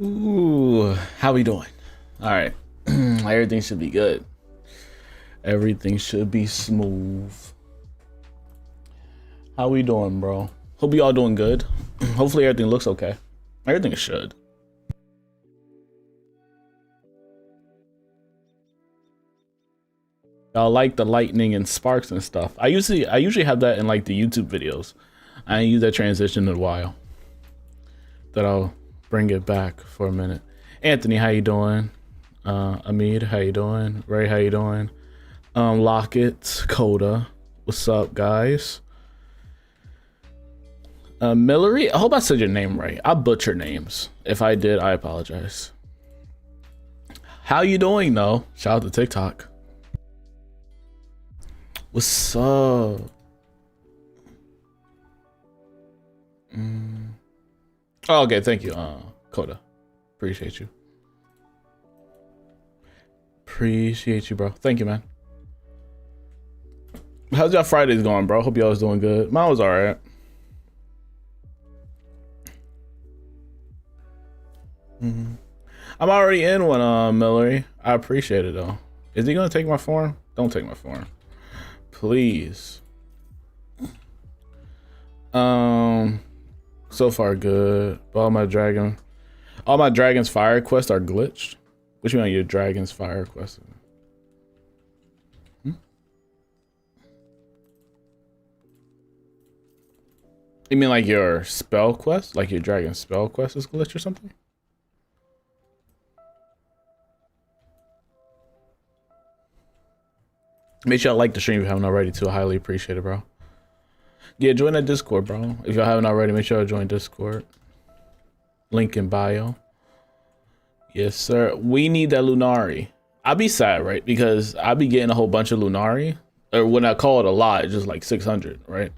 Ooh, how we doing? All right, everything should be good. Everything should be smooth. How we doing, bro? Hope you all doing good. Hopefully everything looks okay. Everything should. Y'all like the lightning and sparks and stuff. I usually have that in like the YouTube videos. I ain't used that transition in a while. That I'll bring it back for a minute. Anthony, how you doing? Amid, how you doing? Ray, how you doing? Lockett, Coda, what's up, guys? Millery, I hope I said your name right. I butcher names. If I did, I apologize. How you doing, though? Shout out to TikTok. What's up? Oh, okay, thank you, Coda. Appreciate you. Appreciate you, bro. Thank you, man. How's y'all Fridays going, bro? Hope y'all was doing good. Mine was alright. I'm already in one, Millery. I appreciate it, though. Is he gonna take my form? Don't take my form. Please. So far good. All my dragon's fire quests are glitched. Which one are your dragon's fire quests? You mean like your spell quest? Like your dragon spell quest is glitched or something? Make sure y'all like the stream if you haven't already too. I highly appreciate it, bro. Yeah, join that Discord, bro. If y'all haven't already, make sure y'all join Discord. Link in bio. Yes, sir. We need that Lunari. I'll be sad, right? Because I'll be getting a whole bunch of Lunari. Or when I call it a lot, it's just like 600, right?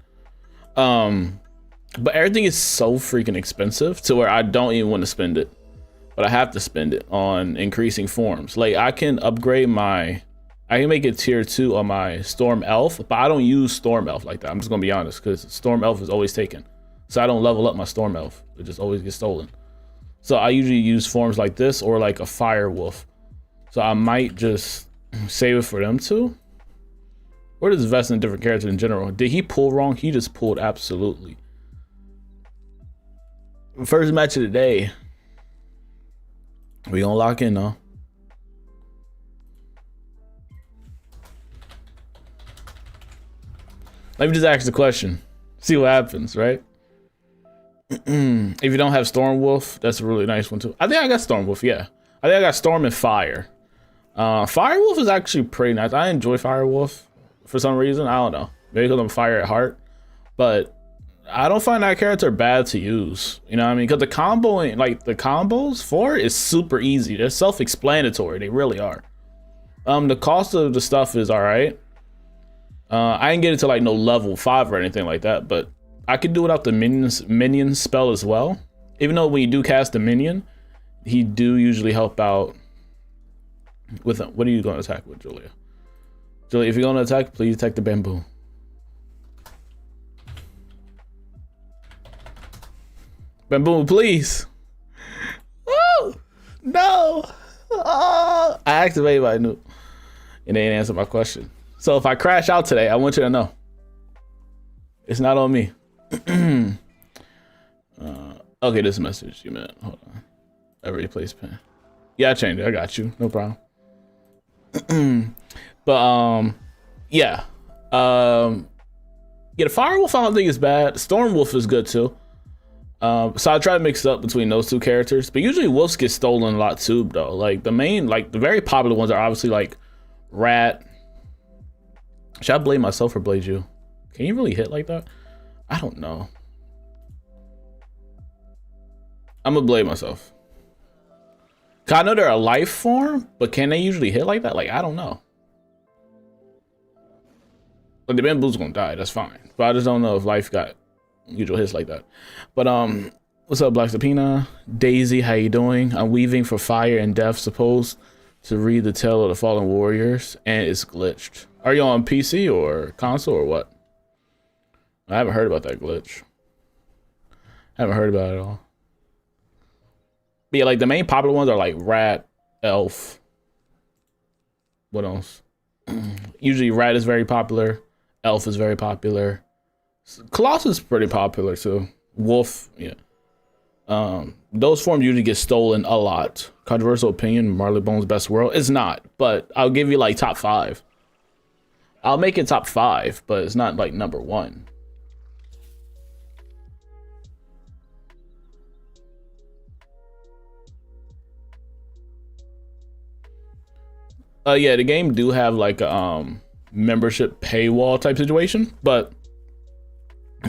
But everything is so freaking expensive to where I don't even want to spend it. But I have to spend it on increasing forms. Like, I can upgrade I can make it tier 2 on my Storm Elf, but I don't use Storm Elf like that. I'm just gonna be honest, because Storm Elf is always taken. So I don't level up my Storm Elf. It just always gets stolen. So I usually use forms like this or like a Fire Wolf. So I might just save it for them too. Or just invest in different characters in general. Did he pull wrong? He just pulled absolutely. First match of the day. We gonna lock in though. Let me just ask the question. See what happens, right? If you don't have Storm Wolf, that's a really nice one too. I think I got Storm Wolf, yeah. I think I got Storm and Fire. Fire Wolf is actually pretty nice. I enjoy Fire Wolf for some reason. I don't know. Maybe because I'm fire at heart. But I don't find that character bad to use. You know what I mean? Because the comboing, like the combos for it is super easy. They're self-explanatory. They really are. The cost of the stuff is alright. I didn't get it to like no level 5 or anything like that, but I could do without the minion spell as well. Even though when you do cast the minion, he do usually help out with what are you going to attack with, Julia? Julia, if you're going to attack, please attack the bamboo. Bamboo, please. Oh, no. Oh, I activated my new, and they didn't answer my question. So if I crash out today, I want you to know. It's not on me. Okay, this message you meant. Hold on. I already placed pen. Yeah, I changed it. I got you. No problem. But yeah. Yeah, the Fire Wolf I don't think is bad. Storm Wolf is good too. So I try to mix it up between those two characters. But usually wolves get stolen a lot too, though. Like the main, like the very popular ones are obviously like Rat. Should I blame myself or blade you? Can you really hit like that? I don't know. I'm gonna blame myself. Cause I know they're a life form, but can they usually hit like that? Like, I don't know. But the bamboo's gonna die, that's fine. But I just don't know if life got usual hits like that. But what's up, Black Sapina? Daisy, how you doing? I'm weaving for fire and death, supposed to read the tale of the fallen warriors, and it's glitched. Are you on PC or console or what? I haven't heard about that glitch. I haven't heard about it at all. But yeah, like the main popular ones are like Rat, Elf. What else? Usually Rat is very popular. Elf is very popular. Colossus is pretty popular too. Wolf, yeah. Those forms usually get stolen a lot. Controversial opinion, Marleybone's best world. It's not, but I'll give you like top 5. I'll make it top 5, but it's not like number 1. Yeah, the game do have like a membership paywall type situation, but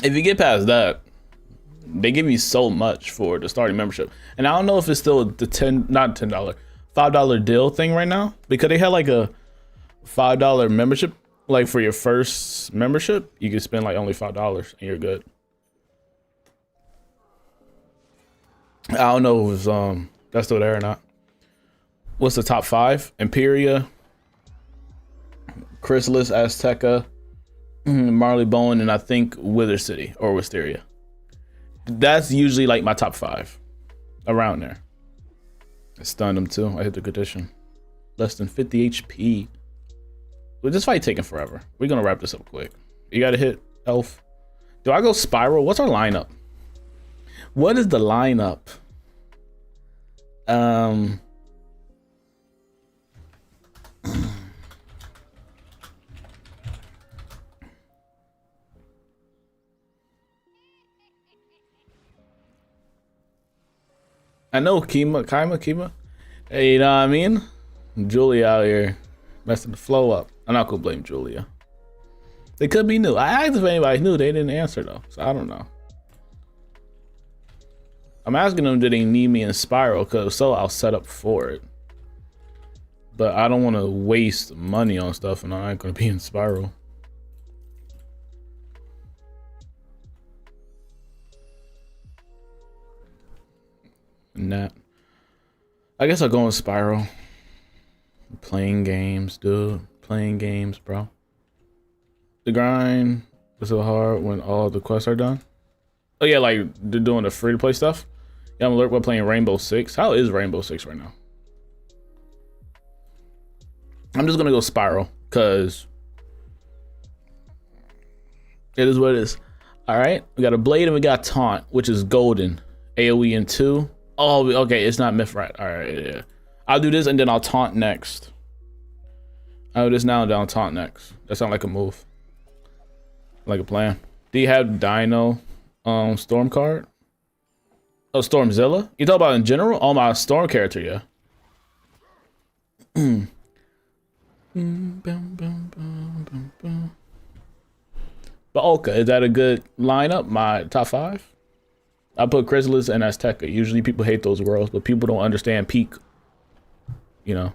if you get past that, they give you so much for the starting membership. And I don't know if it's still the $5 deal thing right now, because they had like a $5 membership, like for your first membership, you can spend like only $5 and you're good. I don't know if it's, that's still there or not. What's the top 5? Imperia, Chrysalis, Azteca, Marleybone, and I think Wither City or Wisteria. That's usually like my top 5 around there. I stunned him too. I hit the condition. Less than 50 HP. Well, this fight taking forever. We're gonna wrap this up quick. You gotta hit Elf. Do I go Spiral? What's our lineup? What is the lineup? I know Kima. Hey, you know what I mean? Julia out here messing the flow up. I'm not gonna blame Julia. They could be new. I asked if anybody knew. They didn't answer though, so I don't know. I'm asking them, did they need me in Spiral? Cause so I'll set up for it. But I don't want to waste money on stuff, and I ain't gonna be in Spiral. Nah. I guess I'll go in Spiral. Playing games, dude. Playing games, bro. The grind is so hard when all the quests are done. Oh yeah, like they're doing the free to play stuff. Yeah, I'm alert while playing Rainbow Six. How is Rainbow Six right now? I'm just gonna go Spiral because it is what it is. All right, we got a Blade and we got Taunt, which is golden. AoE in 2. Oh, okay, it's not myth, right? All right, yeah. I'll do this and then I'll taunt next. I'll do this now and then I'll taunt next. That sounds like a move. Like a plan. Do you have Dino Storm card? Oh, Stormzilla? You talk about in general? Oh, my Storm character, yeah. But okay, is that a good lineup? My top 5? I put Chrysalis and Azteca. Usually people hate those worlds, but people don't understand peak. You know.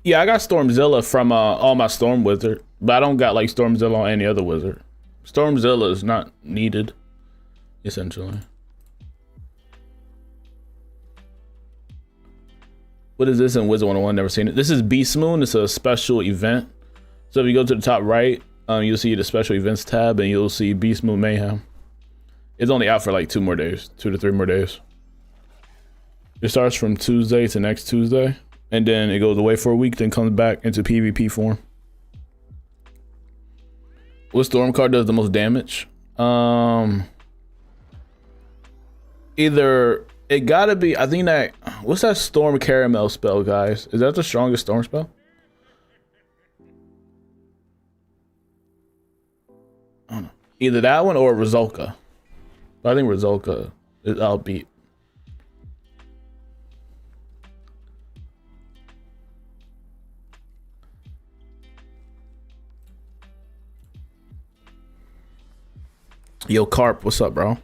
Yeah, I got Stormzilla from all my Storm Wizard, but I don't got like Stormzilla on any other wizard. Stormzilla is not needed, essentially. What is this in Wizard101? Never seen it. This is Beastmoon. It's a special event. So if you go to the top right, you'll see the special events tab and you'll see Beastmoon Mayhem. It's only out for like 2 more days, 2 to 3 more days. It starts from Tuesday to next Tuesday, and then it goes away for a week, then comes back into PvP form. What Storm card does the most damage? Either it gotta be, I think that, what's that Storm Caramel spell, guys? Is that the strongest Storm spell? I don't know. Either that one or Rizolka. But I think Rizolka is outbeat. Yo, Carp, what's up, bro?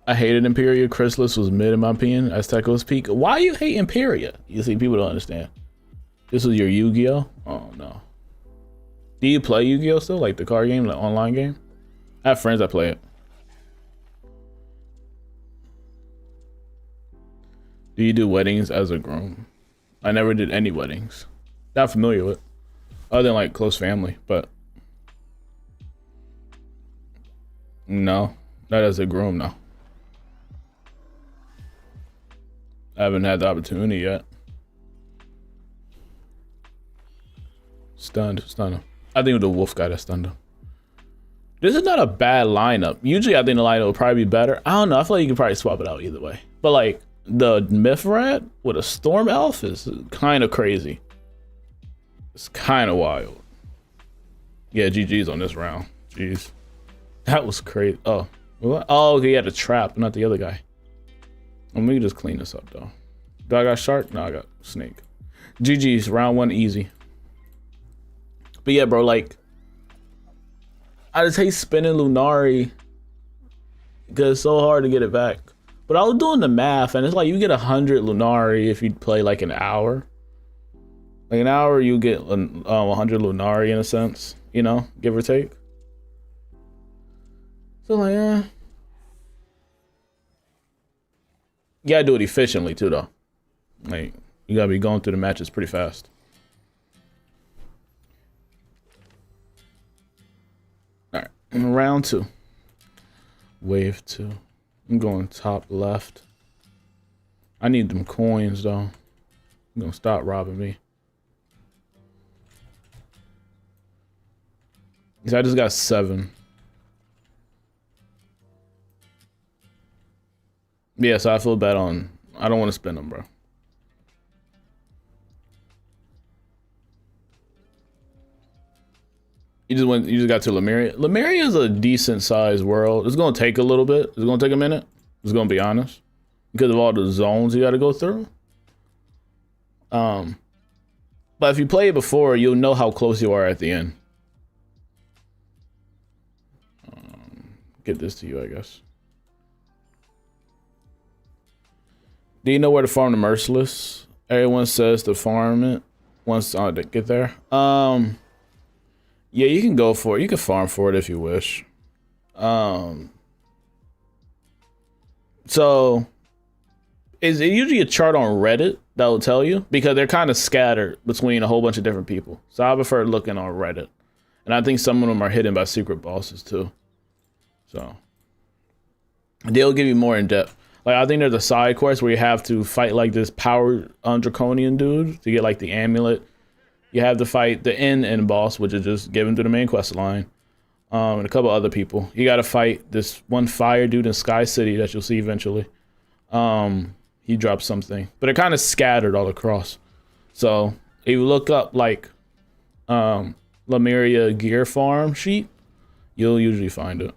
I hated Imperia. Chrysalis was mid in my opinion. Azteca was peak. Why you hate Imperia? You see, people don't understand. This was your Yu-Gi-Oh? Oh, no. Do you play Yu-Gi-Oh still? Like the card game, the online game? I have friends that play it. Do you do weddings as a groom? I never did any weddings. Not familiar with. Other than like close family, but No, that is a groom now. I haven't had the opportunity yet. Stunned. I think it was the wolf guy that stunned him. This is not a bad lineup. Usually I think the lineup will probably be better. I don't know, I feel like you can probably swap it out either way. But like the myth rat with a storm elf is kind of crazy. It's kind of wild. Yeah, GG's on this round. Jeez. That was crazy. Oh, what? Oh, he had a trap, not the other guy. Let me just clean this up though. Do I got shark? No, I got snake. GG's, round 1 easy. But yeah, bro, like, I just hate spinning Lunari because it's so hard to get it back. But I was doing the math, and it's like you get 100 Lunari if you play like an hour. Like an hour, you get 100 Lunari in a sense, you know, give or take. So like, you gotta do it efficiently too, though. Like, you gotta be going through the matches pretty fast. All right, round 2. Wave 2. I'm going top left. I need them coins though. I'm gonna stop robbing me. So I just got 7. Yeah, so I feel bad on. I don't want to spend them, bro. You just got to Lemuria. Lemuria is a decent sized world. It's gonna take a little bit. It's gonna take a minute. It's gonna be honest, because of all the zones you got to go through. But if you play it before, you'll know how close you are at the end. Get this to you, I guess. Do you know where to farm the Merciless? Everyone says to farm it once to get there. Yeah, you can go for it. You can farm for it if you wish. So is it usually a chart on Reddit that will tell you, because they're kind of scattered between a whole bunch of different people. So I prefer looking on Reddit, and I think some of them are hidden by secret bosses too. So they'll give you more in depth. Like, I think there's a side quest where you have to fight like this power draconian dude to get like the amulet. You have to fight the end boss, which is just given to the main quest line, and a couple other people. You got to fight this one fire dude in Sky City that you'll see eventually. He drops something, but they're kind of scattered all across. So if you look up like Lemuria gear farm sheet, you'll usually find it.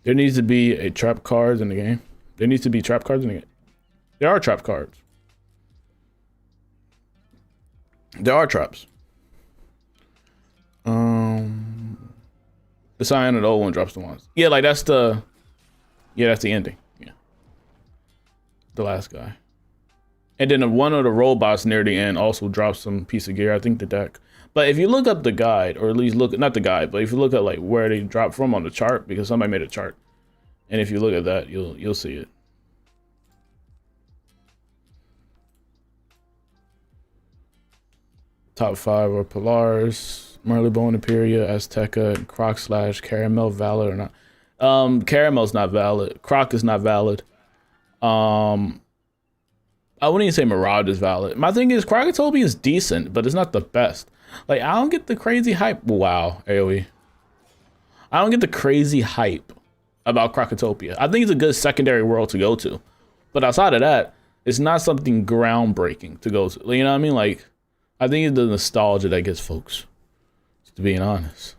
There needs to be a trap cards in the game. There needs to be trap cards in the game. There are trap cards. There are traps. The Scion of the old one drops the ones. Yeah, like that's the. Yeah, that's the ending. Yeah. The last guy. And then one of the robots near the end also drops some piece of gear. I think the deck. But if you look up the guide, or at least look, not the guide, but if you look at like where they drop from on the chart, because somebody made a chart, and if you look at that, you'll see it. Top 5 are Polaris, Marleybone, Imperia, Azteca, and Croc / Caramel valid or not? Caramel's not valid. Croc is not valid. I wouldn't even say Mirage is valid. My thing is Krokotopia is decent, but it's not the best. Like, I don't get the crazy hype. Wow, AoE. I don't get the crazy hype about Krokotopia. I think it's a good secondary world to go to. But outside of that, it's not something groundbreaking to go to. You know what I mean? Like, I think it's the nostalgia that gets folks, to being honest.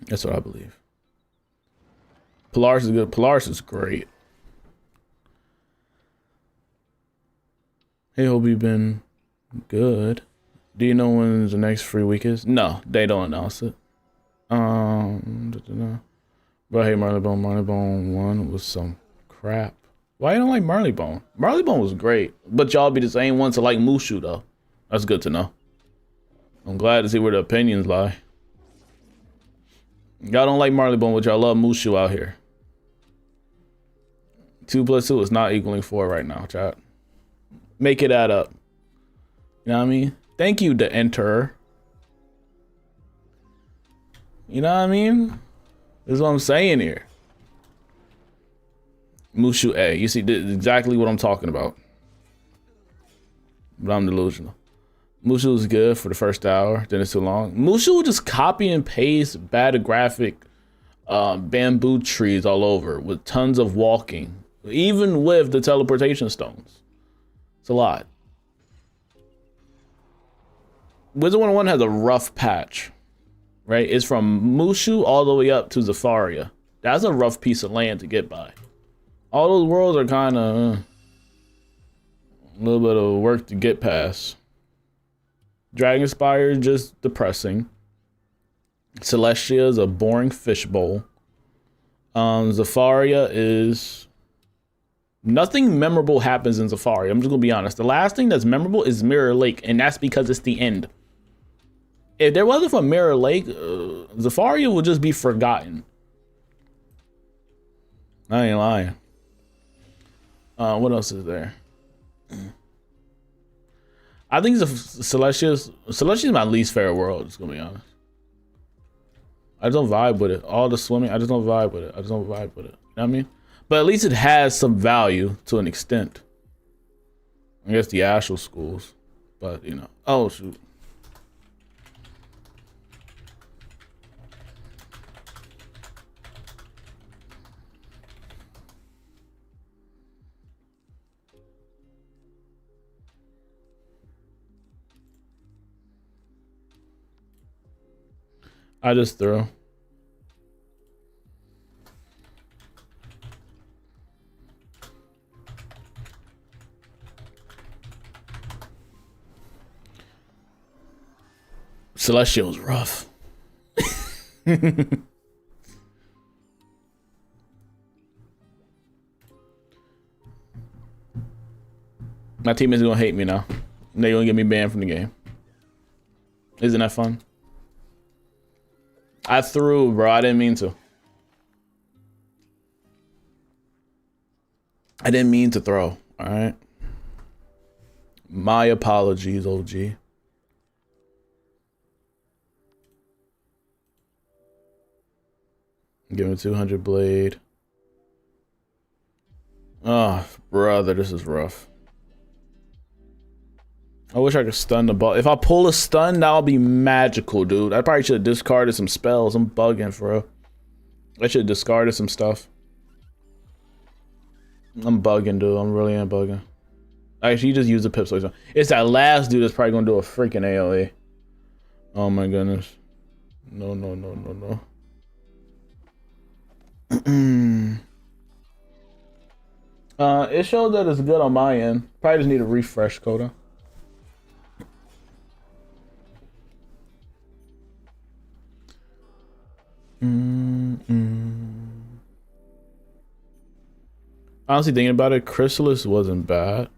That's what I believe. Polaris is good. Polaris is great. Hey, hope you've been good. Do you know when the next free week is? No, they don't announce it. But hey, Marleybone 1 was some crap. Why you don't like Marleybone? Marleybone was great, but y'all be the same ones to like Mushu though. That's good to know. I'm glad to see where the opinions lie. Y'all don't like Marleybone, but y'all love Mushu out here. 2 + 2 is not equaling 4 right now, chat. Make it add up. You know what I mean? Thank you, the Enterer. You know what I mean? That's what I'm saying here. Mushu A. You see, this is exactly what I'm talking about. But I'm delusional. Mushu is good for the first hour, then it's too long. Mushu will just copy and paste bad graphic bamboo trees all over with tons of walking, even with the teleportation stones. It's a lot. Wizard101 has a rough patch, right? It's from Mushu all the way up to Zafaria. That's a rough piece of land to get by. All those worlds are kind of a little bit of work to get past. Dragonspire is just depressing. Celestia is a boring fishbowl. Zafaria is... Nothing memorable happens in Zafaria. I'm just gonna be honest. The last thing that's memorable is Mirror Lake, and that's because it's the end. If there wasn't for Mirror Lake, Zafaria would just be forgotten. I ain't lying. What else is there? I think Celestia's my least favorite world, just gonna be honest. I just don't vibe with it. All the swimming, I just don't vibe with it. I just don't vibe with it. You know what I mean? But at least it has some value to an extent. I guess the actual schools, but you know. Oh shoot. I just threw. Celestial was rough. My teammates gonna hate me now. They're gonna get me banned from the game. Isn't that fun? I threw, bro. I didn't mean to. I didn't mean to throw. All right. My apologies, OG. Give him 200 blade. Oh, brother, this is rough. I wish I could stun the ball. If I pull a stun, that'll be magical, dude. I probably should have discarded some spells. I'm bugging, bro. I should have discarded some stuff. I'm bugging, dude. I'm really am bugging. Actually, you just use the pip so it's that last dude that's probably gonna do a freaking AoE. Oh my goodness. No, no, no, no, no. It shows that it's good on my end. Probably just need a refresh, Coda. Honestly, thinking about it, Chrysalis wasn't bad.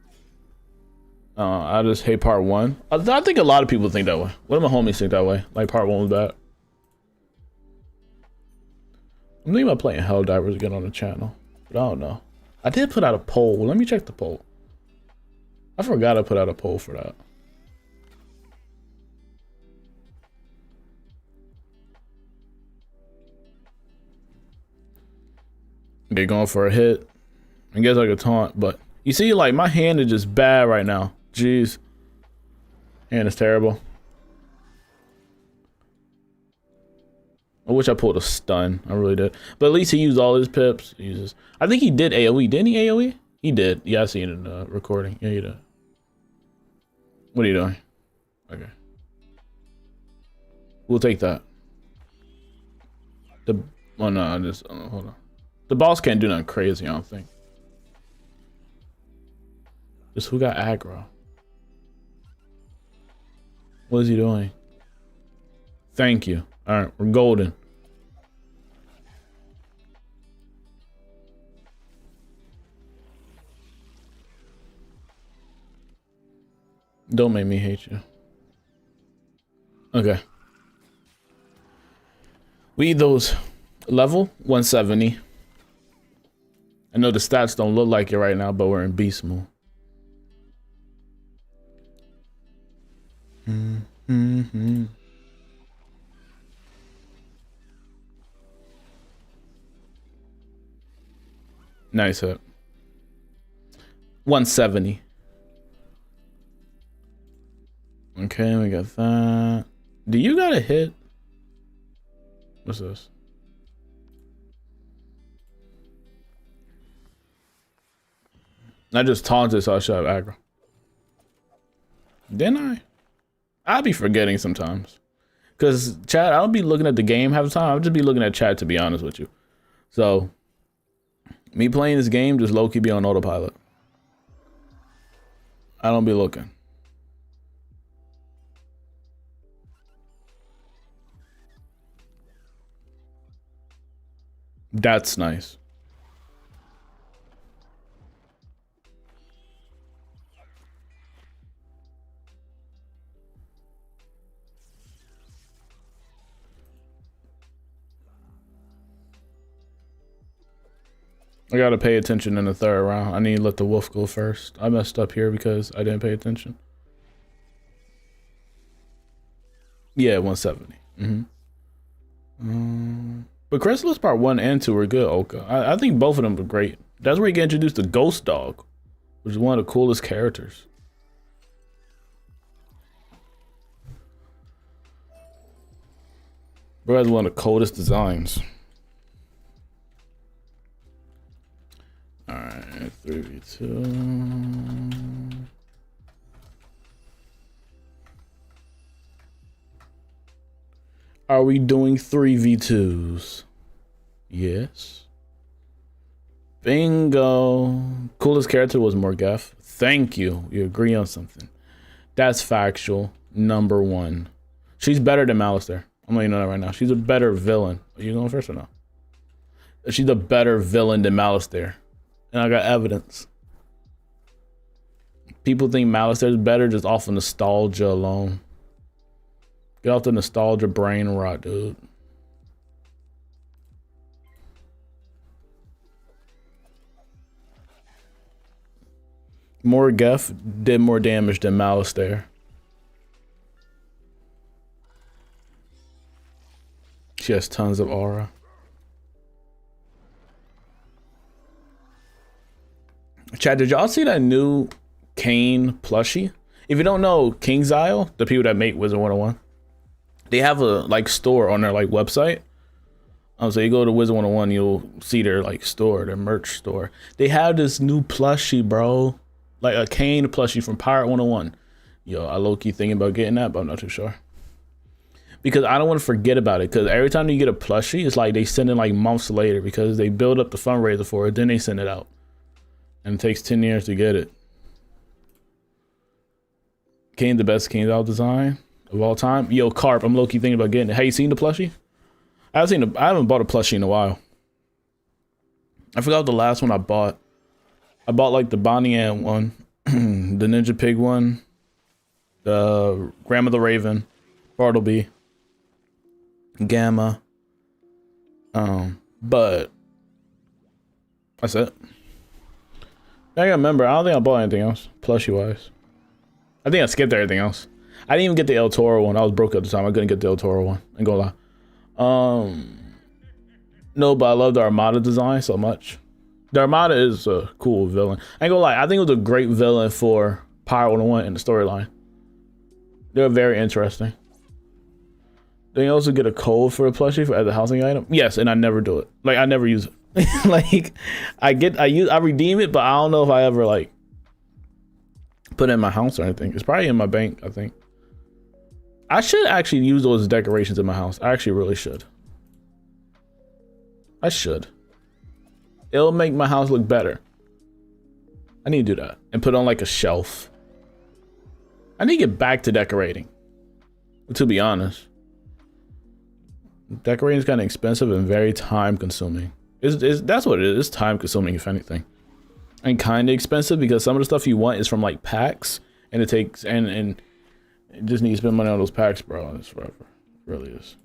I just hate part one. I think a lot of people think that way. One of my homies think that way. Like part one was bad. I'm thinking about playing Helldivers again on the channel, but I don't know. I did put out a poll. Let me check the poll. I forgot I put out a poll for that. They're going for a hit. I guess I could taunt, but you see, like, my hand is just bad right now. Jeez. Hand is terrible. I wish I pulled a stun. I really did. But at least he used all his pips. I think he did AoE. Didn't he AoE? He did. Yeah, I seen it in the recording. Yeah, he did. What are you doing? Okay. We'll take that. Oh no, hold on. The boss can't do nothing crazy, I don't think. Just who got aggro? What is he doing? Thank you. All right, we're golden. Don't make me hate you. Okay. We need those. Level 170. I know the stats don't look like it right now, but we're in beast mode. Nice hit. 170. Okay, we got that. Do you got a hit? What's this? I just taunted, so I should have aggro. Didn't I? I'll be forgetting sometimes. Because chat, I don't be looking at the game half the time. I'll just be looking at chat, to be honest with you. So, me playing this game just low-key be on autopilot. I don't be looking. That's nice. I gotta pay attention in the third round. I need to let the wolf go first. I messed up here because I didn't pay attention. Yeah, 170. But Chrysalis Part 1 and 2 were good, Oka. I think both of them were great. That's where you get introduced to Ghost Dog, which is one of the coolest characters. Bro has one of the coldest designs. Alright, 3v2. Are we doing 3v2s? Yes. Bingo. Coolest character was Morgeth. Thank you. You agree on something. That's factual. Number one. She's better than Malistaire. I'm letting you know that right now. She's a better villain. Are you going first or no? She's a better villain than Malistaire. And I got evidence. People think Malistaire is better just off of nostalgia alone. Get off the nostalgia brain rot, dude. Morgeth did more damage than Malistaire. She has tons of aura. Chad, did y'all see that new Kane plushie? If you don't know King's Isle, the people that make Wizard101, they have a like store on their like website. So you go to Wizard101, you'll see their like store, their merch store. They have this new plushie, bro. Like a Kane plushie from Pirate 101. Yo, I low-key thinking about getting that, but I'm not too sure. Because I don't want to forget about it. Because every time you get a plushie, it's like they send it like months later because they build up the fundraiser for it, then they send it out. And it takes 10 years to get it. Kane, the best King's Isle design of all time. Yo, Carp, I'm low-key thinking about getting it. Have you seen the plushie? I haven't bought a plushie in a while. I forgot the last one I bought. I bought like the Bonnie Ann one, the Ninja Pig one, the Grandmother Raven, Bartleby, Gamma. But that's it. I gotta remember, I don't think I bought anything else, plushie wise. I think I skipped everything else. I didn't even get the El Toro one. I was broke at the time. I couldn't get the El Toro one. I ain't gonna lie. No, but I love the Armada design so much. The Armada is a cool villain. I ain't gonna lie, I think it was a great villain for Pirate 101 in the storyline. They're very interesting. Then you also get a code for a plushie as a housing item. Yes, and I never do it. Like I never use it. Like I redeem it, but I don't know if I ever like put it in my house or anything. It's probably in my bank, I think. I should actually use those decorations in my house. I actually really should. I should. It'll make my house look better. I need to do that and put on like a shelf. I need to get back to decorating, to be honest. Decorating is kind of expensive and very time consuming. That's what it is. It's time consuming, if anything. And kind of expensive because some of the stuff you want is from like packs and it takes, and you just need to spend money on those packs, bro. It's forever. It really is.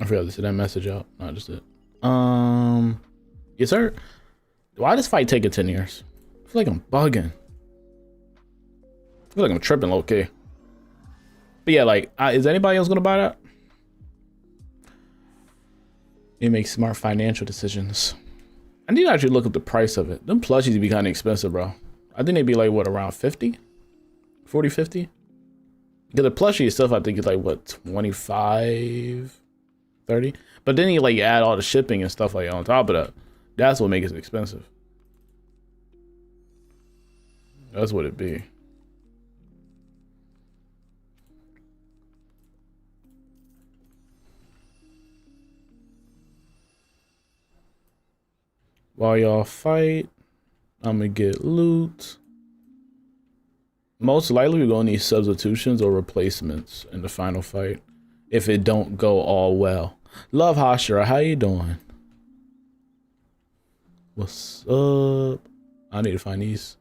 I forgot to send that message out. No, I just did. Yes, sir. Why this fight taking 10 years? I feel like I'm bugging. I feel like I'm tripping low key. But yeah, like, is anybody else gonna buy that? It makes smart financial decisions. I need to actually look up the price of it. Them plushies be kind of expensive, bro. I think they'd be like, what, around 50? 40, 50? Because the plushie stuff, I think it's like, what, 25, 30? But then you like add all the shipping and stuff like on top of that. That's what makes it expensive. That's what it be. While y'all fight, I'm gonna get loot. Most likely we're gonna need substitutions or replacements in the final fight if it don't go all well. Love Hashira, how you doing? What's up? I need to find these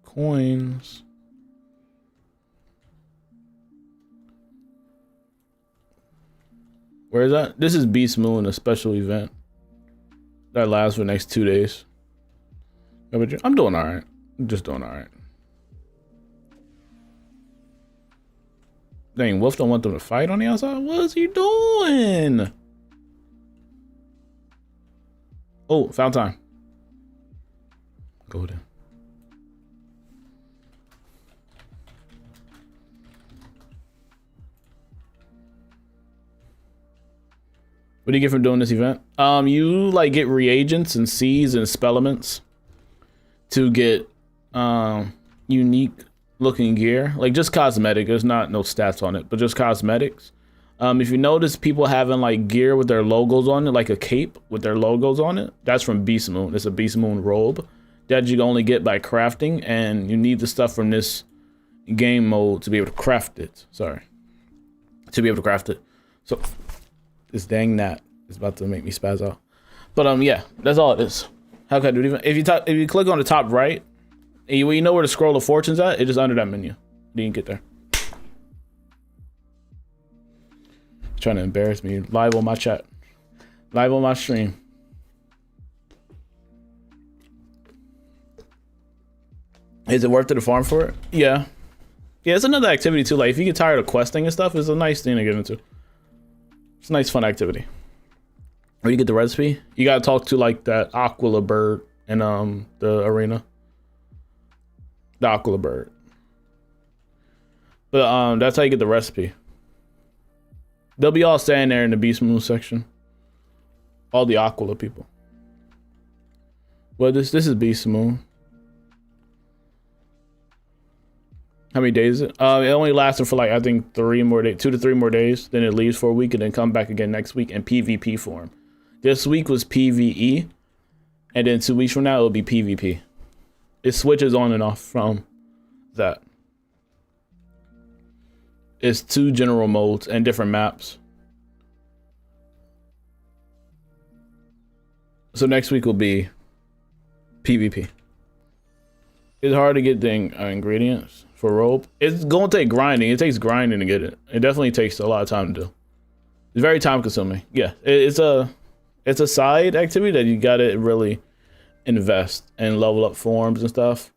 coins. Where is that? This is Beastmoon, a special event that lasts for the next 2 days. I'm doing all right. I'm just doing all right. Dang, Wolf don't want them to fight on the outside? What is he doing? Oh, found time. Go then. What do you get from doing this event? You like get reagents and seeds and spellements to get unique looking gear, like just cosmetic. There's not no stats on it, but just cosmetics. If you notice people having like gear with their logos on it, like a cape with their logos on it, that's from Beastmoon. It's a Beastmoon robe that you can only get by crafting, and you need the stuff from this game mode to be able to craft it. Sorry, to be able to craft it. So this dang gnat is about to make me spaz out. But yeah, that's all it is. How can I do it? Even if you click on the top right, and you know where the scroll of fortunes at, it's just under that menu. You can get there. Trying to embarrass me live on my chat, live on my stream. Is it worth it to farm for it? Yeah, it's another activity too. Like if you get tired of questing and stuff, it's a nice thing to get into. It's a nice fun activity. Where you get the recipe, you gotta talk to like that Aquila bird in the arena. The Aquila bird. But that's how you get the recipe. They'll be all standing there in the Beastmoon section. All the Aquila people. Well, this is Beastmoon. How many days is it? It only lasted for like I think 3 more days, 2 to 3 more days. Then it leaves for a week and then come back again next week in PvP form. This week was PvE, and then 2 weeks from now it'll be PvP. It switches on and off from that. It's 2 general modes and different maps. So next week will be PvP. It's hard to get the ingredients for rope. It's gonna take grinding. It takes grinding to get it. It definitely takes a lot of time to do. It's very time consuming. Yeah, it's a side activity that you gotta really invest and level up forms and stuff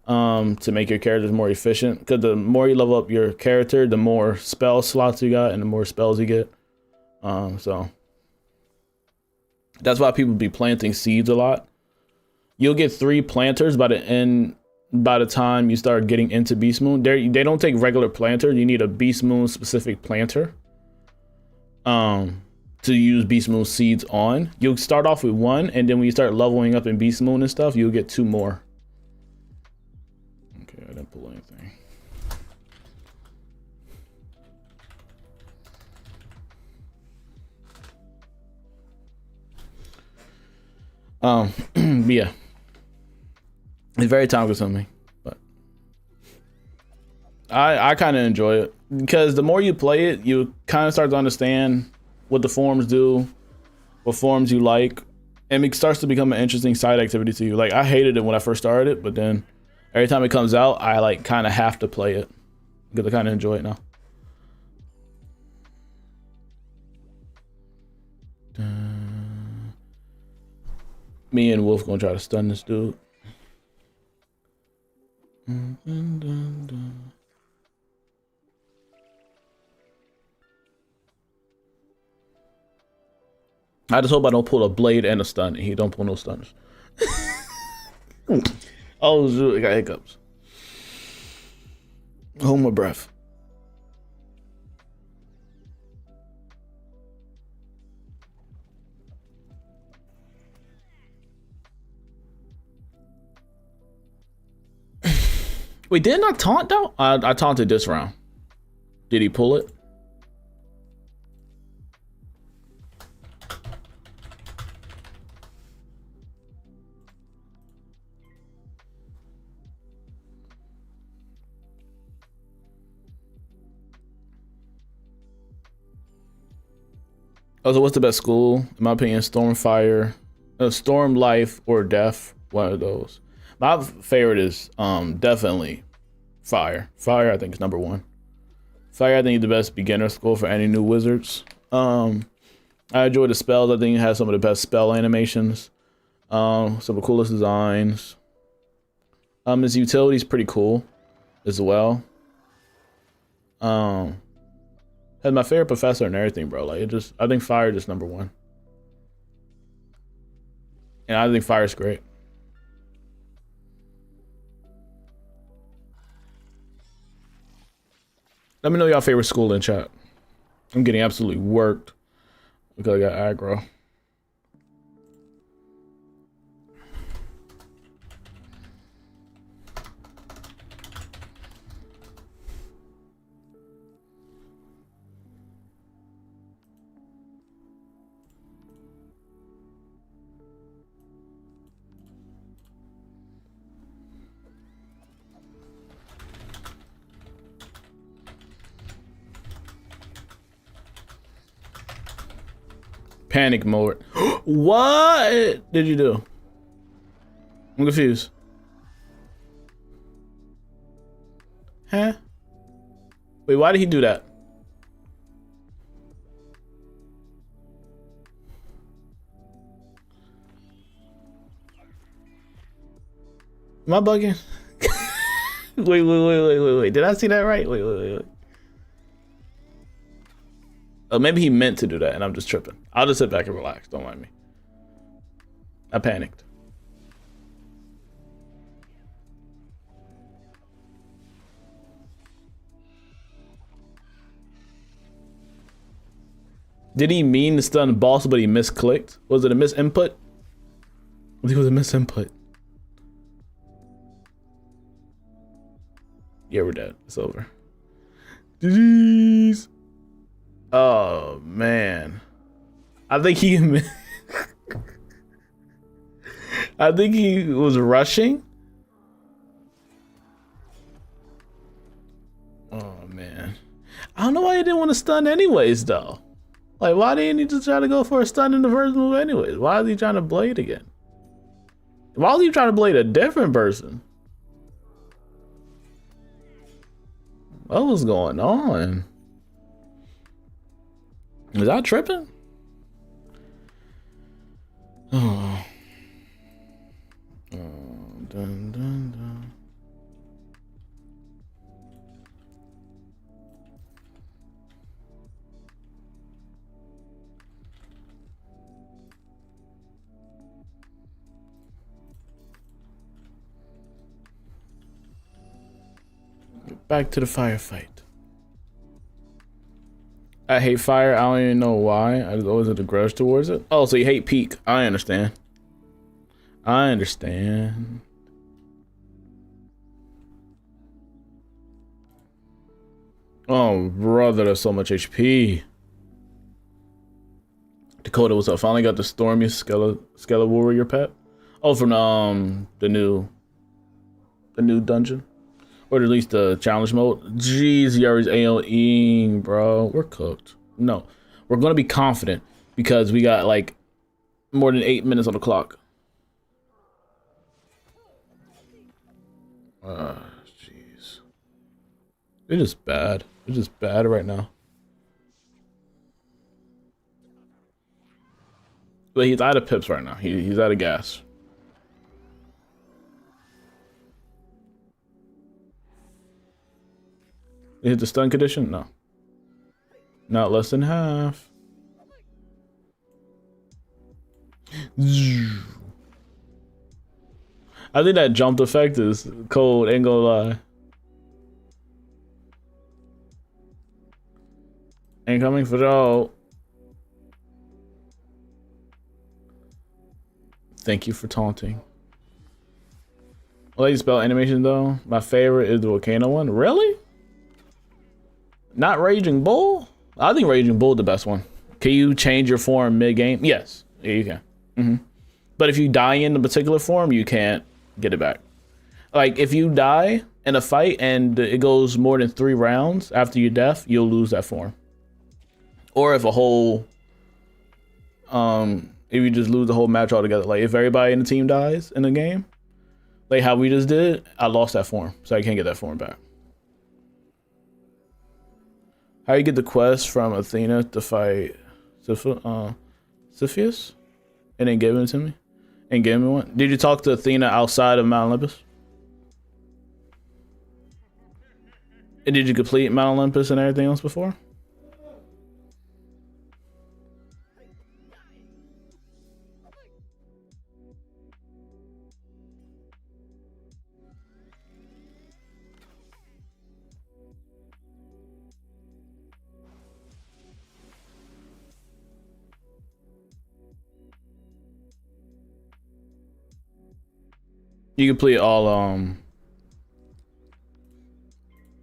to make your characters more efficient. Because the more you level up your character, the more spell slots you got and the more spells you get. So that's why people be planting seeds a lot. You'll get 3 planters by the time you start getting into Beastmoon. They don't take regular planter. You need a Beastmoon specific planter to use Beastmoon seeds on. You'll start off with 1, and then when you start leveling up in Beastmoon and stuff, you'll get 2 more. Okay, I didn't pull anything. Yeah. It's very time consuming, but I kind of enjoy it because the more you play it, you kind of start to understand what the forms do, what forms you like, and it starts to become an interesting side activity to you. Like I hated it when I first started it, but then every time it comes out, I like kind of have to play it because I kind of enjoy it now. Me and Wolf gonna try to stun this dude. I just hope I don't pull a blade and a stun. He don't pull no stuns. Oh, shoot, I got hiccups. Hold my breath. Wait, didn't I taunt though? I taunted this round. Did he pull it? Oh, so what's the best school? In my opinion, Storm Life, or Death. One of those. My favorite is definitely Fire. Fire, I think, is #1. Fire, I think, is the best beginner school for any new wizards. I enjoy the spells. I think it has some of the best spell animations. Some of the coolest designs. Its utility is pretty cool as well. Has my favorite professor and everything, bro. Like, I think Fire is just #1. And I think Fire is great. Let me know y'all favorite school in chat. I'm getting absolutely worked because I got aggro. Panic mode. What did you do? I'm confused. Huh? Wait, why did he do that? Am I bugging? Wait. Did I see that right? Wait. Oh, maybe he meant to do that and I'm just tripping. I'll just sit back and relax. Don't mind me. I panicked. Did he mean to stun the boss, but he misclicked? Was it a misinput? I think it was a misinput. Yeah, we're dead. It's over. Jeez. Oh man, I think he I think he was rushing. Oh man, I don't know why he didn't want to stun anyways though. Like, why didn't he just try to go for a stun in the first move anyways? Why is he trying to blade again? Why was he trying to blade a different person? What was going on? Was I tripping? Oh. Dun. Get back to the firefight. I hate fire. I don't even know why. I just always have a grudge towards it. Oh, so you hate peak. I understand. Oh, brother, that's so much HP. Dakota, what's up? Finally got the Stormy Skeletal Warrior pet. Oh, from the new dungeon. Or at least the challenge mode. Jeez, Yari's AOEing, bro. We're cooked. No, we're gonna be confident because we got like more than 8 minutes on the clock. Jeez. It's just bad. It's just bad right now. But he's out of pips right now. He's out of gas. Hit the stun condition? No. Not less than half. I think that jumped effect is cold, ain't gonna lie. Incoming for Joe. Thank you for taunting. I like the spell animation though. My favorite is the volcano one. Really? Not Raging Bull? I think Raging Bull is the best one. Can you change your form mid-game? Yes. Yeah, you can. But if you die in a particular form, you can't get it back. Like, if you die in a fight and it goes more than 3 rounds after your death, you'll lose that form. Or if a whole... if you just lose the whole match altogether. Like, if everybody in the team dies in the game, like how we just did, I lost that form. So I can't get that form back. How you get the quest from Athena to fight Cepheus? And then give it to me? And give me one? Did you talk to Athena outside of Mount Olympus? And did you complete Mount Olympus and everything else before? You complete all,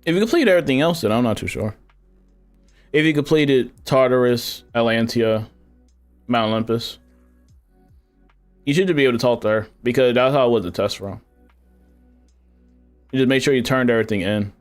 if you complete everything else, then I'm not too sure. If you completed Tartarus, Atlantia, Mount Olympus, you should be able to talk to her, because that's how it was the test from. You just make sure you turned everything in.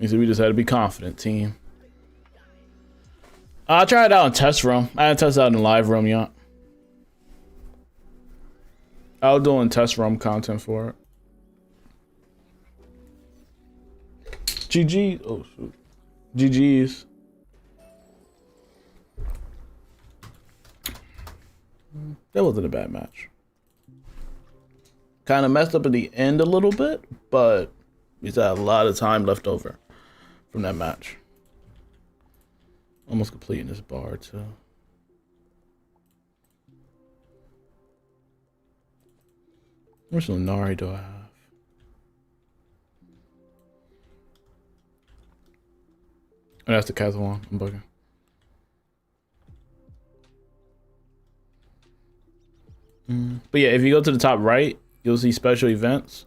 So we just had to be confident, team. I tried it out in test room. I haven't tested out in the live room yet. I was doing test room content for it. GG. Oh shoot. GG's. That wasn't a bad match. Kind of messed up at the end a little bit, but we still had a lot of time left over from that match. Almost completing this bar too. How much Lunari do I have? Oh, that's the Castle one. I'm bugging. But yeah, if you go to the top right, you'll see special events.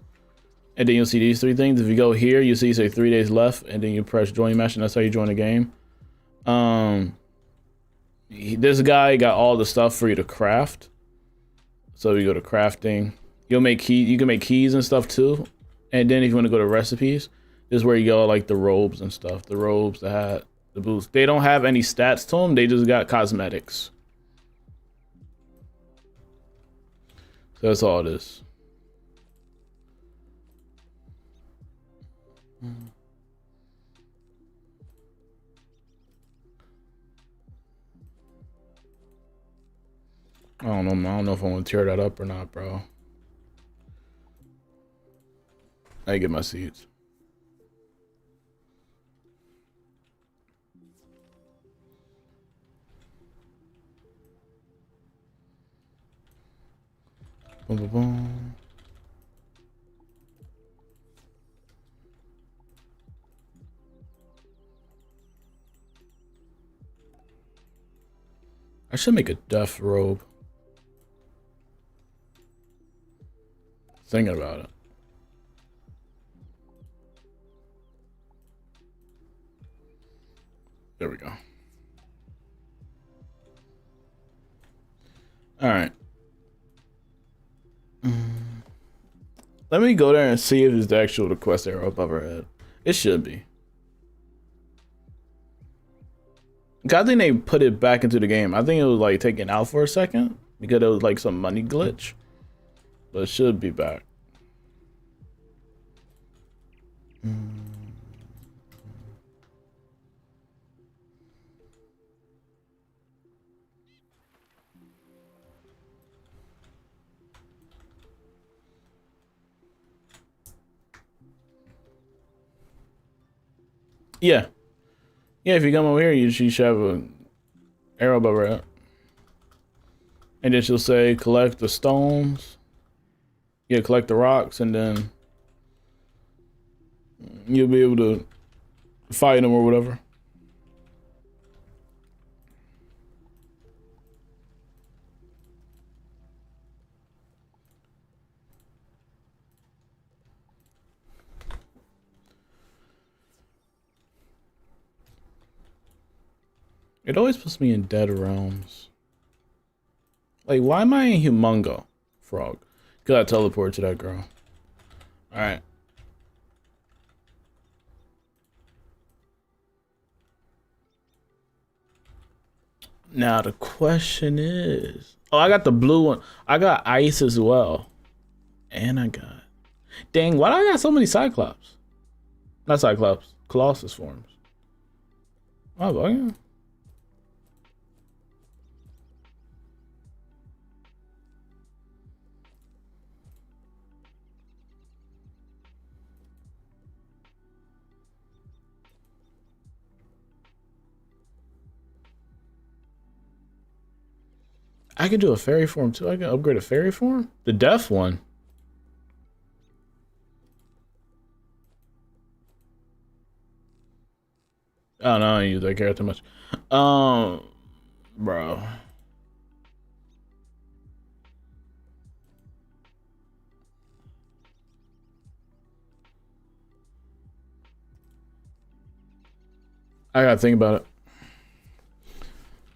And then you'll see these 3 things. If you go here, you see say 3 days left, and then you press join match, and that's how you join the game. This guy got all the stuff for you to craft. So you go to crafting. You'll make key. You can make keys and stuff too. And then if you want to go to recipes, this is where you go like the robes and stuff. The robes, the hat, the boots. They don't have any stats to them. They just got cosmetics. So that's all it is. I don't know if I want to tear that up or not, bro. I get my seeds. Boom, boom, boom. I should make a death robe. Thinking about it. There we go. All right. Let me go there and see if it's the actual quest arrow above our head. It should be. I think they put it back into the game. I think it was like taken out for a second because it was like some money glitch, but it should be back. Yeah. Yeah, if you come over here, you should have an arrow above her head. And then she'll say, collect the stones. Yeah, collect the rocks, and then you'll be able to fight them or whatever. It always puts me in dead realms. Like, why am I in Humongo, Frog? Gotta teleport to that girl. Alright. Now the question is... Oh, I got the blue one. I got ice as well. And I got... Dang, why do I got so many Cyclops? Not Cyclops. Colossus forms. Oh, yeah. I can do a fairy form too. I can upgrade a fairy form? The death one. I don't know, I don't use that character much. Bro. I gotta think about it.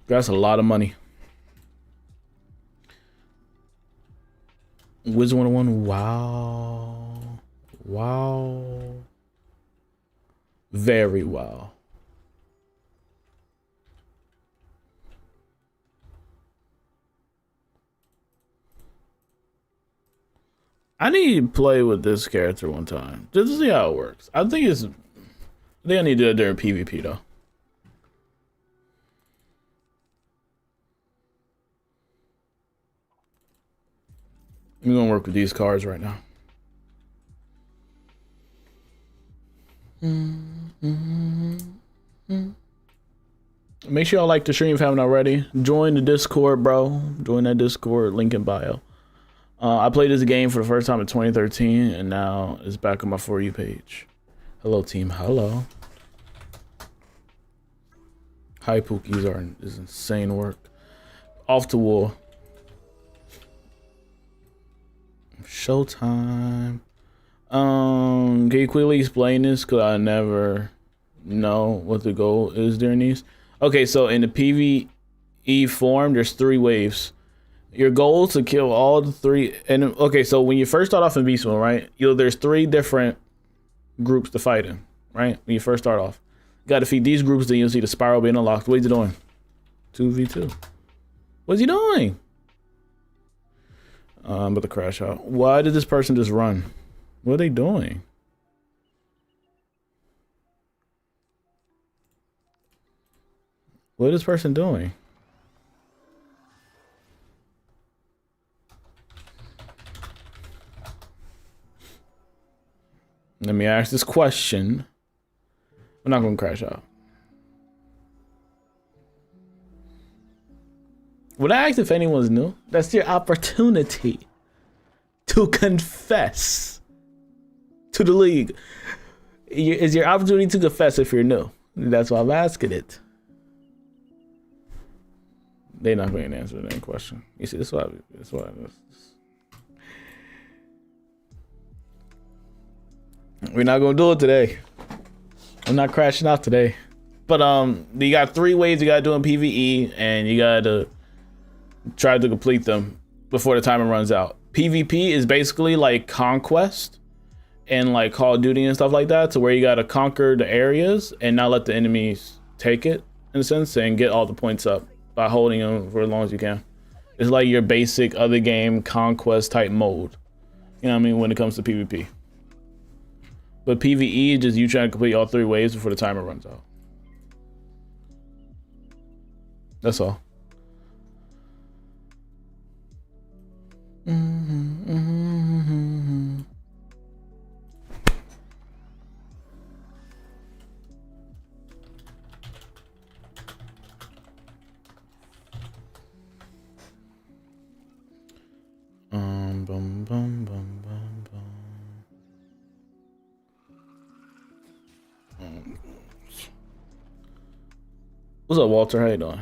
That's a lot of money. Wizard101, wow. Wow. Very wow. I need to play with this character one time, just to see how it works. I think I need to do it during PvP though. I'm gonna work with these cards right now. Make sure y'all like the stream if you haven't already. Join the Discord, bro. Join that Discord, link in bio. I played this game for the first time in 2013, and now it's back on my For You page. Hello, team. Hello. High Pookies is insane work. Off the wall. Showtime. Can you quickly explain this? Cause I never know what the goal is during these. Okay, so in the PvE form, there's 3 waves. Your goal is to kill all the 3. And okay, so when you first start off in Beastmoon, right? There's 3 different groups to fight in, right? When you first start off, you got to defeat these groups. Then you'll see the spiral being unlocked. What's he doing? 2v2. What's he doing? I'm about to crash out. Why did this person just run? What are they doing? What is this person doing? Let me ask this question. I'm not going to crash out. Would I ask if anyone's new? That's your opportunity to confess to the league. Is your opportunity to confess if you're new. That's why I'm asking it. They're not going to answer that question. You see, that's why. We're not going to do it today. I'm not crashing out today. But you got 3 ways you got to do in PvE, and you got to try to complete them before the timer runs out. PvP is basically like Conquest and like Call of Duty and stuff like that, to where you got to conquer the areas and not let the enemies take it in a sense, and get all the points up by holding them for as long as you can. It's like your basic other game conquest type mode. You know what I mean, when it comes to PvP. But PvE, just you trying to complete all 3 waves before the timer runs out. That's all. Bum, bum, bum, bum, bum. What's up, Walter? How you doing?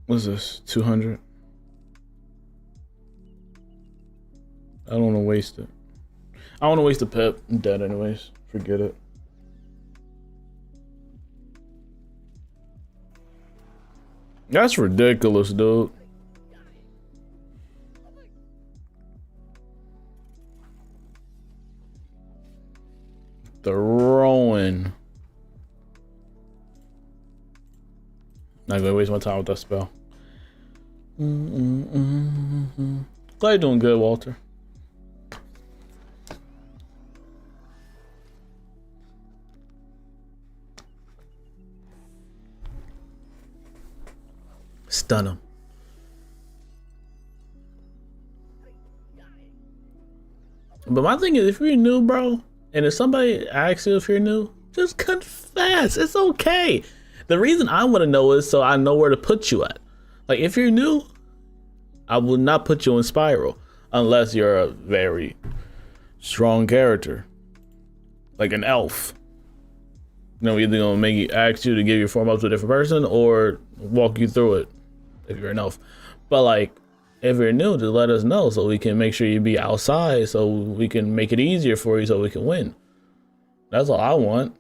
What's this? 200? I don't want to waste it. I don't want to waste the pep. I'm dead anyways. Forget it. That's ridiculous, dude. Throwing. Not gonna waste my time with that spell. Glad you're doing good, Walter. Stun him. But my thing is, if you're new, bro, and if somebody asks you if you're new, just confess. It's okay. The reason I want to know is so I know where to put you at. Like, if you're new, I will not put you in Spiral unless you're a very strong character, like an elf. You know, either gonna make you ask you to give your form up to a different person or walk you through it if you're an elf. But like, if you're new, just let us know so we can make sure you be outside so we can make it easier for you so we can win. That's all I want.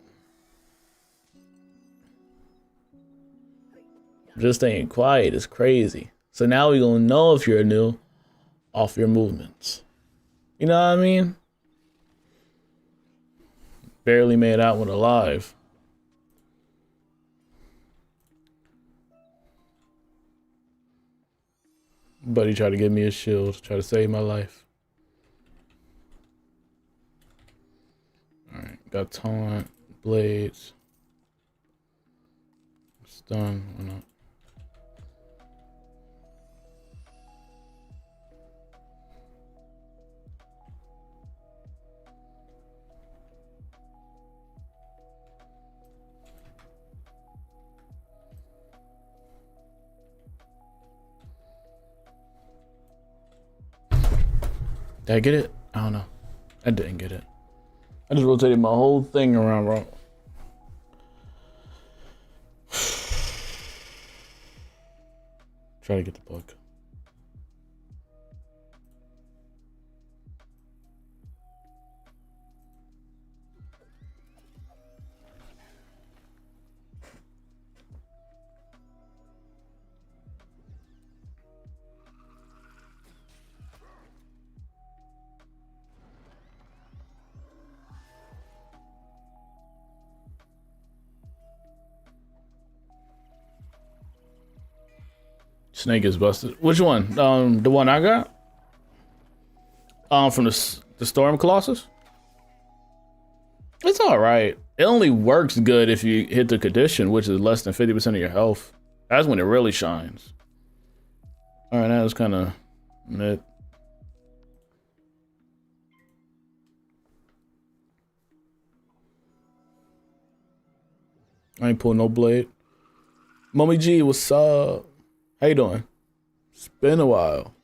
Just staying quiet is crazy. So now we're gonna know if you're new off your movements. You know what I mean? Barely made out one alive. Buddy tried to give me a shield, try to save my life. Alright, got taunt, blades. Stun, why not? Did I get it? I don't know. I didn't get it. I just rotated my whole thing around wrong. Try to get the bug. Snake is busted. Which one? The one I got? From the Storm Colossus? It's alright. It only works good if you hit the condition, which is less than 50% of your health. That's when it really shines. Alright, that was kind of mid. I ain't pull no blade. Mommy G, what's up? How you doing? It's been a while.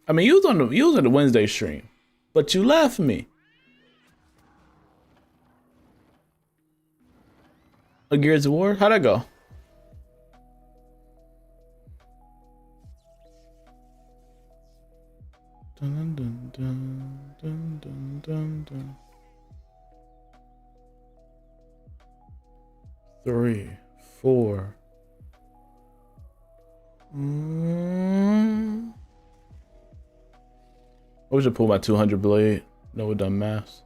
I mean, you was on the Wednesday stream, but you left me. A Gears of War? How'd that go? Dun, dun, dun, dun, dun, dun, dun. 3, 4. I should pull my 200 blade. No, it done mass.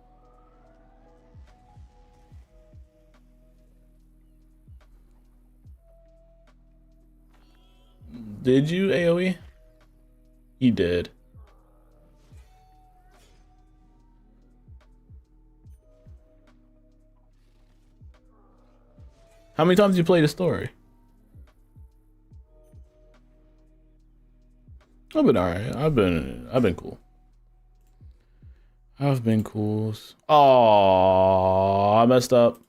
Did you AoE? He did. How many times did you play the story? I've been alright. I've been cool. I've been cool. Oh, I messed up.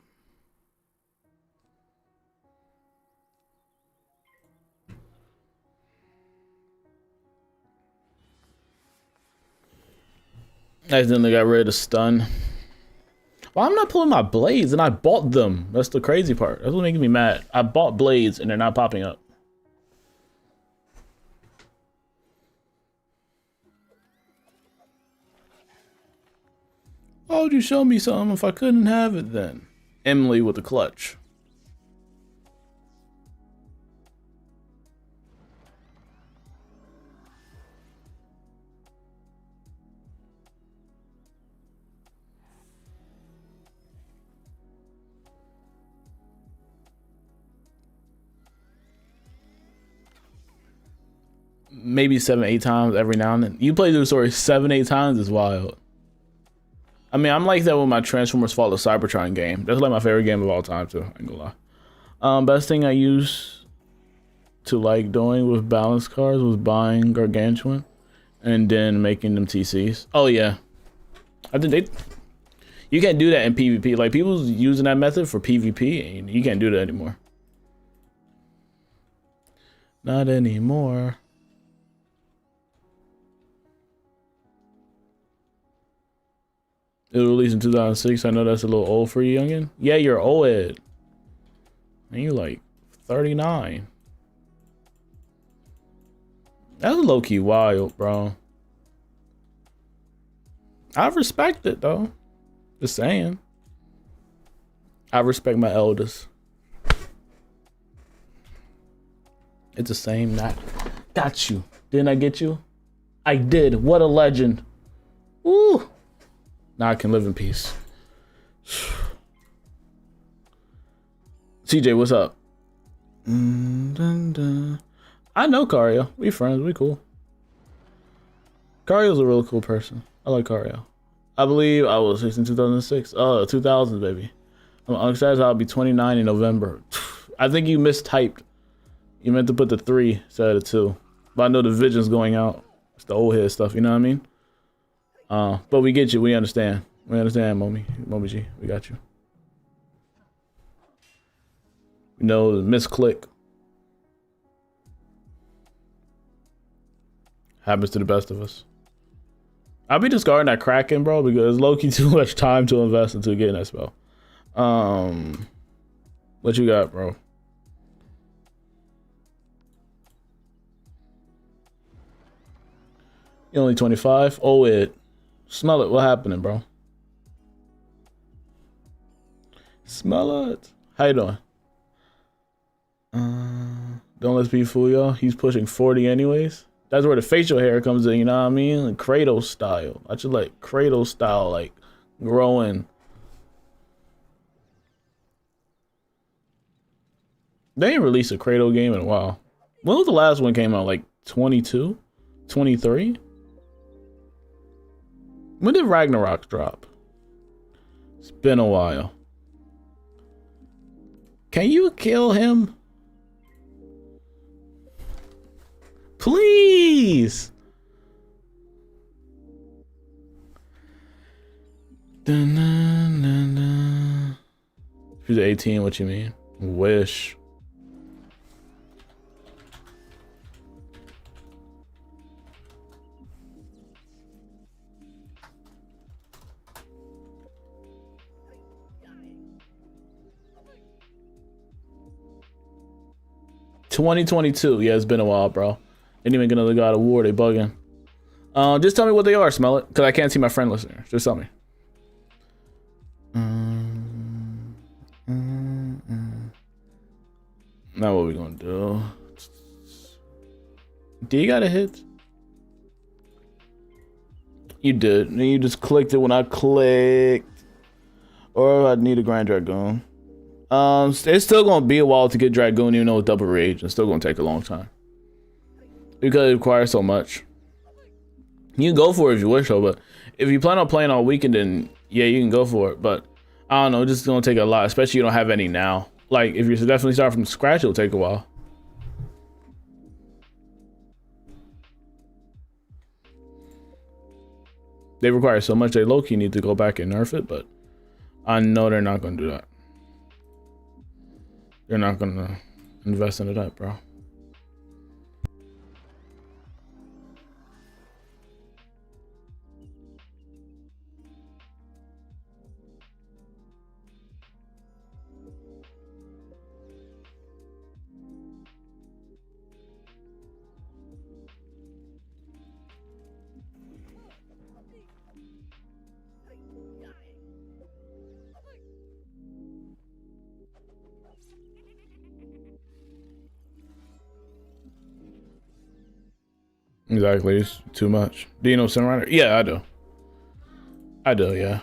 I accidentally got rid of the stun. Well, I'm not pulling my blades, and I bought them. That's the crazy part. That's what making me mad. I bought blades, and they're not popping up. Why would you show me something if I couldn't have it then? Emily with the clutch. Maybe 7, 8 times every now and then. You play through the story 7, 8 times is wild. I mean, I'm like that with my Transformers Fall of Cybertron game. That's like my favorite game of all time too, I ain't gonna lie. Best thing I used to like doing with balance cards was buying Gargantuan and then making them TCs. Oh yeah. I think you can't do that in PvP. Like people's using that method for PvP and you can't do that anymore. Not anymore. It was released in 2006. I know that's a little old for you, youngin. Yeah, you're old. And you like 39. That's low-key wild, bro. I respect it, though. Just saying. I respect my elders. It's the same. Not got you. Didn't I get you? I did. What a legend. Ooh. Now I can live in peace. CJ, what's up? I know Cario. We friends. We cool. Cario's a real cool person. I like Cario. I believe I was 6 in 2006. 2000s, baby. I'm excited. I'll be 29 in November. I think you mistyped. You meant to put the 3 instead of 2. But I know the vision's going out. It's the old head stuff, you know what I mean? But we get you. We understand. We understand, Mommy G. We got you. We know the misclick happens to the best of us. I'll be discarding that Kraken, bro, because it's low-key too much time to invest into getting that spell. What you got, bro? You're only 25. Oh, it. Smell it. What happening, bro? Smell it. How you doing? Don't let me fool y'all. He's pushing 40 anyways. That's where the facial hair comes in, you know what I mean? Like Kratos style. I just like Kratos style, like growing. They ain't released a Kratos game in a while. When was the last one came out? Like 22? 23? When did Ragnarok drop? It's been a while. Can you kill him? Please. Dun, dun, dun, dun. She's 18, what you mean? Wish. $2022. Yeah, it's been a while, bro. Ain't even gonna God of War. They bugging. Just tell me what they are, Smell it, because I can't see my friend listener. Just tell me. Now what we gonna do? D got a hit. You did. And you just clicked it when I clicked. Or I need a Grand Dragoon. It's still gonna be a while to get Dragoon, even though it's double rage. It's still gonna take a long time. Because it requires so much. You can go for it if you wish, though, but if you plan on playing all weekend, then yeah, you can go for it. But I don't know, it's just gonna take a lot, especially if you don't have any now. Like, if you definitely start from scratch, it'll take a while. They require so much, they low-key need to go back and nerf it, but I know they're not gonna do that. They're not gonna invest into that, bro. Exactly, it's too much. Do you know Sunrider? Yeah, I do. I do, yeah.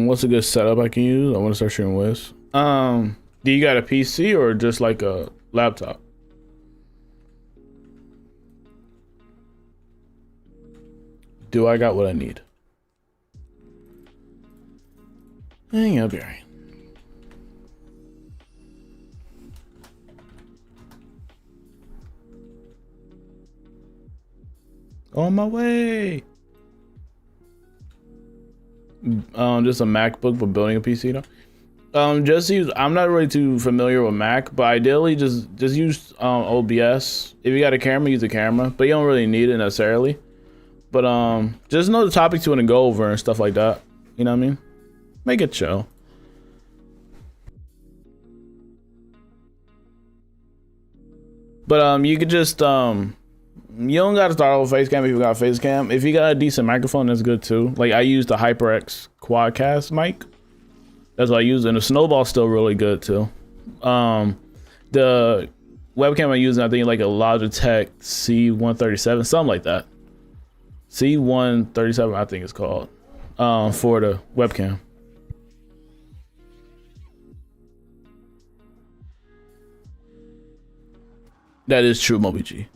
What's a good setup I can use? I want to start shooting Wiz. Do you got a PC or just like a laptop? Do I got what I need? I think I'll be alright. On my way. Just a MacBook for building a PC though. Just use. I'm not really too familiar with Mac, but ideally just use OBS. If you got a camera, use a camera, but you don't really need it necessarily. But just know the topics you want to go over and stuff like that. You know what I mean? Make it chill. But you could just you don't gotta start with face cam if you got a face cam. If you got a decent microphone, that's good too. Like I use the HyperX Quadcast mic. That's what I use, and the Snowball's still really good too. The webcam I'm using, I think like a Logitech C137, something like that. C137, I think it's called, for the webcam. That is true, Moby G.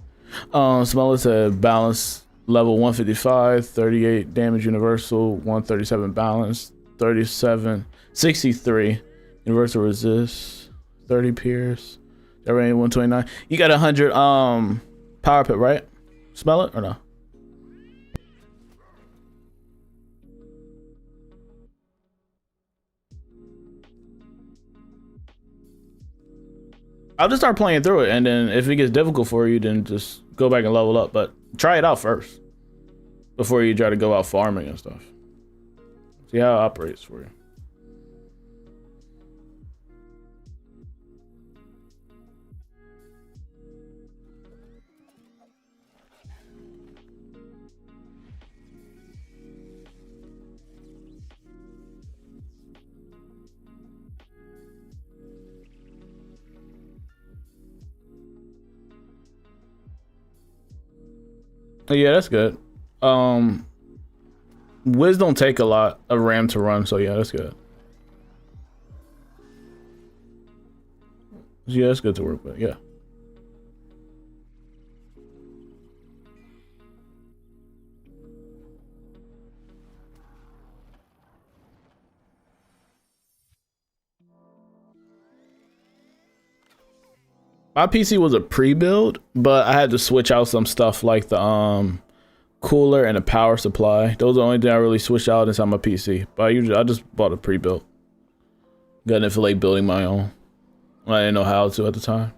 Smell said balance level 155, 38 damage universal, 137 balance, 37, 63 universal resist, 30 pierce, that range 129. You got 100 power pit, right? Smell it or no? I'll just start playing through it, and then if it gets difficult for you, then just go back and level up. But try it out first before you try to go out farming and stuff. See how it operates for you. Yeah, that's good. Wiz don't take a lot of RAM to run, so yeah, that's good. Yeah, that's good to work with, yeah. My PC was a pre-build, but I had to switch out some stuff like the cooler and the power supply. Those are the only thing I really switched out inside my PC. But I just bought a pre-built. Got it for like building my own. I didn't know how to at the time.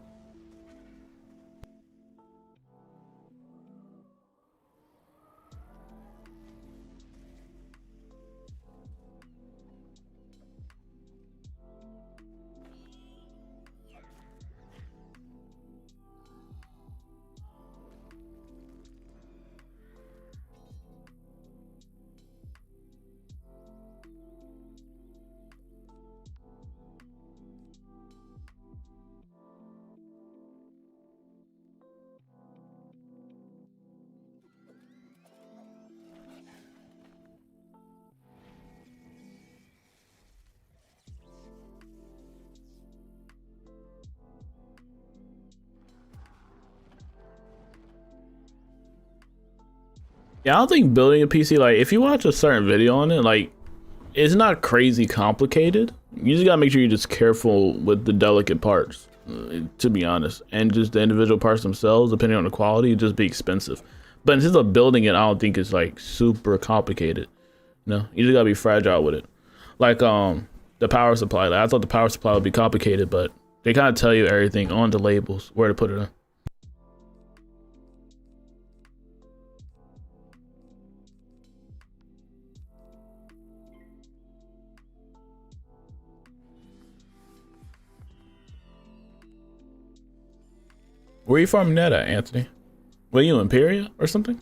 Yeah, I don't think building a PC, like, if you watch a certain video on it, like, it's not crazy complicated. You just gotta make sure you're just careful with the delicate parts, to be honest. And just the individual parts themselves, depending on the quality, it just be expensive. But in terms of building it, I don't think it's, like, super complicated. No, you just gotta be fragile with it. Like, the power supply. Like, I thought the power supply would be complicated, but they kind of tell you everything on the labels, where to put it in. Where you farming that at, Anthony? Were you Imperia or something?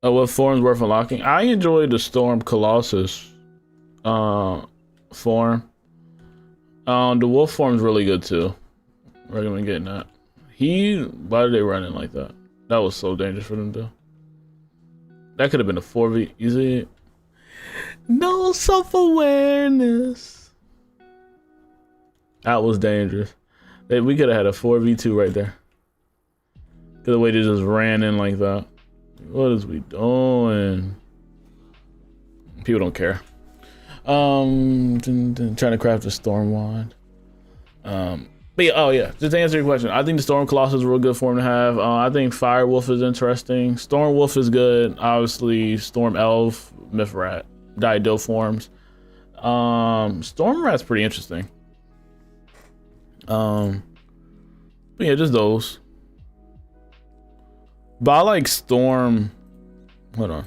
Oh, what form's worth unlocking? I enjoyed the Storm Colossus form. The Wolf form's really good too. Recommend getting that. Why did they run it like that? That was so dangerous for them to do. That could have been a 4v. You see? No self-awareness. That was dangerous. We could have had a 4v2 right there. Cause the way they just ran in like that. What is we doing? People don't care. Trying to craft a storm wand. But yeah, oh yeah, just to answer your question, I think the Storm Colossus is a real good form to have. I think Fire Wolf is interesting. Storm Wolf is good. Obviously, Storm Elf, Myth Rat, Die Delete forms. Storm Rat's pretty interesting. But yeah, just those. But I like Storm. Hold on.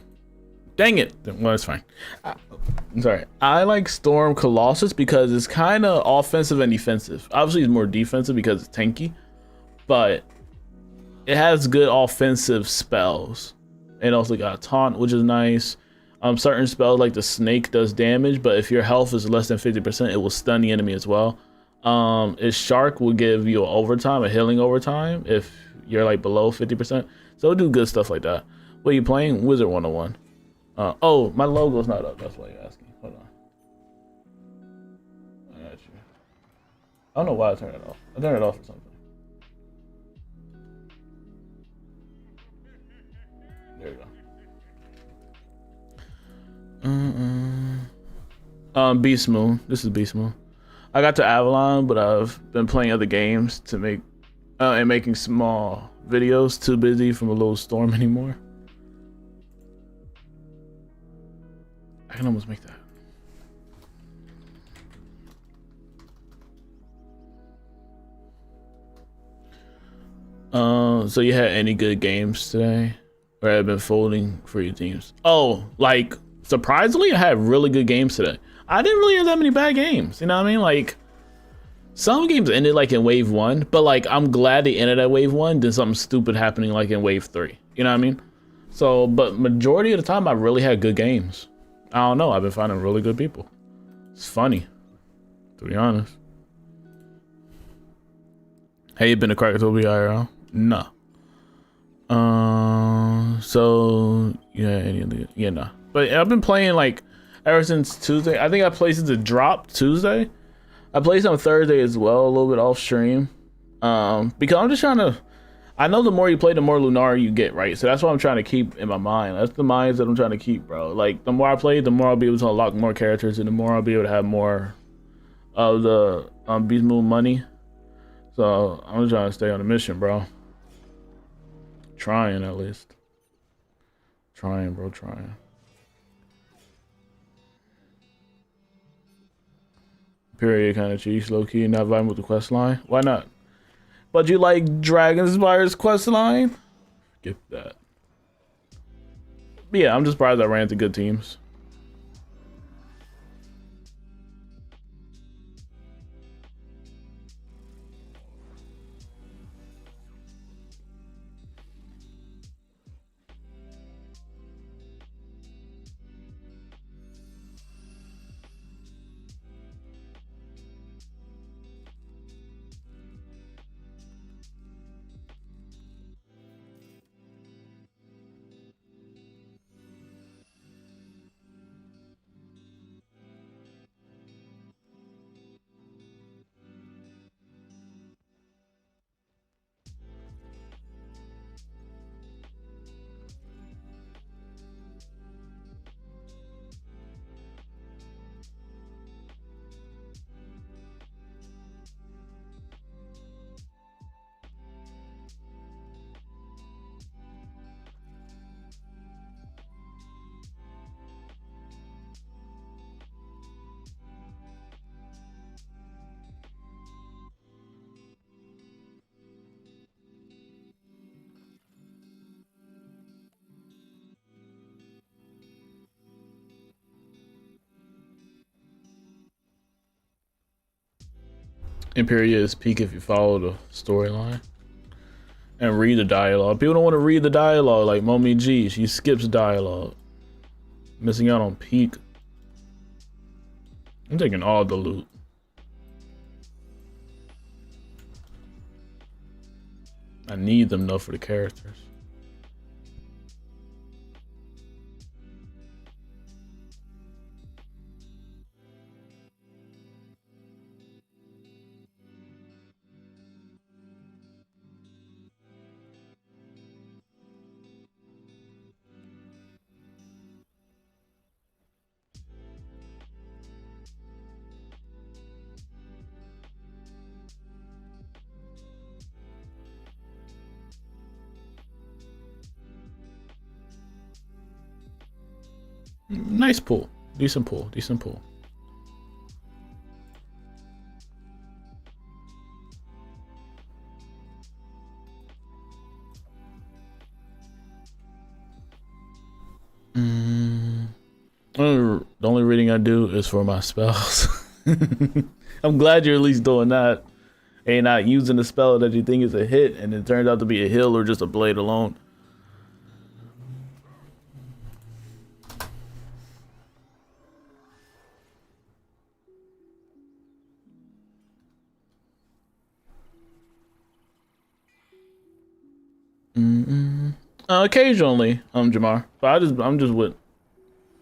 Dang it. Well, it's fine. I'm sorry. I like Storm Colossus because it's kind of offensive and defensive. Obviously, it's more defensive because it's tanky, but it has good offensive spells. It also got taunt, which is nice. Certain spells like the snake does damage, but if your health is less than 50%, it will stun the enemy as well. Its shark will give you a healing overtime if you're like below 50%. So it'll do good stuff like that. What are you playing? Wizard101. Oh, my logo's not up. That's why you're asking. Hold on. I got you. I don't know why I turned it off. I turned it off for something. There we go. Beastmoon. This is Beastmoon. I got to Avalon, but I've been playing other games to make and making small videos. Too busy from a little storm anymore. I can almost make that. So you had any good games today? Or have been folding for your teams? Oh, like surprisingly, I had really good games today. I didn't really have that many bad games. You know what I mean? Like some games ended like in wave 1, but like I'm glad they ended at wave 1 than something stupid happening like in wave 3. You know what I mean? So, but majority of the time I really had good games. I don't know. I've been finding really good people. It's funny, to be honest. Hey, you been to Krakatoa IRL? No. So yeah, no. But I've been playing like ever since Tuesday. I think I played since it dropped Tuesday. I played some Thursday as well, a little bit off stream. Because I'm just trying to. I know the more you play, the more Lunar you get, right? So that's what I'm trying to keep in my mind. That's the minds that I'm trying to keep, bro. Like the more I play, the more I'll be able to unlock more characters, and the more I'll be able to have more of the Beastmoon money. So I'm just trying to stay on the mission, bro. Trying at least. Trying, bro, trying. Period, kind of cheese, low key, not vibing with the quest line. Why not? But you like Dragonspire's quest line? Get that. But yeah, I'm just surprised I ran into good teams. Imperia is peak if you follow the storyline and read the dialogue. People don't want to read the dialogue like Momi G. She skips dialogue. Missing out on peak. I'm taking all the loot. I need them though for the characters. Nice pull. Decent pull. Decent pull. The only reading I do is for my spells. I'm glad you're at least doing that. And not using the spell that you think is a hit and it turns out to be a heal or just a blade alone. Occasionally, Jamar, but I'm just with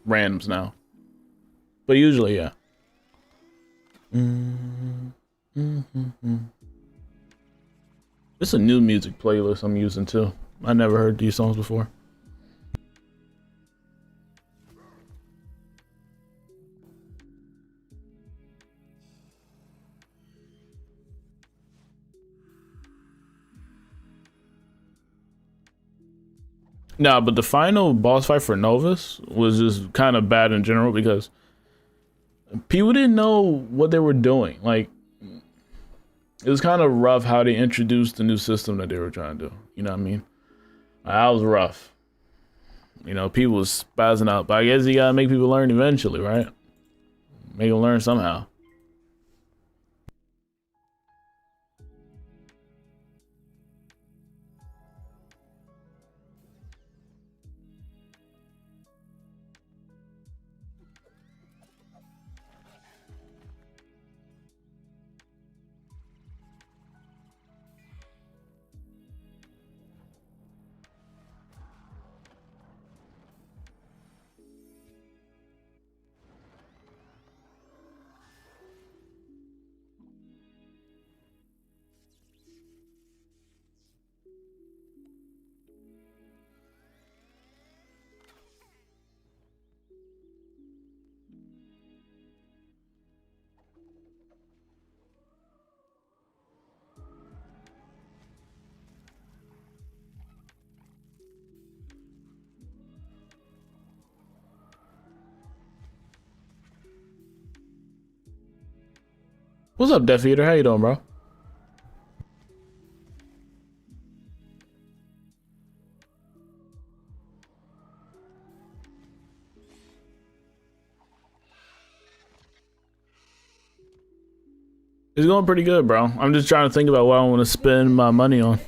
randoms now. But usually, yeah. It's a new music playlist I'm using too. I never heard these songs before. Nah, but the final boss fight for Novus was just kind of bad in general because people didn't know what they were doing. Like, it was kind of rough how they introduced the new system that they were trying to do. You know what I mean? That was rough. You know, people was spazzing out. But I guess you gotta make people learn eventually, right? Make them learn somehow. What's up, Death Eater? How you doing, bro? It's going pretty good, bro. I'm just trying to think about what I want to spend my money on.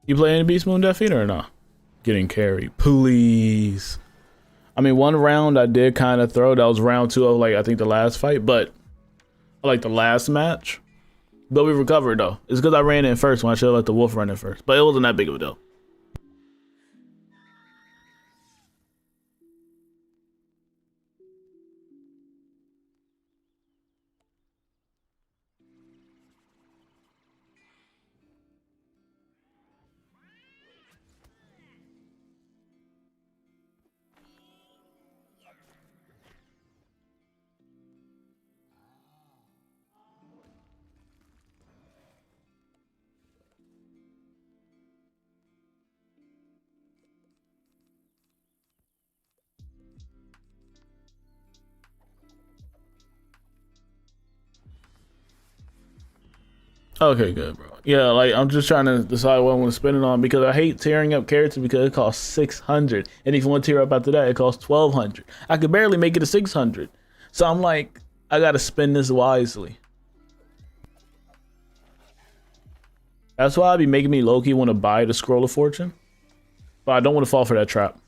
You play any Beastmoon Death Eater or not? Getting carried, please. I mean, one round I did kind of throw. That was round 2 of, like, I think the last fight, but like the last match. But we recovered though. It's because I ran in first when I should have let the wolf run in first. But it wasn't that big of a deal. Okay, good, bro. Yeah, like, I'm just trying to decide what I want to spend it on because I hate tearing up characters because it costs 600, and if you want to tear up after that, it costs 1200. I could barely make it to 600, so I'm like, I gotta spend this wisely. That's why I be making me low-key want to buy the Scroll of Fortune, but I don't want to fall for that trap.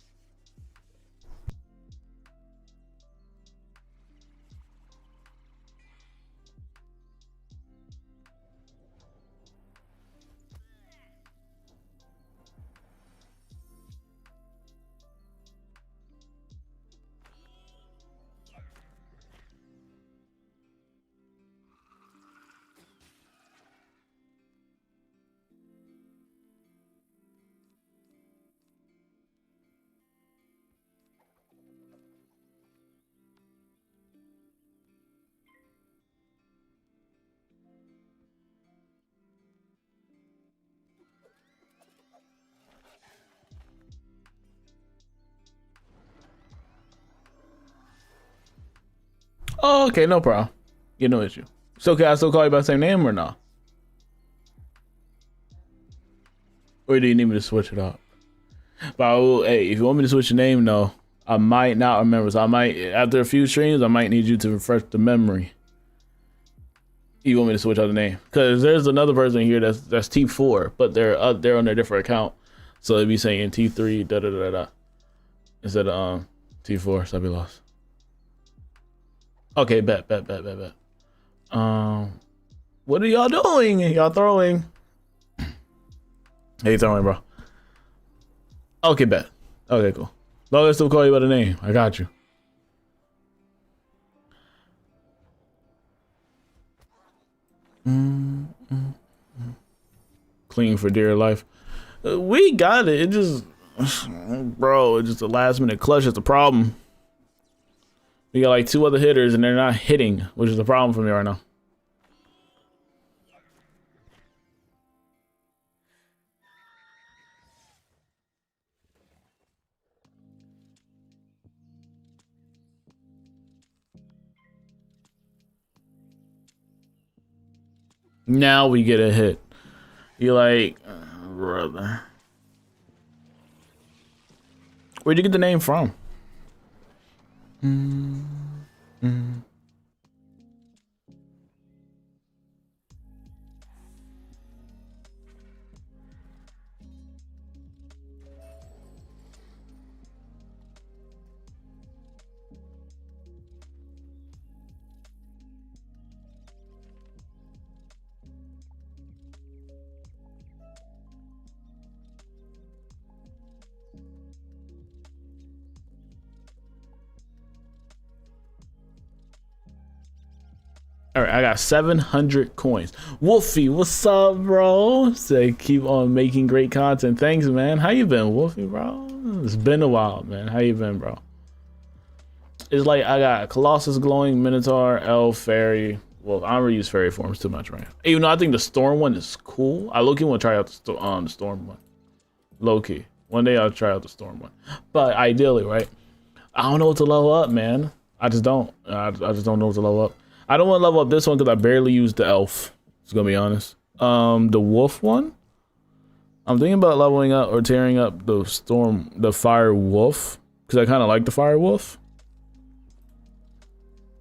Oh, okay, no problem. Get no issue. So can I still call you by the same name or not? Or do you need me to switch it up? But hey, if you want me to switch your name, though, I might not remember. So I might, after a few streams, I might need you to refresh the memory. You want me to switch out the name? Because there's another person here that's T4, but they're on their different account. So they'd be saying T3 da da da da instead of T4. So I'd be lost. Okay, bet. What are y'all doing? Y'all throwing? Hey, throwing, bro. Okay, bet. Okay, cool. Long as I still call you by the name, I got you. clinging for dear life. We got it. It just, bro, it's just a last minute clutch. That's the problem. We got like 2 other hitters and they're not hitting, which is the problem for me right now. Now we get a hit. You're like, brother. Where'd you get the name from? All right, I got 700 coins. Wolfie, what's up, bro? Say keep on making great content. Thanks, man. How you been, Wolfie, bro? It's been a while, man. How you been, bro? It's like I got Colossus, Glowing, Minotaur, Elf, Fairy. Well, I don't really use Fairy forms too much, right? Even though I think the Storm one is cool. I low-key want to try out the Storm one. Low-key. One day I'll try out the Storm one. But ideally, right? I don't know what to level up, man. I just don't. I just don't know what to level up. I don't want to level up this one because I barely use the Elf. Just gonna be honest. The Wolf one. I'm thinking about leveling up or tearing up the Fire Wolf because I kind of like the Fire Wolf.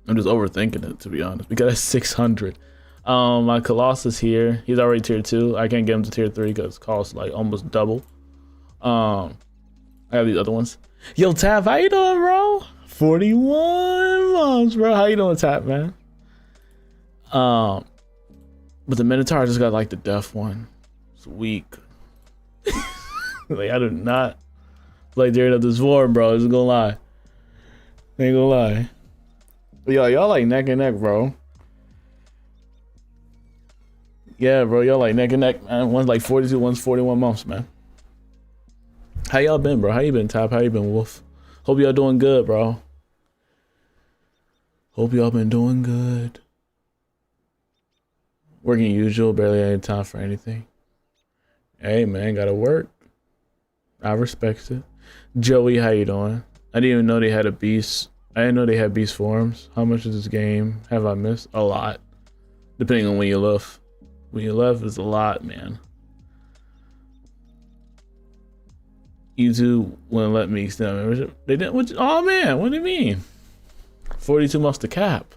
I'm just overthinking it, to be honest, because it's 600. My Colossus here, he's already tier 2. I can't get him to tier 3 because it costs like almost double. I have these other ones. Yo, Tap, how you doing, bro? 41 months, bro. How you doing, Tap, man? But the Minotaur just got like the death one. It's weak. Like I do not play during up this war, bro. Just gonna lie. Ain't gonna lie. Yo, y'all like neck and neck, bro. Yeah, bro, y'all like neck and neck, man. One's like 42, one's 41 months, man. How y'all been, bro? How you been, Tap? How you been, Wolf? Hope y'all doing good, bro. Hope y'all been doing good. Working usual, barely any time for anything. Hey, man, gotta work. I respect it. Joey, how you doing? I didn't even know they had a beast. I didn't know they had beast forms. How much of this game have I missed? A lot. Depending on when you left. When you left is a lot, man. YouTube wouldn't let me extend my membership. They didn't. Oh man, what do you mean? 42 months to cap.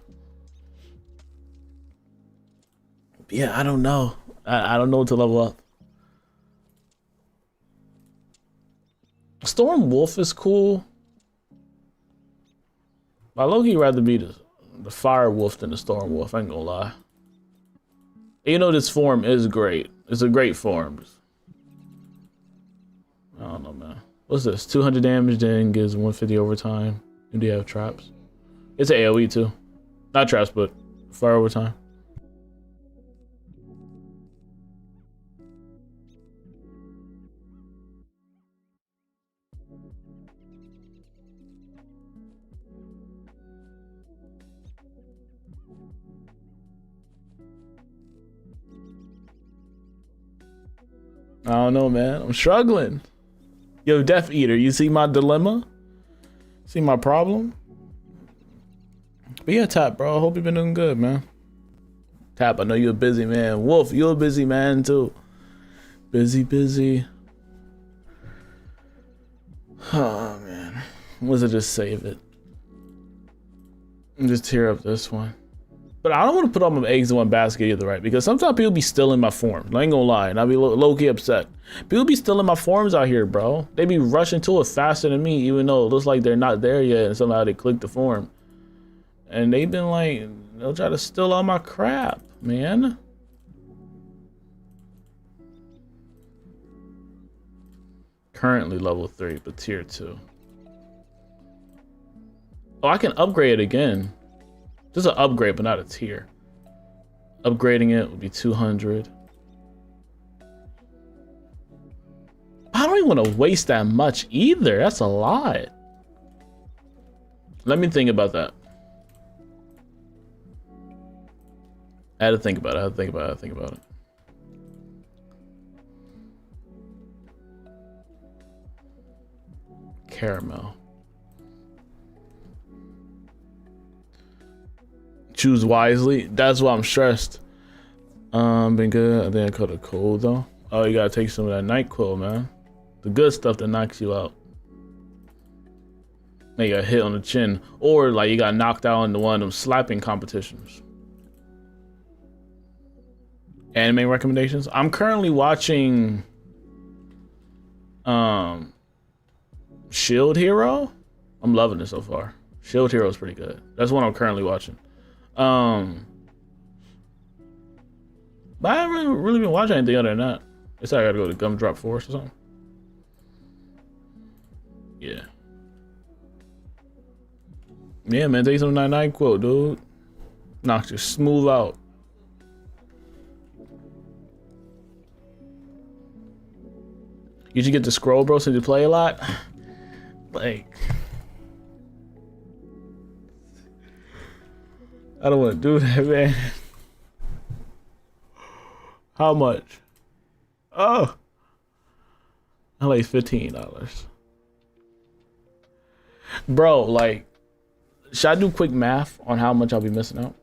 Yeah, I don't know. I don't know what to level up. Storm Wolf is cool. I low-key rather be the Fire Wolf than the Storm Wolf. I ain't gonna lie. You know this form is great. It's a great form. I don't know, man. What's this? 200 damage, then gives 150 overtime. And do you have traps? It's an AoE too. Not traps, but fire overtime. I don't know, man. I'm struggling. Yo, Death Eater, you see my dilemma? See my problem? But yeah, Tap, bro. I hope you've been doing good, man. Tap, I know you're a busy man. Wolf, you're a busy man too. Busy. Oh, man. Wizard just save it. And just tear up this one. But I don't want to put all my eggs in one basket either, right? Because sometimes people be stealing my forms. I ain't gonna lie, and I'll be low-key upset. People be stealing my forms out here, bro. They be rushing to it faster than me, even though it looks like they're not there yet, and somehow they click the form. And they've been like, they'll try to steal all my crap, man. Currently level 3, but tier 2. Oh, I can upgrade it again. Just an upgrade, but not a tier. Upgrading it would be 200. don't even want to waste that much either. That's a lot. Let me think about that. I had to think about it. Caramel. Choose wisely. That's why I'm stressed. Been good. I think I caught a cold though. Oh, you gotta take some of that NyQuil, man. The good stuff that knocks you out. Like you got hit on the chin, or like you got knocked out in one of them slapping competitions. Anime recommendations. I'm currently watching Shield Hero. I'm loving it so far. Shield Hero is pretty good. That's what I'm currently watching. But I haven't really been watching anything other than that. It's like I gotta go to Gumdrop Forest or something. Yeah. Yeah, man, take some of that NyQuil, dude. Knocks you smooth out. You should get the scroll, bro, since you play a lot. Like, I don't want to do that, man. How much? Oh, I like $15. Bro, like, should I do quick math on how much I'll be missing out?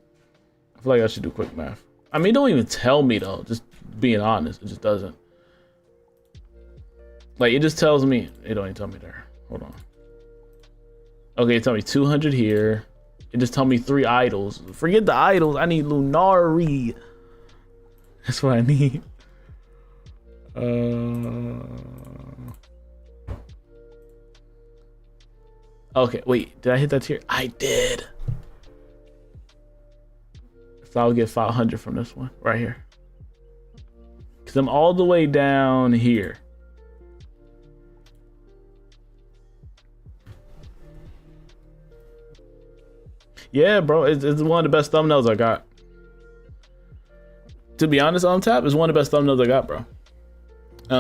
I feel like I should do quick math. I mean, it don't even tell me though, just being honest, it just doesn't. Like, it just tells me, it don't even tell me there. Hold on. Okay, it tell me 200 here. It just tell me 3 idols. Forget the idols, I need Lunari. That's what I need. Okay, wait, did I hit that tier? I did. So I'll get 500 from this one right here. Cause I'm all the way down here. Yeah, bro, it's one of the best thumbnails I got. To be honest, on tap, it's one of the best thumbnails I got, bro.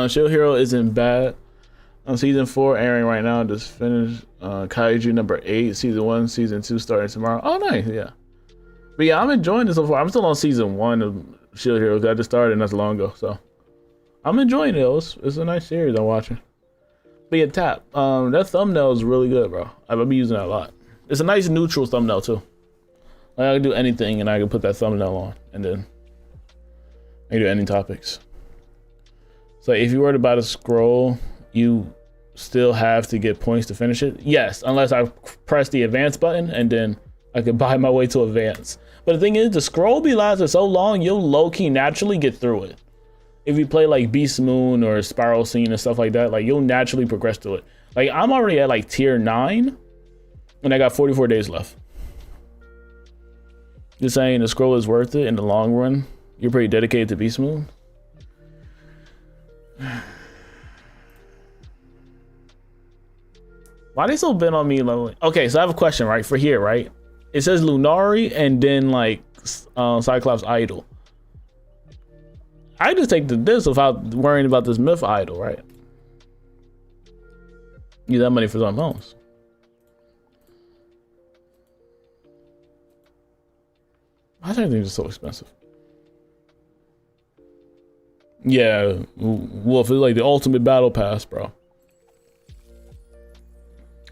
Shield Hero isn't bad. On season 4 airing right now, just finished Kaiju number 8, season 1, season 2 starting tomorrow. Oh, nice, yeah. But yeah, I'm enjoying it so far. I'm still on season 1 of Shield Hero. I just started not so long ago, so I'm enjoying it. It's a nice series I'm watching. But yeah, tap. That thumbnail is really good, bro. I've been using that a lot. It's a nice neutral thumbnail too. Like I can do anything and I can put that thumbnail on, and then I can do any topics. So if you were to buy the scroll, you still have to get points to finish it. Yes, unless I press the advance button and then I could buy my way to advance. But the thing is, the scroll be lasting so long, you'll low-key naturally get through it. If you play like Beastmoon or Spiral Scene and stuff like that, like you'll naturally progress through it. Like I'm already at like tier 9 and I got 44 days left. You're saying the scroll is worth it in the long run? You're pretty dedicated to Beastmoon? Why they so bent on me? Like, okay, so I have a question, right? For here, right? It says Lunari and then like Cyclops Idol. I just take this without worrying about this myth idol, right? Use that money for something else. Why is everything just so expensive? Yeah, Wolf is like the ultimate battle pass, bro.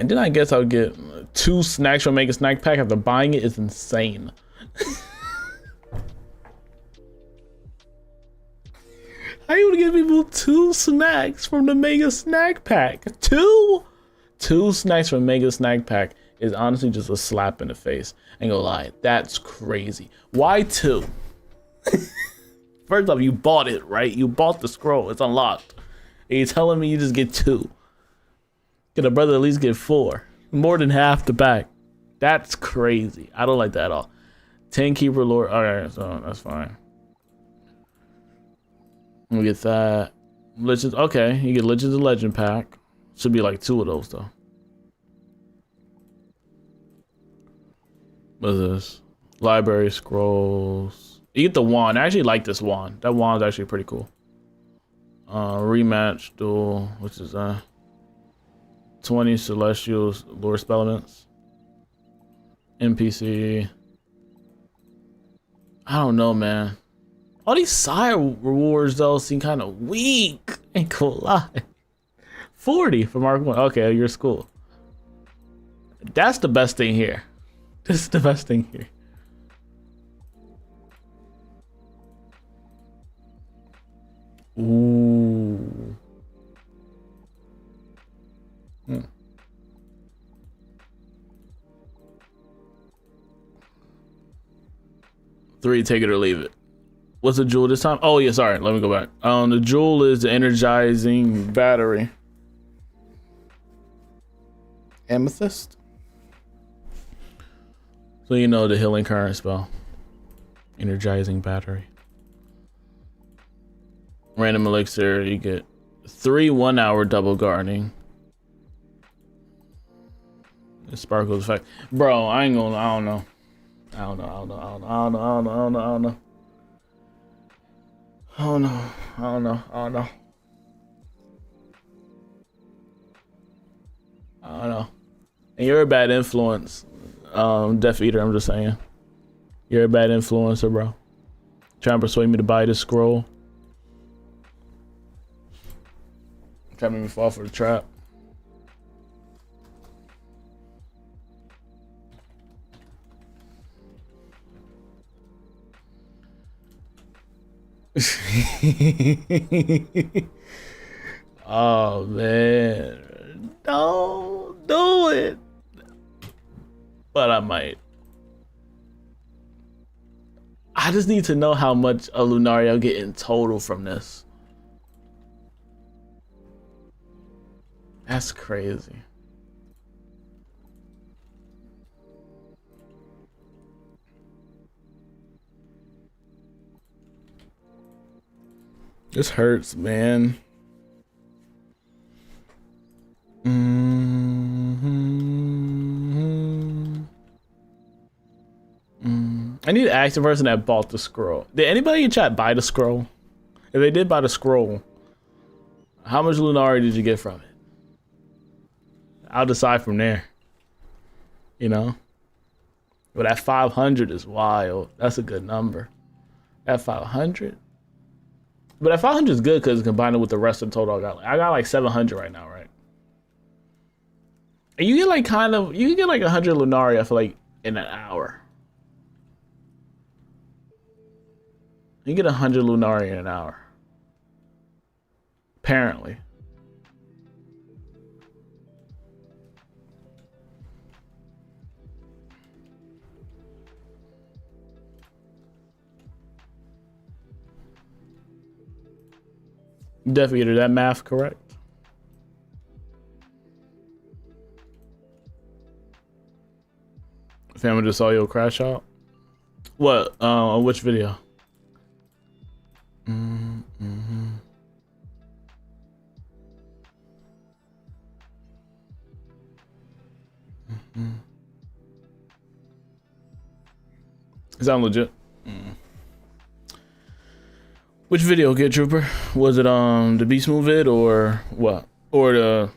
And then I guess I'll get 2 snacks from Mega Snack Pack after buying it. Is insane. How you gonna give people 2 snacks from the Mega Snack Pack? 2 snacks from Mega Snack Pack is honestly just a slap in the face. Ain't gonna lie, that's crazy. Why 2? First off, you bought it, right? You bought the scroll, it's unlocked. And you're telling me you just get 2? Can a brother at least get 4? More than half the pack. That's crazy. I don't like that at all. 10 Keeper Lord. Alright, so that's fine. We get that. Legends. Okay, you get Legends of Legend pack. Should be like 2 of those though. What is this? Library scrolls. You get the wand. I actually like this wand. That wand's actually pretty cool. rematch duel, which is 20 celestial lore spell elements. NPC. I don't know, man. All these side rewards though seem kind of weak. Ain't gonna lie. 40 for Mark 1. Okay, your school. That's the best thing here. This is the best thing here. Ooh. 3, take it or leave it. What's the jewel this time? Oh yeah, sorry. Let me go back. The jewel is the energizing battery. Amethyst. So you know the healing current spell. Energizing battery. Random elixir. You get 3 1-hour double guarding. The sparkles effect. Bro, I ain't gonna. I don't know. I don't know. I don't know. I don't know. I don't know. I don't know. I don't know. Oh no, I don't know, I don't know. I don't know. And you're a bad influence, Death Eater, I'm just saying. You're a bad influencer, bro. Trying to persuade me to buy this scroll. Trying to make me fall for the trap. Oh man, don't do it. But I might. I just need to know how much a Lunaria I'll get in total from this. That's crazy. This hurts, man. I need to ask the person that bought the scroll. Did anybody in chat buy the scroll? If they did buy the scroll, how much Lunaria did you get from it? I'll decide from there. You know? But that 500 is wild. That's a good number. That 500. But that 500 is good because combined with the rest of the total I got like 700 right now, right? And you get like you can get like 100 Lunaria for like in an hour. You get 100 Lunaria in an hour. Apparently. Death Eater, that math correct? Family just saw your crash out. What? On which video? Is that legit? Which video, Kid Trooper? Was it the Beastmoon vid or what? Or the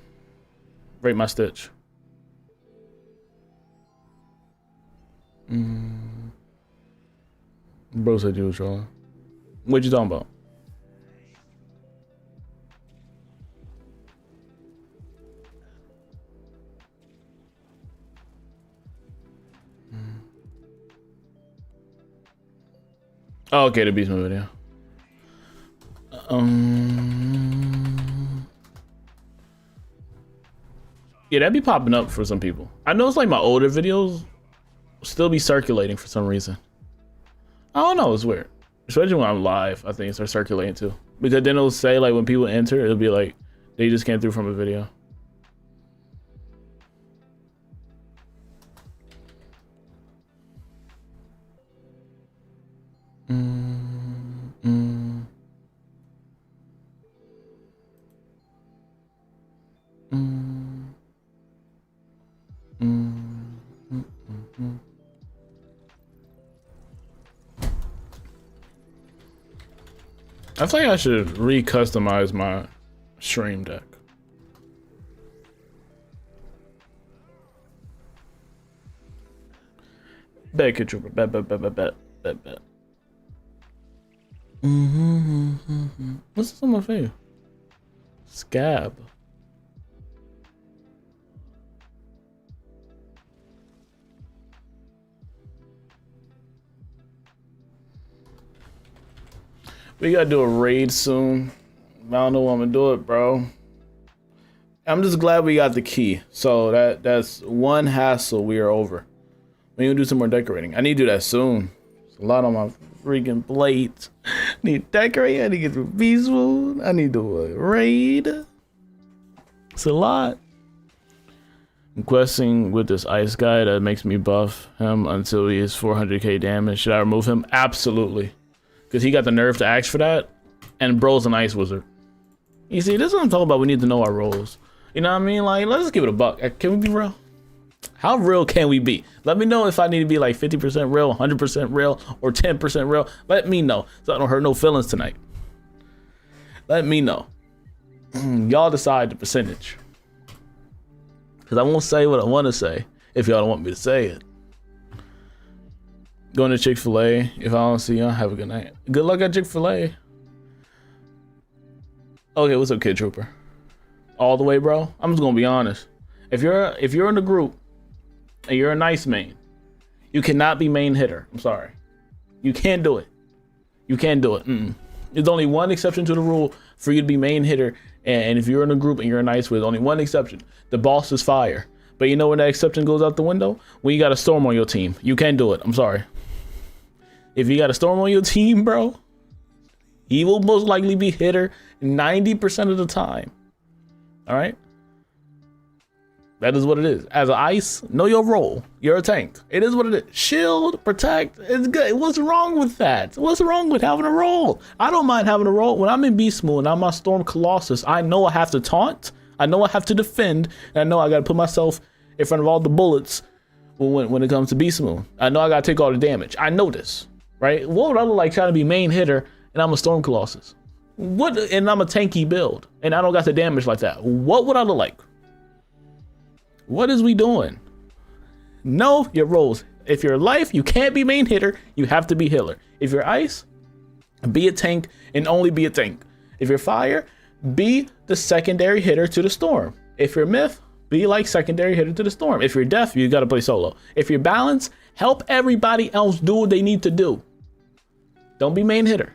Rate My Stitch? Bro said you was trolling. What you talking about? Oh, okay, the Beastmoon video. Yeah, that'd be popping up for some people. I know it's like my older videos still be circulating for some reason. I don't know, it's weird. Especially when I'm live, I think it starts circulating too. Because then it'll say like when people enter, it'll be like they just came through from a video. I feel like I should re-customize my stream deck. Bet, Kid Trooper. Bet. What's this on my face? Scab. We gotta do a raid soon. I don't know when I'm gonna do it, bro. I'm just glad we got the key. So that's one hassle we are over. We need to do some more decorating. I need to do that soon. It's a lot on my freaking plate. I need to decorate. I need to get through Beastmoon. I need to do a raid. It's a lot. I'm questing with this ice guy that makes me buff him until he is 400k damage. Should I remove him? Absolutely. Because he got the nerve to ask for that. And bro's an ice wizard. You see, this is what I'm talking about. We need to know our roles. You know what I mean? Like, let's just give it a buck. Can we be real? How real can we be? Let me know if I need to be like 50% real, 100% real, or 10% real. Let me know so I don't hurt no feelings tonight. Let me know. Y'all decide the percentage. Because I won't say what I want to say if y'all don't want me to say it. Going to Chick-fil-A. If I don't see y'all, have a good night. Good luck at Chick-fil-A. Okay, what's up, Kid Trooper? All the way, bro? I'm just gonna be honest. If you're in the group and you're a nice main, you cannot be main hitter. I'm sorry. You can't do it. You can't do it. There's only one exception to the rule for you to be main hitter. And if you're in a group and you're a nice with, only one exception. The boss is fire. But you know when that exception goes out the window? When you got a storm on your team. You can't do it. I'm sorry. If you got a storm on your team, bro, he will most likely be hitter 90% of the time. All right? That is what it is. As an ice, know your role. You're a tank. It is what it is. Shield, protect, it's good. What's wrong with that? What's wrong with having a role? I don't mind having a role. When I'm in Beastmoon, I'm on Storm Colossus, I know I have to taunt, I know I have to defend, and I know I gotta put myself in front of all the bullets when it comes to Beastmoon. I know I gotta take all the damage. I know this, right? What would I look like trying to be main hitter and I'm a Storm Colossus? What? And I'm a tanky build, and I don't got the damage like that. What would I look like? What is we doing? Know your roles. If you're life, you can't be main hitter. You have to be healer. If you're ice, be a tank and only be a tank. If you're fire, be the secondary hitter to the storm. If you're myth, be like secondary hitter to the storm. If you're deaf, you got to play solo. If you're balanced, help everybody else do what they need to do. Don't be main hitter.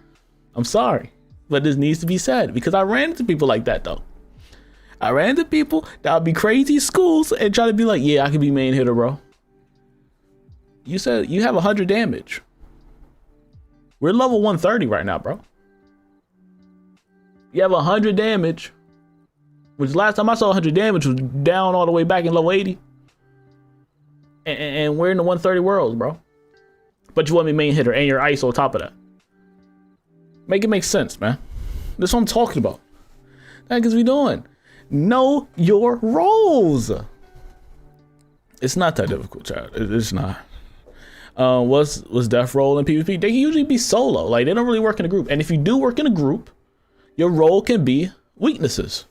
I'm sorry, but this needs to be said because I ran into people like that though. I ran into people that would be crazy schools and try to be like, yeah, I can be main hitter, bro. You said you have 100 damage. We're level 130 right now, bro. You have 100 damage, which last time I saw 100 damage was down all the way back in level 80. And we're in the 130 worlds, bro. But you want me main hitter and you're ice on top of that. Make it make sense, man. That's what I'm talking about. That's what we doing. Know your roles. It's not that difficult, child. It's not. What's death role in PvP? They can usually be solo. Like they don't really work in a group. And if you do work in a group, your role can be weaknesses.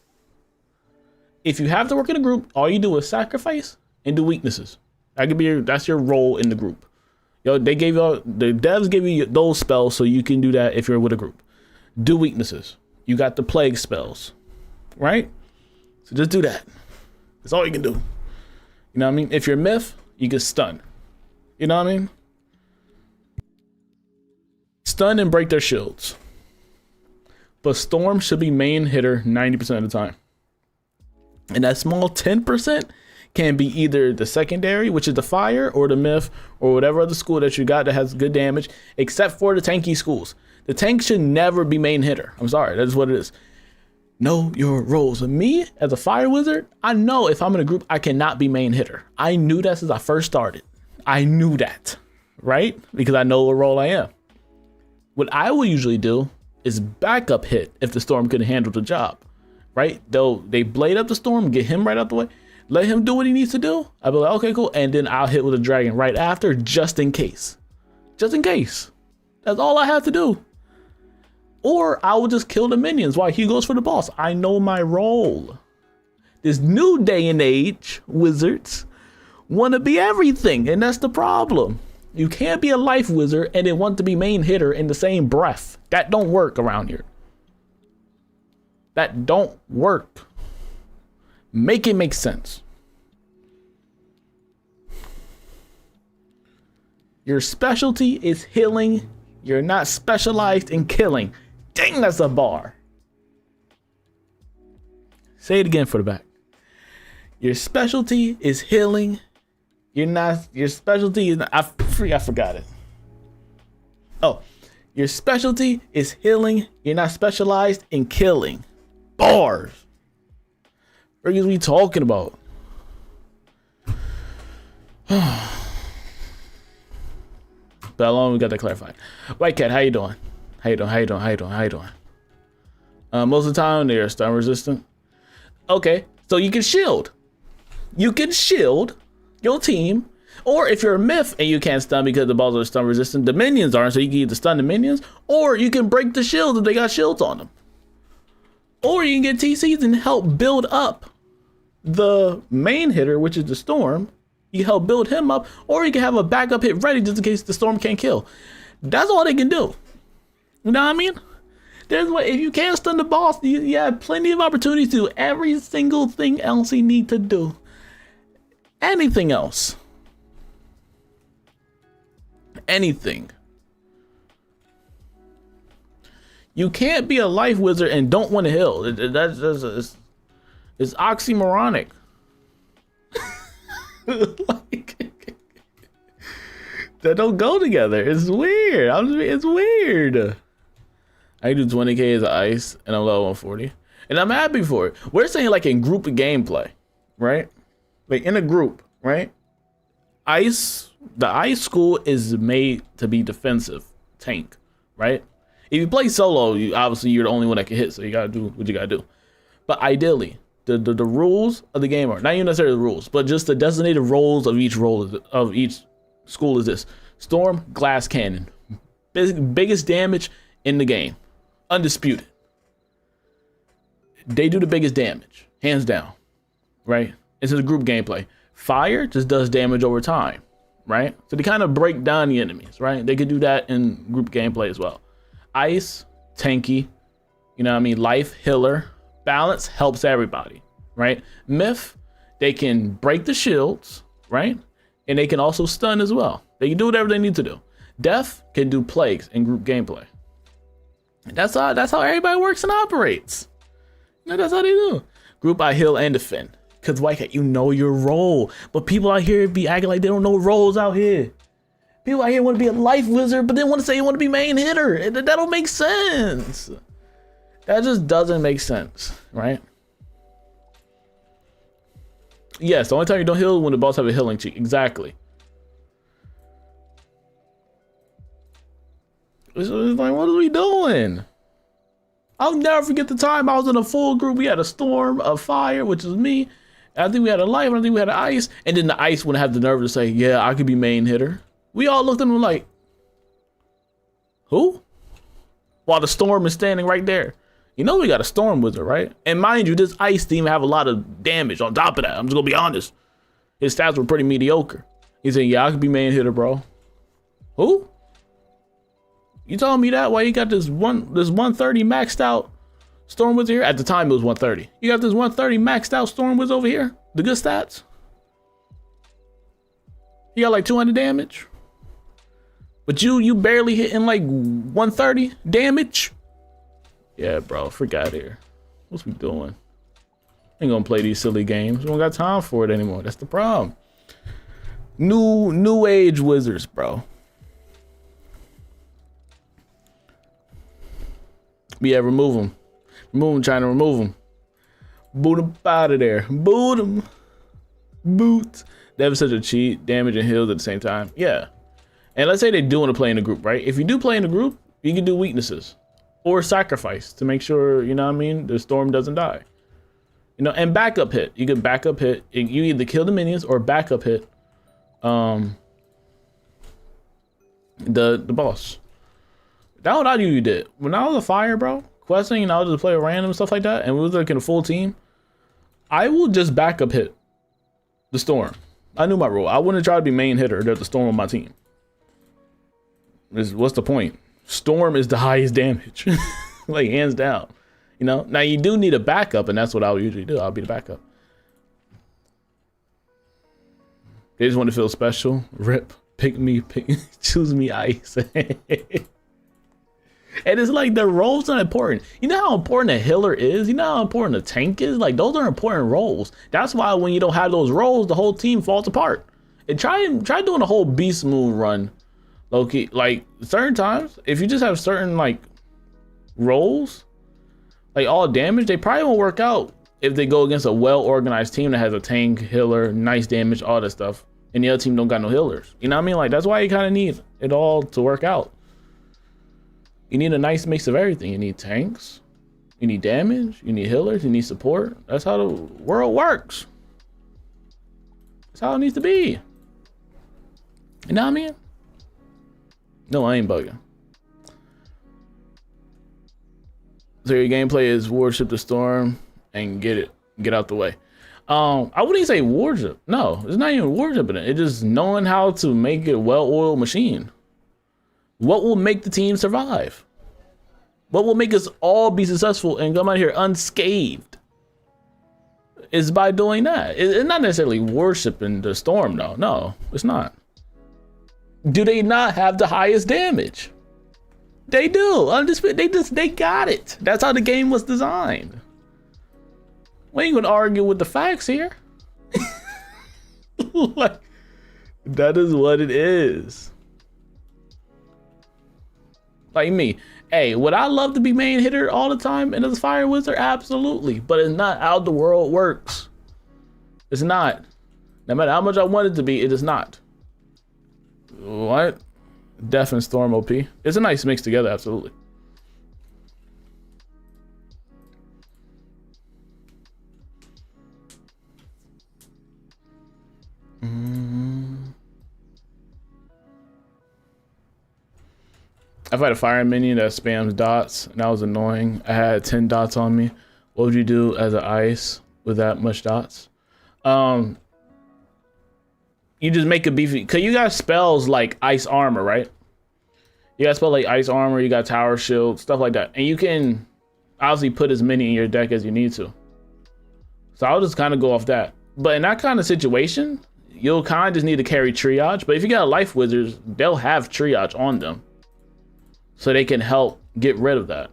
If you have to work in a group, all you do is sacrifice and do weaknesses. That could be that's your role in the group. Yo, the devs gave you those spells so you can do that if you're with a group. Do weaknesses. You got the plague spells, right? So just do that. That's all you can do. You know what I mean? If you're myth, you get stun. You know what I mean? Stun and break their shields. But storm should be main hitter 90% of the time. And that small 10% can be either the secondary, which is the fire, or the myth, or whatever other school that you got that has good damage, except for the tanky schools. The tank should never be main hitter. I'm sorry, that is what it is. Know your roles. Me, as a fire wizard, I know if I'm in a group, I cannot be main hitter. I knew that since I first started. I knew that, right? Because I know what role I am. What I will usually do is backup hit if the storm couldn't handle the job, right? They blade up the storm, get him right out the way, let him do what he needs to do. I'll be like, okay, cool. And then I'll hit with a dragon right after, just in case. Just in case. That's all I have to do. Or I will just kill the minions while he goes for the boss. I know my role. This new day and age, wizards want to be everything, and that's the problem. You can't be a life wizard and then want to be main hitter in the same breath. That don't work around here. That don't work. Make it make sense. Your specialty is healing. You're not specialized in killing. Dang, that's a bar. Say it again for the back. Your specialty is healing. You're not, your specialty is not, I forgot it. Oh, your specialty is healing. You're not specialized in killing. Bars. What are we talking about? But how long we got that clarified? White Cat, how you doing? How you doing? How you doing? How you doing? How you doing? Most of the time they are stun resistant. Okay, so you can shield. You can shield your team, or if you're a myth and you can't stun because the balls are stun resistant, the minions aren't, so you can either stun the minions, or you can break the shields if they got shields on them. Or you can get TCs and help build up the main hitter, which is the storm. You help build him up, or you can have a backup hit ready just in case the storm can't kill. That's all they can do. You know what I mean? There's what, if you can't stun the boss, you have plenty of opportunities to do every single thing else you need to do. Anything else. Anything. You can't be a life wizard and don't want to heal. It's oxymoronic. Like, that don't go together. It's weird. It's weird. I do 20k as ice and I'm level 140. And I'm happy for it. We're saying like in group gameplay, right? Like in a group, right? The ice school is made to be defensive tank, right? If you play solo, obviously you're the only one that can hit, so you gotta do what you gotta do. But ideally, the rules of the game are not even necessarily the rules, but just the designated roles of each of each school is this: storm, glass cannon, biggest damage in the game, undisputed. They do the biggest damage, hands down, right? This is a group gameplay. Fire just does damage over time, right? So they kind of break down the enemies, right? They could do that in group gameplay as well. Ice, tanky, you know what I mean? Life, healer. Balance helps everybody, right? Myth, they can break the shields, right? And they can also stun as well. They can do whatever they need to do. Death can do plagues in group gameplay. That's how everybody works and operates. You know, that's how they do. Group, I heal and defend. Cause White Cat, you know your role. But people out here be acting like they don't know roles out here. People out here want to be a life wizard, but they want to say you want to be main hitter. That don't make sense. That just doesn't make sense, right? Yes, the only time you don't heal is when the boss have a healing cheek. Exactly. It's like, what are we doing? I'll never forget the time I was in a full group. We had a storm, a fire, which is me. I think we had a life, and I think we had an ice. And then the ice wouldn't have the nerve to say, yeah, I could be main hitter. We all looked at him like, who? While the storm is standing right there. You know we got a storm wizard, right? And mind you, this ice team have a lot of damage on top of that. I'm just gonna be honest. His stats were pretty mediocre. He said, yeah, I could be main hitter, bro. Who? You telling me that while you got this 130 maxed out storm wizard here? At the time it was 130. You got this 130 maxed out storm wizard over here? The good stats? You got like 200 damage? But you barely hitting like 130 damage? Yeah, bro, freak out here. What's we doing? Ain't gonna play these silly games. We don't got time for it anymore. That's the problem. New age wizards, bro. Yeah, remove them. Remove them, trying to remove them. Boot them out of there. Boot them. Boot. They have such a cheat, damage and heals at the same time. Yeah. And let's say they do want to play in a group, right? If you do play in a group, you can do weaknesses or sacrifice to make sure, you know what I mean, the storm doesn't die. You know, and backup hit. You can backup hit. You either kill the minions or backup hit the boss. That's what I usually did. When I was a fire, bro, questing and I would just play random stuff like that, and we was like in a full team, I will just backup hit the storm. I knew my rule. I wouldn't try to be main hitter. There's the storm on my team. What's the point? Storm is the highest damage, like hands down. You know. Now you do need a backup, and that's what I would usually do. I'll be the backup. They just want to feel special. Rip, pick me, choose me, ice. And it's like the roles are important. You know how important a healer is? You know how important a tank is? Like those are important roles. That's why when you don't have those roles, the whole team falls apart. And try doing a whole Beastmoon run, low-key. Like certain times, if you just have certain like roles, like all damage, they probably won't work out if they go against a well-organized team that has a tank, healer, nice damage, all that stuff. And the other team don't got no healers. You know what I mean? Like that's why you kind of need it all to work out. You need a nice mix of everything. You need tanks, you need damage, you need healers, you need support. That's how the world works. That's how it needs to be. You know what I mean? No, I ain't bugging. So your gameplay is worship the storm and get out the way. I wouldn't even say worship. No, it's not even worshiping it. It's just knowing how to make it a well-oiled machine. What will make the team survive? What will make us all be successful and come out here unscathed? Is by doing that. It's not necessarily worshiping the storm, though. No, it's not. Do they not have the highest damage? They do. They got it. That's how the game was designed. We ain't gonna argue with the facts here. Like, that is what it is. Like me, hey, would I love to be main hitter all the time in this fire wizard? Absolutely, but it's not how the world works. It's not. No matter how much I want it to be, it is not. What? Death and Storm OP. It's a nice mix together, absolutely. I've had a fire minion that spams dots, and that was annoying. I had 10 dots on me. What would you do as an ice with that much dots? You just make a beefy, cause you got spells like ice armor, right? You got spells like ice armor, you got tower shield, stuff like that. And you can obviously put as many in your deck as you need to. So I'll just kind of go off that. But in that kind of situation, you'll kind of just need to carry triage. But if you got life wizards, they'll have triage on them, so they can help get rid of that.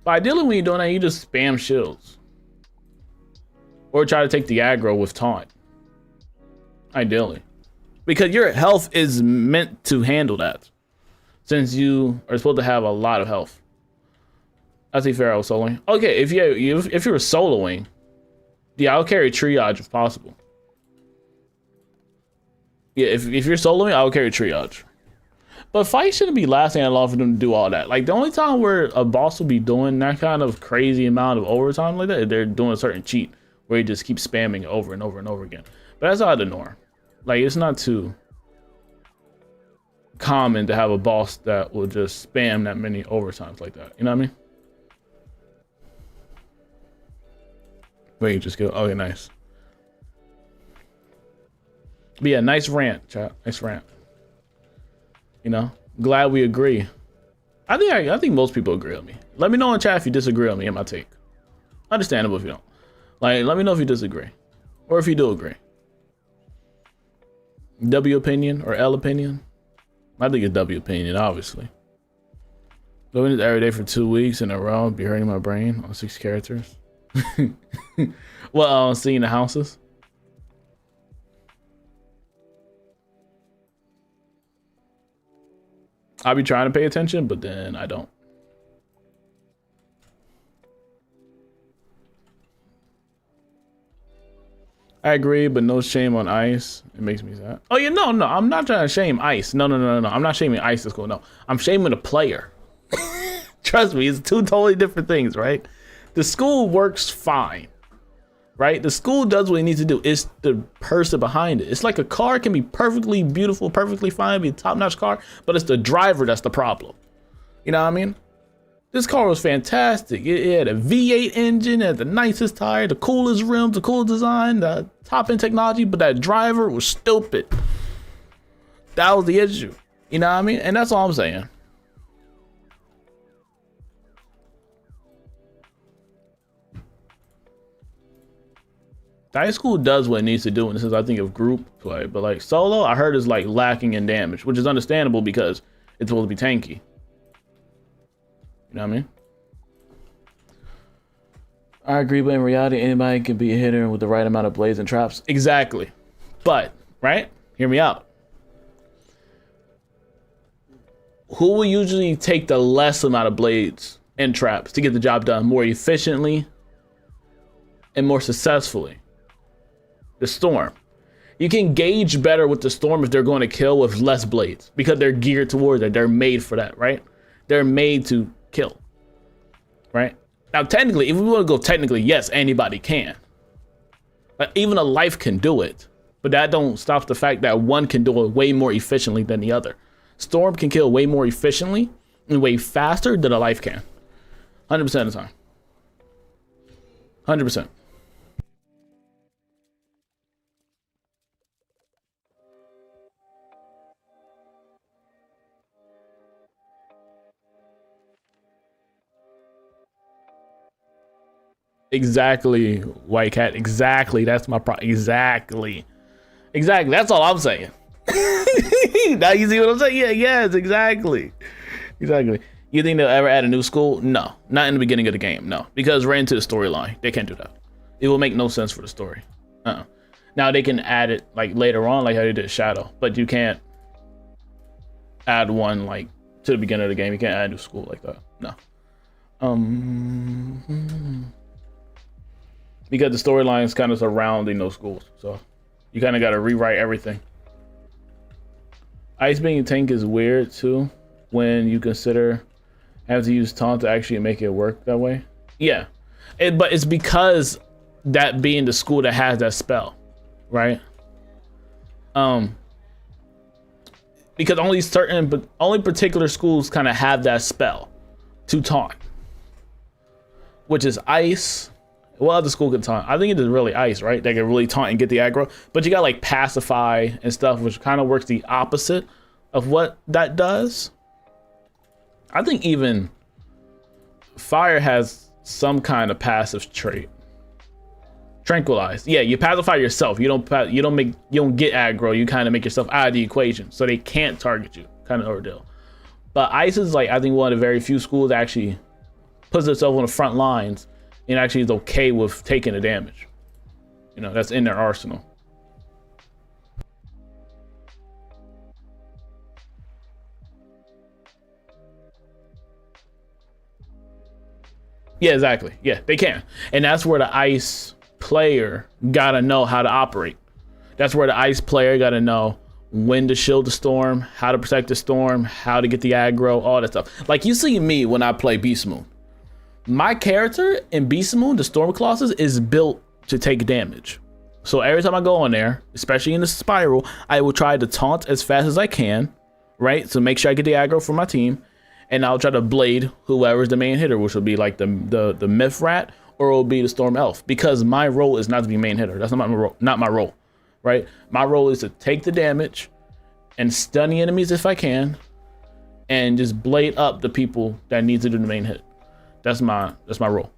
But ideally when you're doing that, you just spam shields. Or try to take the aggro with taunt. Ideally. Because your health is meant to handle that, since you are supposed to have a lot of health. I see Pharaoh soloing. Okay, if you're soloing, yeah, I'll carry triage if possible. Yeah, if you're soloing, I'll carry triage. But fights shouldn't be lasting that long for them to do all that. Like the only time where a boss will be doing that kind of crazy amount of overtime like that, they're doing a certain cheat where you just keep spamming it over and over and over again. But that's not the norm. Like it's not too common to have a boss that will just spam that many overtimes like that. You know what I mean? Wait, you just go, okay, nice. But yeah, nice rant, chat. Nice rant. You know, glad we agree. I think most people agree with me. Let me know in chat if you disagree with me and my take. Understandable if you don't. Like, let me know if you disagree, or if you do agree. W opinion or L opinion? I think it's W opinion, obviously. Doing this every day for 2 weeks in a row, be hurting my brain on 6 characters. Well, seeing the houses. I'll be trying to pay attention, but then I don't. I agree, but no shame on ice. It makes me sad. Oh yeah, no, I'm not trying to shame ice. No. I'm not shaming ice to school. No, I'm shaming the player. Trust me, it's 2 totally different things, right? The school works fine. right? The school does what it needs to do. It's the person behind it. It's like a car can be perfectly beautiful, perfectly fine, be a top-notch car, but it's the driver that's the problem. You know what I mean? This car was fantastic. It had a V8 engine, it had the nicest tire, the coolest rims, the coolest design, the top-end technology, but that driver was stupid. That was the issue. You know what I mean? And that's all I'm saying. High school does what it needs to do, and this is, I think, of group play, but like solo, I heard is like lacking in damage, which is understandable because it's supposed to be tanky. You know what I mean? I agree, but in reality, anybody can be a hitter with the right amount of blades and traps. Exactly. But, right? Hear me out. Who will usually take the less amount of blades and traps to get the job done more efficiently and more successfully? The Storm. You can gauge better with the Storm if they're going to kill with less blades because they're geared towards it. They're made for that, right? They're made to kill, right? Now, technically, if we want to go technically, yes, anybody can. Even a life can do it, but that don't stop the fact that one can do it way more efficiently than the other. Storm can kill way more efficiently and way faster than a life can. 100% of the time. 100%. Exactly, White Cat. Exactly. That's my problem. Exactly. Exactly. That's all I'm saying. Now you see what I'm saying? Yeah, yes, exactly. Exactly. You think they'll ever add a new school? No, not in the beginning of the game. No, because right into the storyline, they can't do that. It will make no sense for the story. Now they can add it like later on, like how they did Shadow, but you can't add one like to the beginning of the game. You can't add a new school like that. No. Because the storyline is kind of surrounding those schools, so you kind of got to rewrite everything. Ice being a tank is weird too when you consider having to use taunt to actually make it work that way. Yeah, but it's because that being the school that has that spell, right? Because only particular schools kind of have that spell to taunt, which is ice. What other school can taunt? I think it is really ice, right? They can really taunt and get the aggro. But you got like pacify and stuff, which kind of works the opposite of what that does. I think even fire has some kind of passive trait. Tranquilize. Yeah, you pacify yourself. You don't get aggro. You kind of make yourself out of the equation, so they can't target you. Kind of ordeal. But ice is like, I think, one of the very few schools that actually puts itself on the front lines and actually is okay with taking the damage. You know, that's in their arsenal. Yeah, exactly. Yeah, they can. And that's where the ice player gotta know how to operate. That's where the ice player gotta know when to shield the storm, how to protect the storm, how to get the aggro, all that stuff. Like you see me when I play Beastmoon. My character in Beastmoon, the Storm Colossus, is built to take damage. So every time I go on there, especially in the spiral, I will try to taunt as fast as I can, right? So make sure I get the aggro for my team, and I'll try to blade whoever's the main hitter, which will be like the Myth Rat, or it'll be the Storm Elf, because my role is not to be main hitter. That's not my role, right? My role is to take the damage and stun the enemies if I can, and just blade up the people that need to do the main hit. That's my role.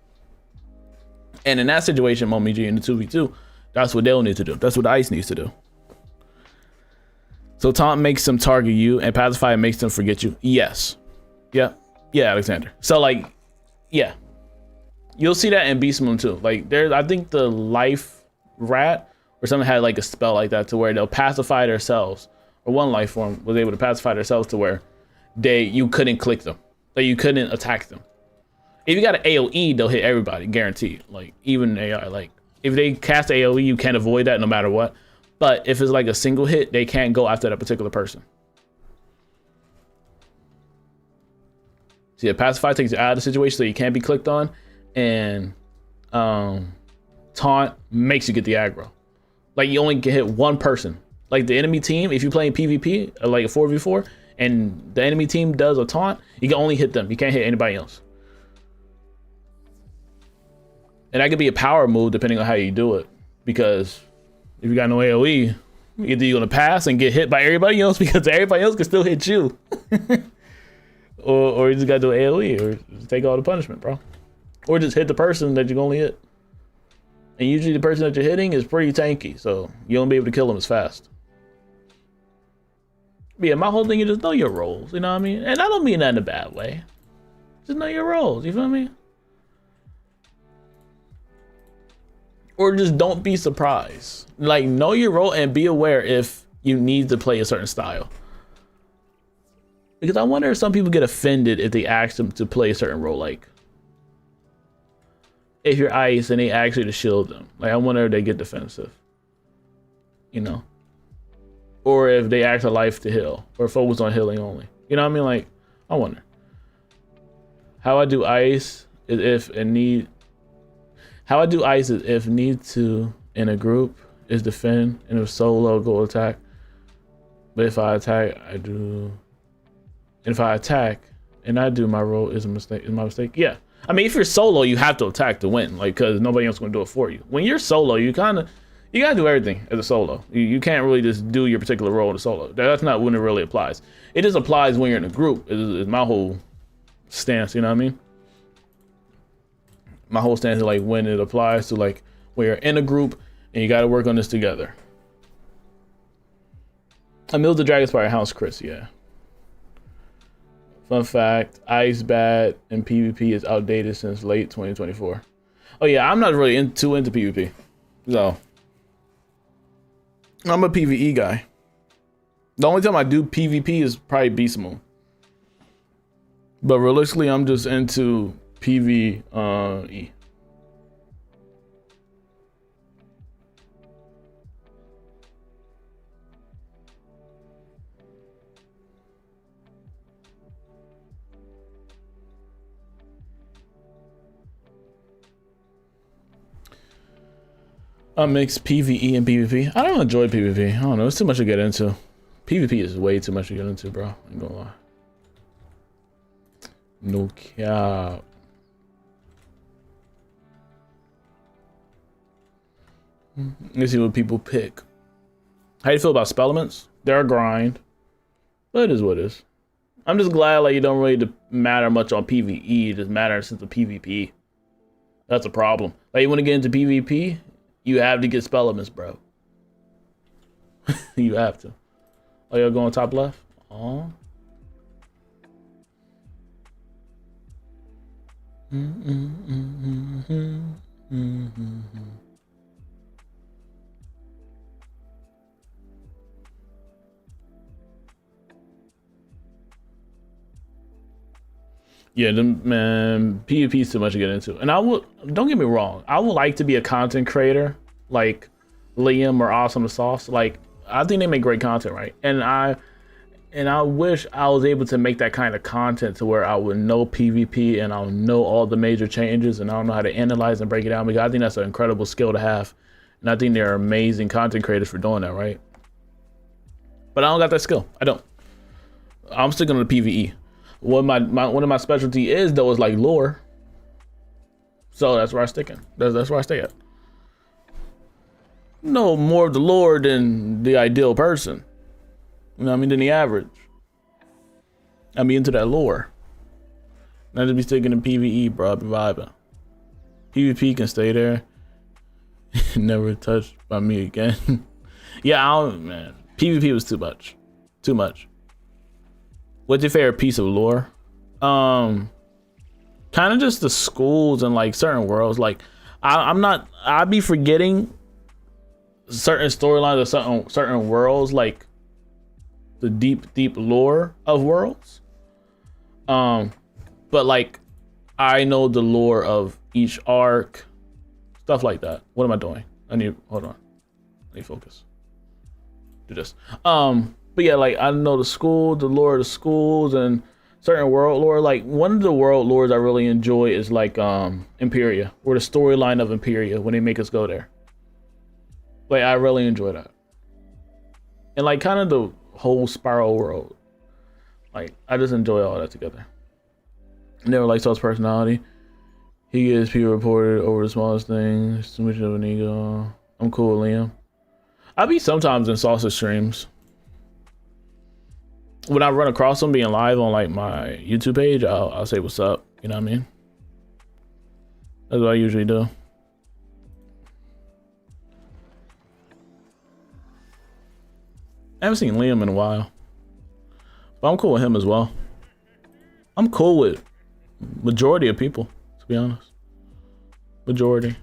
And in that situation, Momiji in the 2v2, that's what they'll need to do. That's what Ice needs to do. So taunt makes them target you, and pacify makes them forget you. Yes. Yeah, Alexander. So like, yeah, you'll see that in Beastmoon too. Like there's, I think the Life Rat or something had like a spell like that to where they'll pacify themselves, or one life form was able to pacify themselves to where you couldn't click them, like you couldn't attack them. If you got an AoE, they'll hit everybody, guaranteed. Like even AI, like if they cast AoE, you can't avoid that no matter what. But if it's like a single hit, they can't go after that particular person. So yeah, pacify takes you out of the situation so you can't be clicked on, and taunt taunt makes you get the aggro. Like you only can hit one person. Like the enemy team, if you're playing PvP, like a 4v4, and the enemy team does a taunt, you can only hit them. You can't hit anybody else. And that could be a power move depending on how you do it. Because if you got no AoE, either you're gonna pass and get hit by everybody else because everybody else can still hit you. or you just gotta do AoE or just take all the punishment, bro. Or just hit the person that you're gonna hit. And usually the person that you're hitting is pretty tanky, so you won't be able to kill them as fast. But yeah, my whole thing is just know your roles, you know what I mean? And I don't mean that in a bad way. Just know your roles, you feel me? Or just don't be surprised. Like, know your role and be aware if you need to play a certain style. Because I wonder if some people get offended if they ask them to play a certain role, like if you're ice and they ask you to shield them. Like, I wonder if they get defensive, you know? Or if they ask a life to heal or focus on healing only. You know what I mean? Like, I wonder. How I do ice is if need to in a group is defend, and if solo go attack. But if I attack, and if I attack and I do my role is my mistake. Yeah. I mean, if you're solo, you have to attack to win, like, because nobody else is going to do it for you. When you're solo, you got to do everything as a solo. You can't really just do your particular role in a solo. That's not when it really applies. It just applies when you're in a group, is my whole stance, you know what I mean? My whole stance is like when it applies to like when you're in a group and you got to work on this together. I milled the Dragon Spire house, Chris, yeah. Fun fact, Ice Bat and PvP is outdated since late 2024. Oh yeah, I'm not really too into PvP. So, I'm a PvE guy. The only time I do PvP is probably Beastmoon. But realistically, I'm just into PvE. I mix PvE and PvP. I don't enjoy PvP. I don't know. It's too much to get into. PvP is way too much to get into, bro. I ain't gonna lie. No cap. Let's see what people pick. How do you feel about Spellements? They're a grind, but it is what it is. I'm just glad like you don't really matter much on PvE. It just matters since the PvP. That's a problem. Like you want to get into PvP, you have to get Spellements, bro. You have to. Oh, you're going top left? Oh. Yeah, man, PvP is too much to get into. And don't get me wrong, I would like to be a content creator like Liam or AwesomeTheSauce. Like, I think they make great content, right? And I wish I was able to make that kind of content to where I would know PvP and I'll know all the major changes and I don't know how to analyze and break it down, because I think that's an incredible skill to have. And I think they're amazing content creators for doing that, right? But I don't got that skill. I don't. I'm sticking to the PvE. What one of my specialty is though is like lore. So that's where I stick in. That's where I stay at. No more of the lore than the ideal person. You know what I mean? Than the average. I be into that lore. Not to be sticking to PvE, bro. I be vibing. PvP can stay there. Never touched by me again. Yeah, man. PvP was too much. Too much. What's your favorite piece of lore? Kind of just the schools and like certain worlds. Like I be forgetting certain storylines of certain worlds, like the deep lore of worlds. But like I know the lore of each arc, stuff like that. What am I doing? Hold on. I need focus. Do this. But yeah, like I know the lore of the schools and certain world lore. Like one of the world lores I really enjoy is like Imperia, or the storyline of Imperia when they make us go there. Like I really enjoy that. And like kind of the whole Spiral world. Like I just enjoy all that together. Never liked Sauce's personality. He gets people reported over the smallest things. Too much of an ego. I'm cool with Liam. I'll be sometimes in Sauce's streams. When I run across him being live on like my YouTube page, I'll say what's up. You know what I mean? That's what I usually do. I haven't seen Liam in a while. But I'm cool with him as well. I'm cool with majority of people, to be honest. Majority.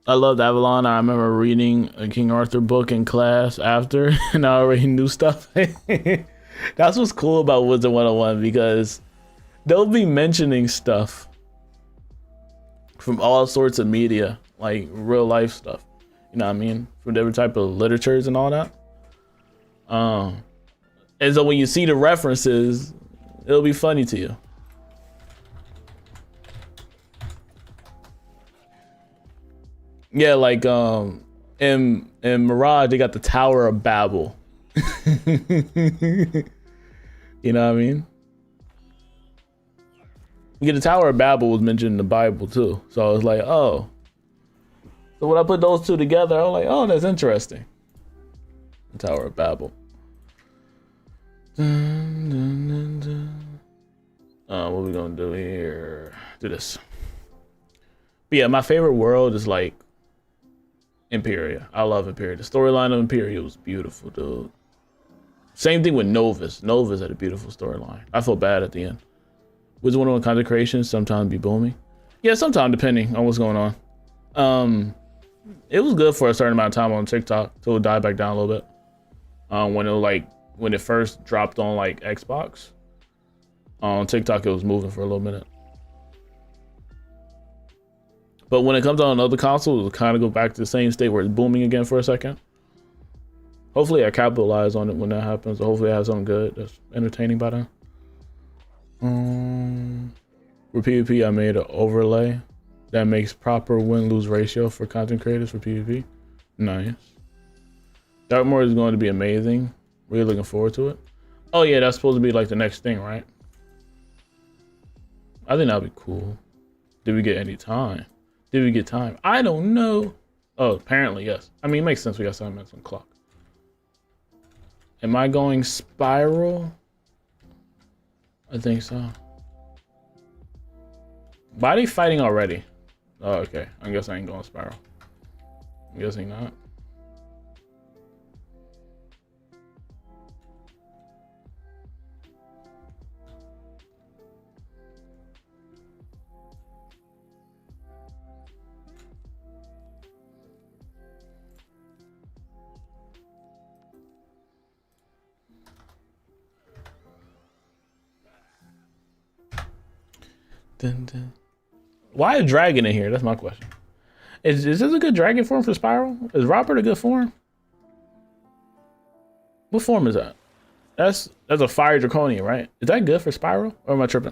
I loved Avalon. I remember reading a King Arthur book in class after, and I already knew stuff. That's what's cool about Wizard101, because they'll be mentioning stuff from all sorts of media, like real life stuff. You know what I mean? From different type of literatures and all that. And so when you see the references, it'll be funny to you. Yeah, like in Mirage they got the Tower of Babel. You know what I mean? Yeah, the Tower of Babel was mentioned in the Bible too. So I was like, oh. So when I put those two together, I was like, oh, that's interesting. The Tower of Babel. Dun, dun, dun, dun. What we gonna do here? Do this. But yeah, my favorite world is like Imperia. I love Imperia. The storyline of Imperia was beautiful, dude. Same thing with Novus. Novus had a beautiful storyline. I feel bad at the end. Wizard101 content creation sometimes be booming. Yeah, sometimes depending on what's going on. It was good for a certain amount of time on TikTok till it died back down a little bit. When it first dropped on like Xbox. On TikTok it was moving for a little minute. But when it comes out on other consoles, it'll kind of go back to the same state where it's booming again for a second. Hopefully I capitalize on it when that happens. Hopefully I have something good that's entertaining by then. For PvP, I made an overlay that makes proper win-lose ratio for content creators for PvP. Nice. Dark mode is going to be amazing. Really looking forward to it. Oh yeah, that's supposed to be like the next thing, right? I think that'd be cool. Did we get any time? Did we get time? I don't know. Oh, apparently, yes. I mean, it makes sense. We got 7 minutes on the clock. Am I going spiral? I think so. Why are they fighting already? Oh, okay. I guess I ain't going spiral. I'm guessing not. Dun, dun. Why a dragon in here? That's my question. Is this a good dragon form for Spiral? Is Robert a good form? What form is that? That's a fire draconian, right? Is that good for Spiral? Or am I tripping?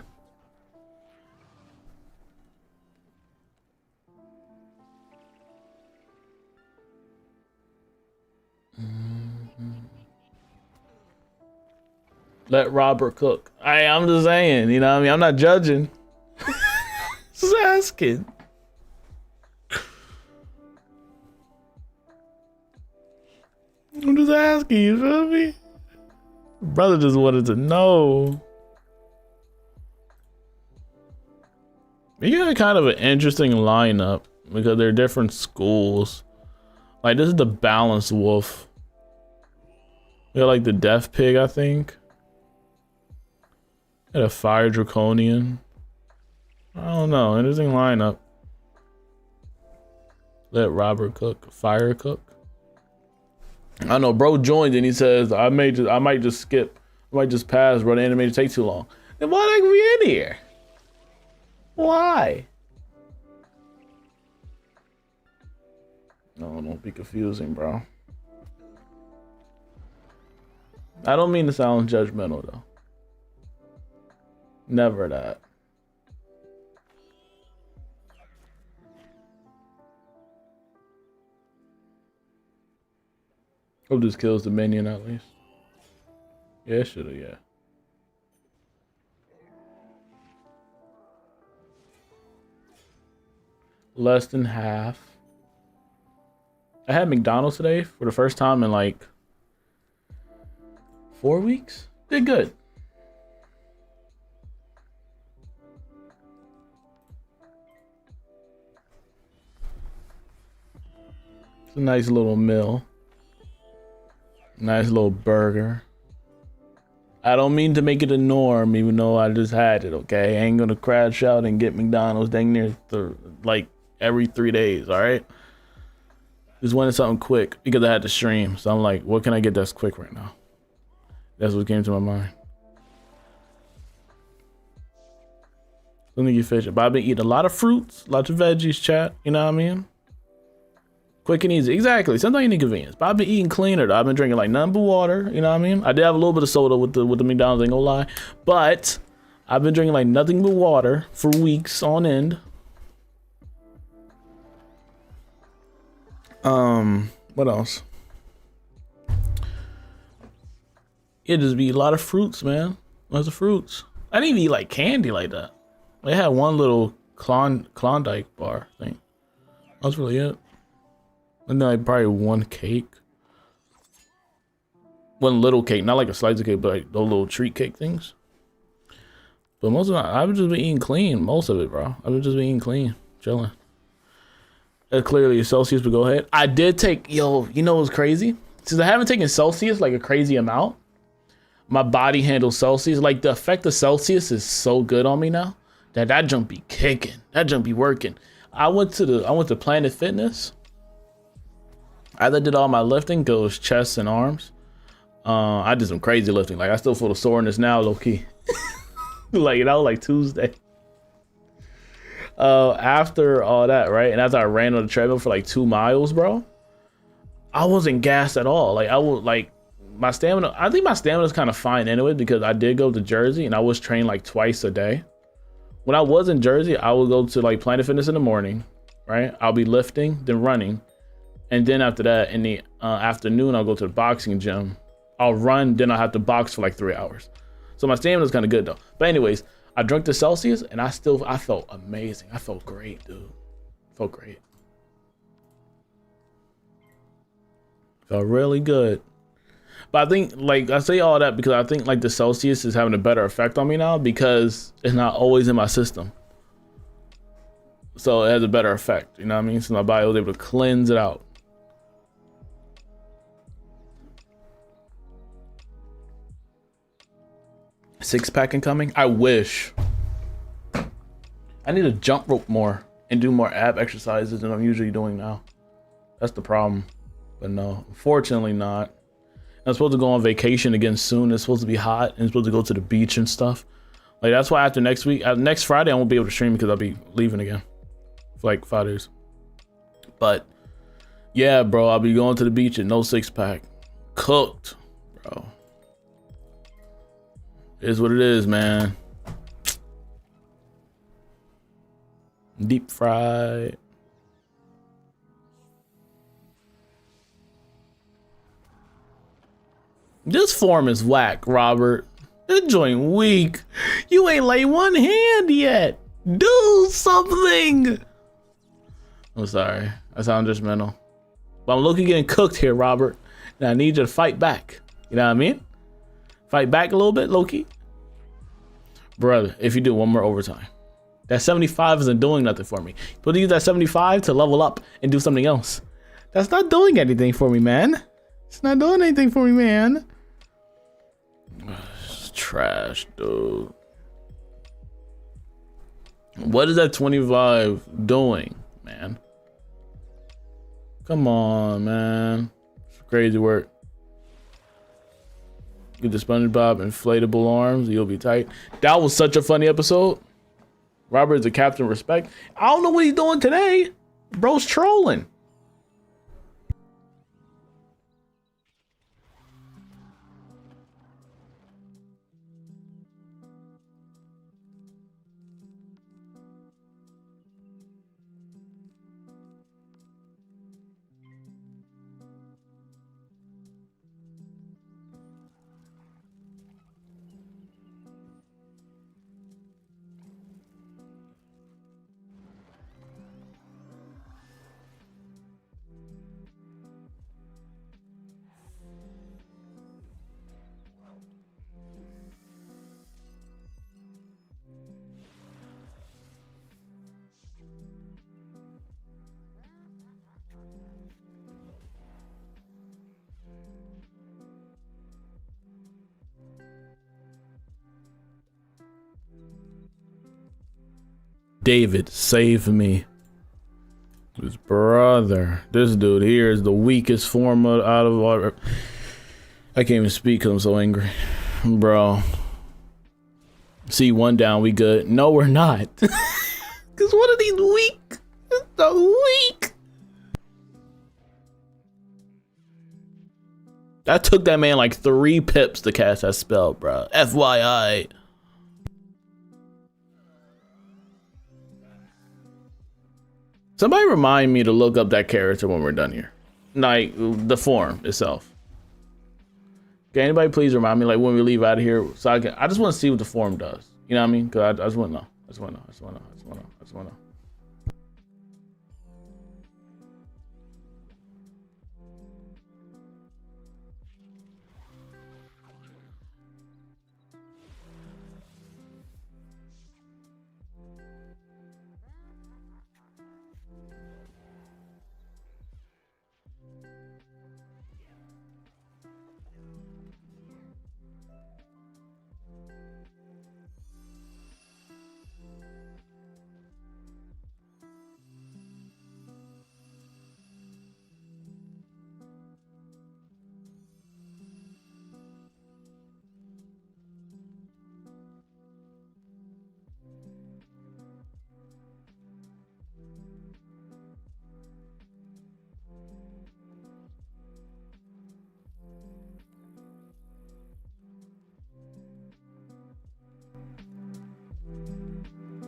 Let Robert cook. I'm just saying, you know what I mean? I'm not judging. Just asking. I'm just asking, you feel me? Brother just wanted to know. You got kind of an interesting lineup because they're different schools. Like, this is the balanced wolf. We got like the death pig, I think. Got a fire draconian. I don't know. Interesting lineup. Let Robert cook. Fire cook. I don't know. Bro joined and he says, I might just skip. I might just pass, bro. The animation take too long. Then why are we in here? Why? No, don't be confusing, bro. I don't mean to sound judgmental, though. Never that. Hope this kills the minion at least. Yeah, it should've, yeah. Less than half. I had McDonald's today for the first time in like 4 weeks. Did good. It's a nice little meal. Nice little burger. I don't mean to make it a norm, even though I just had it, okay? I ain't gonna crash out and get McDonald's dang near like every 3 days, all right? Just wanted something quick because I had to stream. So I'm like, what can I get that's quick right now? That's what came to my mind. Something you fish. But I've been eating a lot of fruits, lots of veggies, chat. You know what I mean? Quick and easy. Exactly. Sometimes you need convenience. But I've been eating cleaner though. I've been drinking like nothing but water. You know what I mean? I did have a little bit of soda with the McDonald's, ain't gonna lie. But I've been drinking like nothing but water for weeks on end. What else? It just be a lot of fruits, man. Lots of fruits. I didn't even eat like candy like that. They had one little Klondike bar thing. That's really it. And then like probably one cake. One little cake, not like a slice of cake, but like those little treat cake things. But most of it, I've just been eating clean. Most of it, bro. I've just been eating clean, chilling. Clearly Celsius, but go ahead. I did take, yo, you know what's crazy? Since I haven't taken Celsius like a crazy amount, my body handles Celsius. Like the effect of Celsius is so good on me now that jump be kicking. That jump be working. I went to Planet Fitness. I did all my lifting, goes chest and arms. I did some crazy lifting. Like I still feel the soreness now, low key. Like that was like Tuesday. After all that, right? And after I ran on the treadmill for like 2 miles, bro, I wasn't gassed at all. Like I was like my stamina. I think my stamina is kind of fine anyway because I did go to Jersey and I was trained like twice a day. When I was in Jersey, I would go to like Planet Fitness in the morning, right? I'll be lifting, then running. And then after that, in the afternoon, I'll go to the boxing gym. I'll run, then I'll have to box for like 3 hours. So my stamina is kind of good though. But anyways, I drank the Celsius and I felt amazing. I felt great, dude. Felt great. Felt really good. But I think, like, I say all that because I think like the Celsius is having a better effect on me now because it's not always in my system. So it has a better effect, you know what I mean? So my body was able to cleanse it out. Six-pack incoming? I wish. I need to jump rope more and do more ab exercises than I'm usually doing now. That's the problem. But no, unfortunately not. I'm supposed to go on vacation again soon. It's supposed to be hot and I'm supposed to go to the beach and stuff. Like that's why after next week, next Friday, I won't be able to stream because I'll be leaving again for like 5 days. But yeah, bro, I'll be going to the beach and no six-pack. Cooked, bro. It is what it is, man. Deep fried. This form is whack, Robert. This joint weak. You ain't laid one hand yet. Do something. I'm sorry. I sound judgmental. But I'm looking getting cooked here, Robert. And I need you to fight back. You know what I mean? Fight back a little bit, Loki. Brother, if you do one more overtime. That 75 isn't doing nothing for me. But use that 75 to level up and do something else. That's not doing anything for me, man. It's not doing anything for me, man. It's trash, dude. What is that 25 doing, man? Come on, man. It's crazy work. Get the SpongeBob inflatable arms, you'll be tight. That was such a funny episode. Robert is a captain, respect. I don't know what he's doing today. Bro's trolling. David, save me. His brother. This dude here is the weakest form out of all. I can't even speak because I'm so angry. Bro. See, one down, we good. No, we're not. Because one of these weak. It's so weak. That took that man like 3 pips to cast that spell, bro. FYI. Somebody remind me to look up that character when we're done here. Like, the form itself. Can anybody please remind me, like, when we leave out of here, so I just want to see what the form does. You know what I mean? Because I just want to know. I just want to know.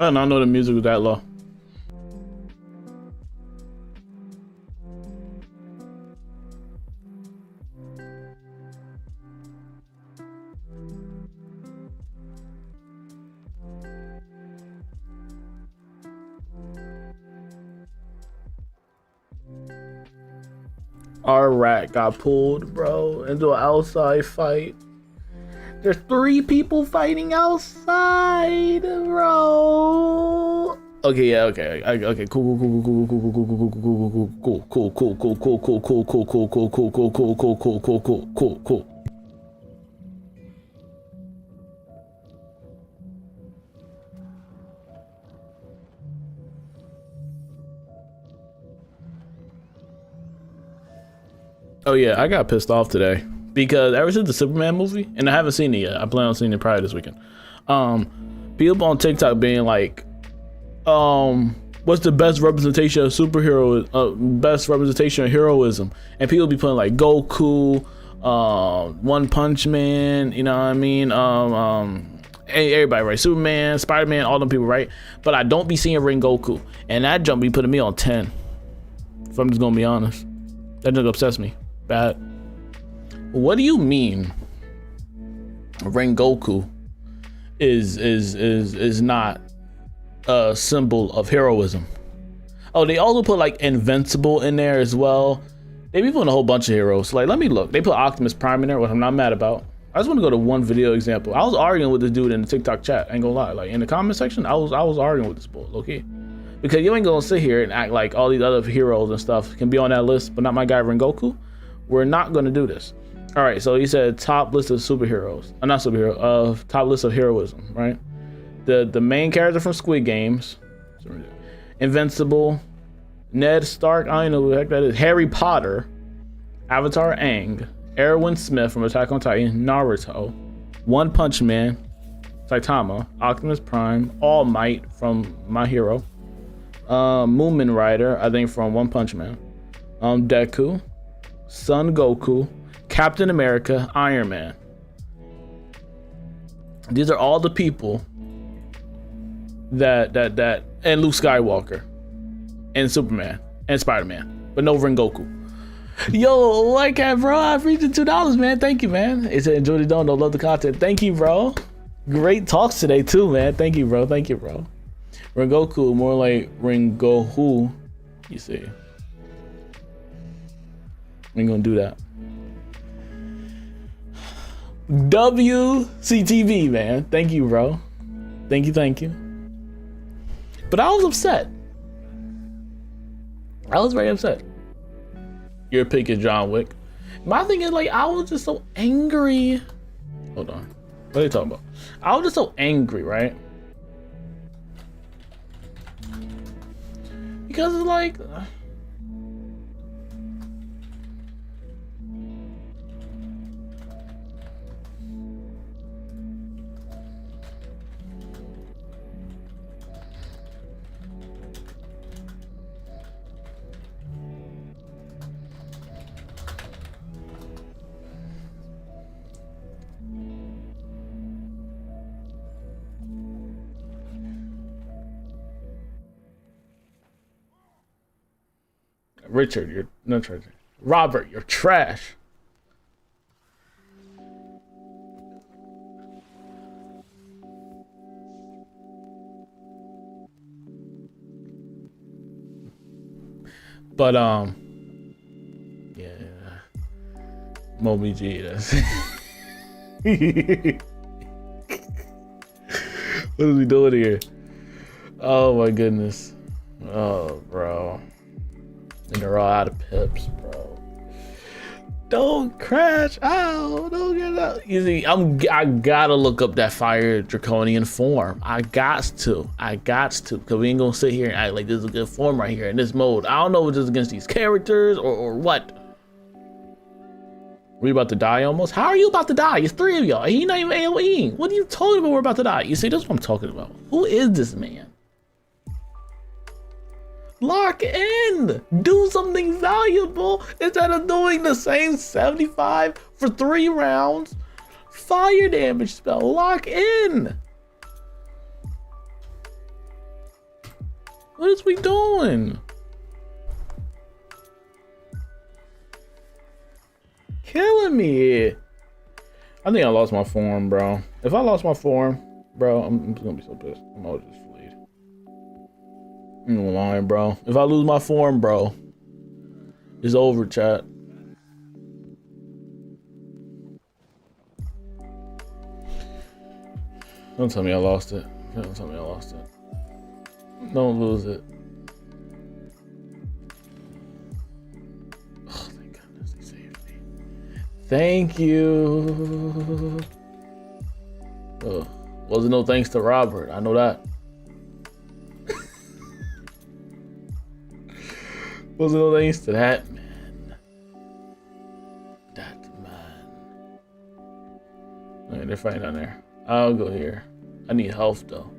I did not know the music was that low. Our rat got pulled, bro, into an outside fight. There's 3 people fighting outside, bro. Okay, yeah, okay, okay, cool. Oh yeah, I got pissed off today. Because ever since the Superman movie, and I haven't seen it yet, I plan on seeing it probably this weekend. People on TikTok being like, what's the best representation of superhero, best representation of heroism? And people be putting like Goku, One Punch Man, you know what I mean? Everybody, right? Superman, Spider-Man, all them people, right? But I don't be seeing Goku, and that jump be putting me on 10. If I'm just gonna be honest, that just upsets me bad. What do you mean Rengoku is not a symbol of heroism? Oh, they also put like Invincible in there as well. They be putting a whole bunch of heroes. Like, let me look. They put Optimus Prime in there, which I'm not mad about. I just want to go to one video example. I was arguing with this dude in the TikTok chat. I ain't gonna lie. Like in the comment section, I was arguing with this bull, okay? Because you ain't gonna sit here and act like all these other heroes and stuff can be on that list, but not my guy Rengoku. We're not gonna do this. All right, so he said top list of superheroes, not superhero, of top list of heroism, right? The main character from Squid Games, Invincible, Ned Stark, I don't know who the heck that is, Harry Potter, Avatar Aang, Erwin Smith from Attack on Titan, Naruto, One Punch Man, Saitama, Optimus Prime, All Might from My Hero, Moomin Rider, I think from One Punch Man, Deku, Son Goku, Captain America, Iron Man. These are all the people that and Luke Skywalker and Superman and Spider-Man, but no Rengoku. Yo, like that, bro. I've reached the $2, man. Thank you, man. It's enjoy the don't love the content. Thank you, bro. Great talks today too, man. Thank you, bro. Thank you, bro. Rengoku, more like Rengoku. You see, we ain't gonna do that. WCTV, man. Thank you, bro. Thank you, thank you. But I was upset. I was very upset. Your pick is John Wick. My thing is, like, I was just so angry. Hold on. What are you talking about? I was just so angry, right? Because it's like... Richard, you're not trash. Robert, you're trash. But yeah, Moby G. That's what is he doing here? Oh my goodness. Oh, bro. And they're all out of pips, bro. Don't crash out. Don't get out. You see, I gotta look up that fire draconian form. I got to. Because we ain't gonna sit here and act like this is a good form right here in this mode. I don't know if it's against these characters or what. We about to die almost? How are you about to die? It's 3 of y'all. He not even AoEing. What are you talking about? We're about to die. You see, that's what I'm talking about. Who is this man? Lock in, do something valuable instead of doing the same 75 for 3 rounds. Fire damage spell, lock in. What is we doing? Killing me. I think I lost my form, bro. If I lost my form, bro, I'm gonna be so pissed. I'm always just fleed. I'm lying, bro. If I lose my form, bro, it's over, chat. Don't tell me I lost it. Don't tell me I lost it. Don't lose it. Oh, thank goodness he saved me. Thank you. Oh, wasn't no thanks to Robert. I know that. Wasn't no thanks to that man. That man. Alright, they're fighting down there. I'll go here. I need health though.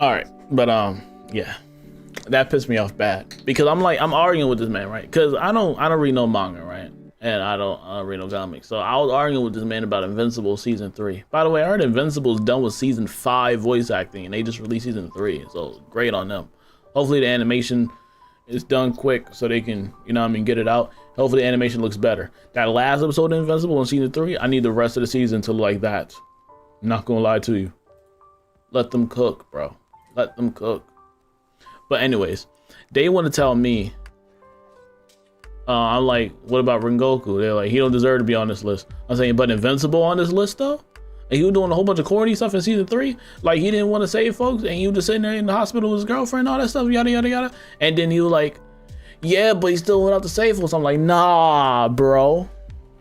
All right, but yeah, that pissed me off bad because I'm arguing with this man, right? Because I don't read no manga, right? and I don't read no comics. So I was arguing with this man about Invincible season 3. By the way, I heard Invincible's done with season 5 voice acting, and they just released season 3. So great on them. Hopefully the animation is done quick so they can, you know what I mean, get it out. Hopefully the animation looks better. That last episode of Invincible in season 3, I need the rest of the season to look like that. I'm not gonna lie to you. Let them cook, bro. Let them cook. But anyways, they want to tell me, I'm like, what about Rengoku? They're like, he don't deserve to be on this list. I'm saying, but Invincible on this list though? And he was doing a whole bunch of corny stuff in season 3. Like he didn't want to save folks, and he was just sitting there in the hospital with his girlfriend, all that stuff, yada, yada, yada. And then he was like, yeah, but he still went out to save folks. I'm like, nah, bro.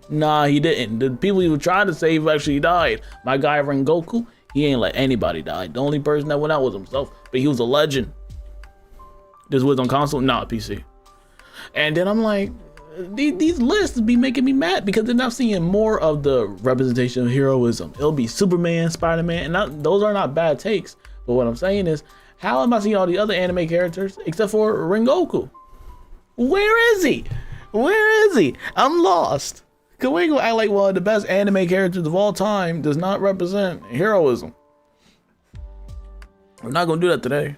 Nah, he didn't. The people he was trying to save actually died. My guy Rengoku, he ain't let anybody die. The only person that went out was himself, but he was a legend. This was on console, not PC. And then I'm like, these lists be making me mad because then I'm seeing more of the representation of heroism. It'll be Superman, Spider-Man, and those are not bad takes. But what I'm saying is, how am I seeing all the other anime characters except for Rengoku? Where is he? Where is he? I'm lost. Cause we gonna act like one of the best anime characters of all time does not represent heroism. We're not gonna do that today.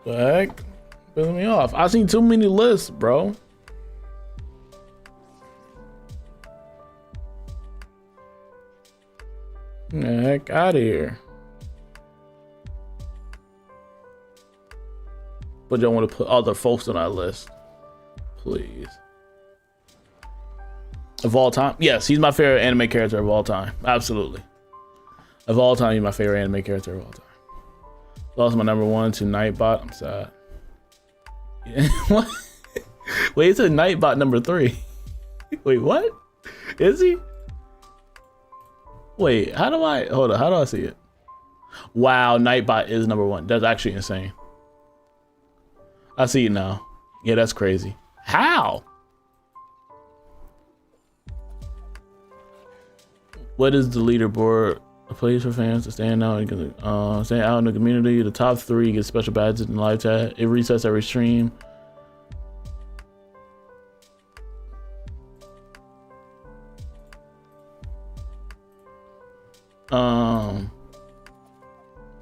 The heck? Pissing me off. I've seen too many lists, bro. Get the heck out of here. But y'all want to put other folks on our list, please. Of all time? Yes, he's my favorite anime character of all time. Absolutely. Of all time, he's my favorite anime character of all time. Lost my number 1 to Nightbot. I'm sad. Yeah. What? Wait, it said Nightbot number 3. Wait, what? Is he? Wait, how do I, hold on, how do I see it? Wow, Nightbot is number 1. That's actually insane. I see it now. Yeah, that's crazy. How? What is the leaderboard? A place for fans to stand out and stand out in the community. The top 3 get special badges in live chat. It resets every stream.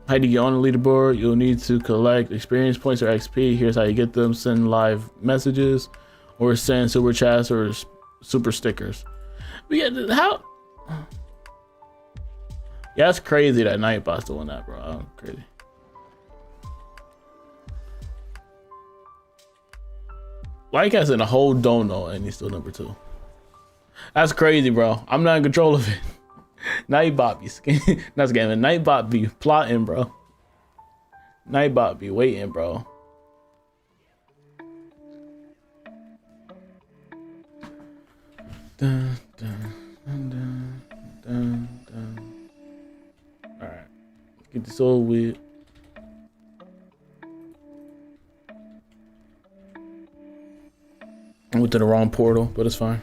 How do you get on the leaderboard? You'll need to collect experience points or XP. Here's how you get them. Send live messages or send super chats or super stickers. But yeah, how? Yeah, that's crazy that Nightbot's doing that, bro. Oh, crazy. White Cat's in a whole dono and he's still number 2. That's crazy, bro. I'm not in control of it. Nightbot be not scamming. Nightbot be plotting, bro. Nightbot be waiting, bro. Dun, dun, dun, dun, dun, dun. All right, get this over with. I went to the wrong portal, but it's fine.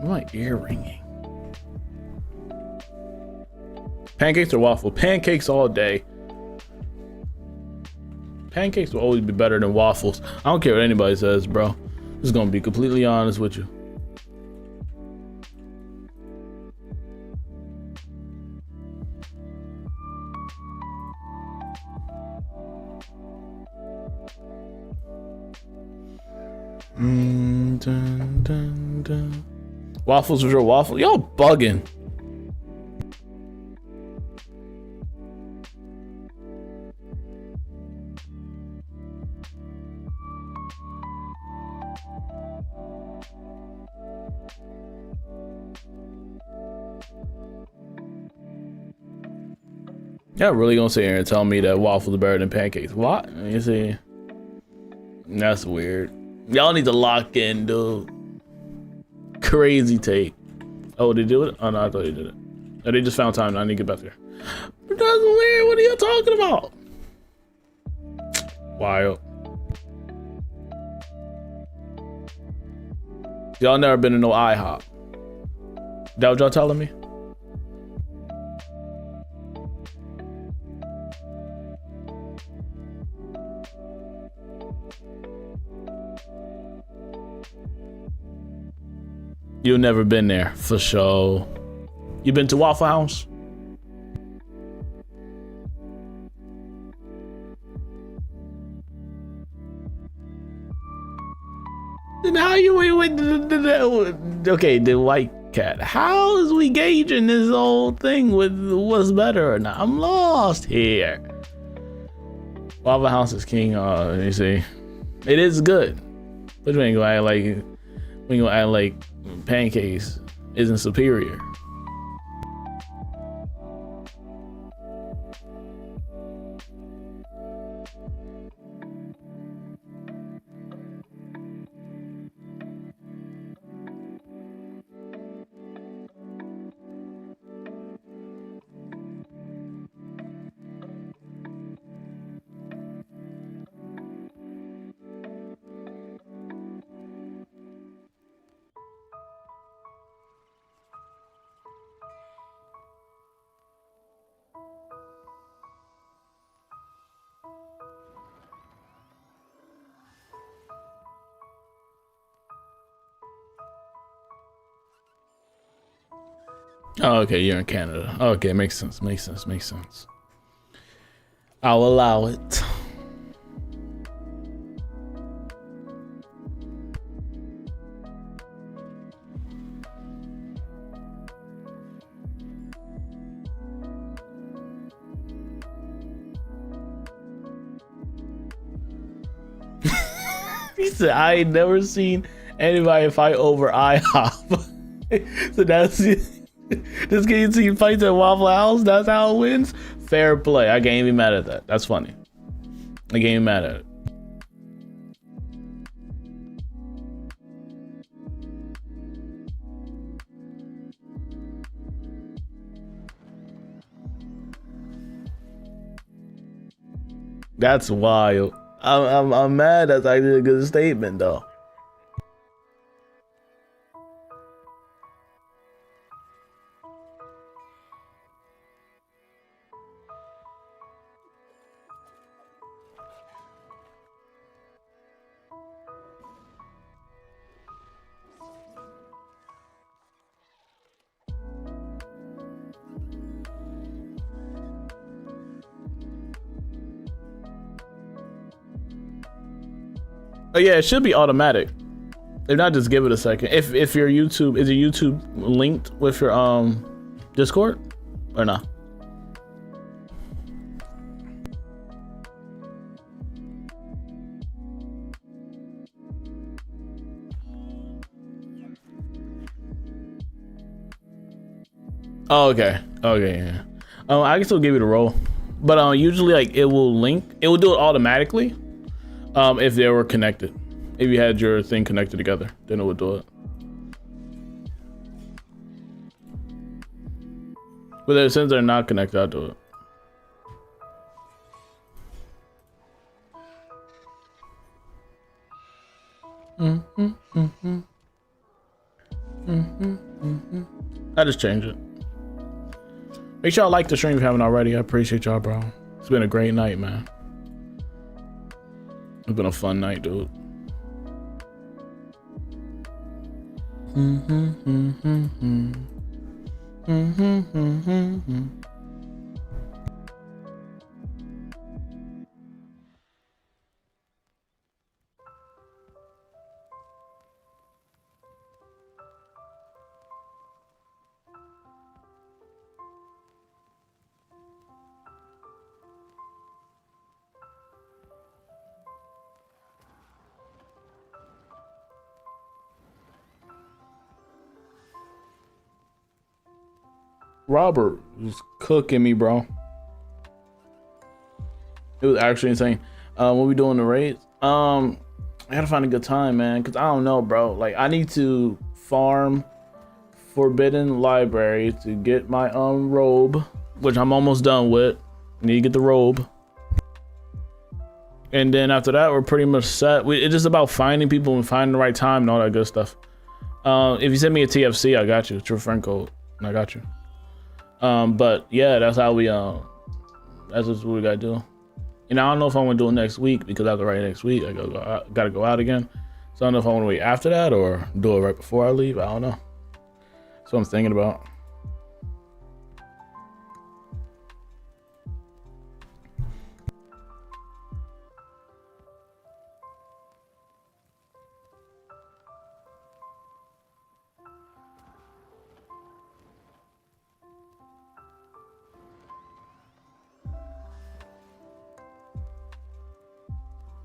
My ear ringing. Pancakes or waffle? Pancakes all day. Pancakes will always be better than waffles. I don't care what anybody says, bro. Just gonna be completely honest with you. Dun, dun, dun. Waffles was your waffle? Y'all bugging. Y'all really gonna sit here and tell me that waffles are better than pancakes? What? You see? That's weird. Y'all need to lock in, dude. Crazy take. Oh, they do it? Oh no, I thought they did it. Oh, they just found time. I need to get back there. But that's weird. What are y'all talking about? Wild. Y'all never been to no IHOP. That what y'all telling me? You've never been there, for sure. You been to Waffle House? Then how you okay, the white cat. How is we gauging this whole thing with what's better or not? I'm lost here. Waffle House is king. You see, it is good, but we ain't gonna act like pancakes isn't superior. Oh, okay, you're in Canada. Okay, makes sense. I'll allow it. He said, I ain't never seen anybody fight over IHOP. So that's it. This game see fights at Waffle House, that's how it wins. Fair play. I can't even be mad at that. That's funny. I can't even be mad at it. That's wild. I'm mad. That's actually a good statement though. Oh yeah, it should be automatic. If not, just give it a second. If your YouTube is your YouTube linked with your Discord or not? Oh, okay. Okay, yeah. I can still give it a roll, but usually like it will link. It will do it automatically. If they were connected, if you had your thing connected together, then it would do it. But since they're not connected, I'll do it. I just change it. Make sure y'all like the stream if you haven't already. I appreciate y'all, bro. It's been a great night, man. It's been a fun night, dude. Robert was cooking me, bro. It was actually insane. What we doing the raids? I gotta find a good time, man, because I don't know, bro. Like, I need to farm Forbidden Library to get my robe, which I'm almost done with. I need to get the robe. And then after that, we're pretty much set. It's just about finding people and finding the right time and all that good stuff. If you send me a TFC, I got you. True friend code. I got you. But yeah, that's how we that's just what we gotta do. You know, I don't know if I want to do it next week because after right next week I gotta go out again. So I don't know if I want to wait after that or do it right before I leave. I don't know. That's what I'm thinking about.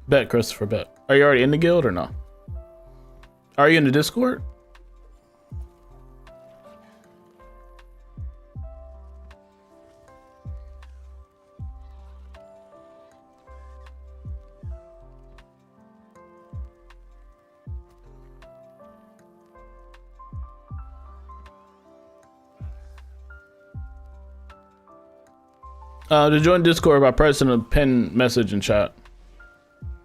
Bet, Christopher, bet. Are you already in the guild or no? Are you in the Discord? To join Discord by pressing a pin message in chat.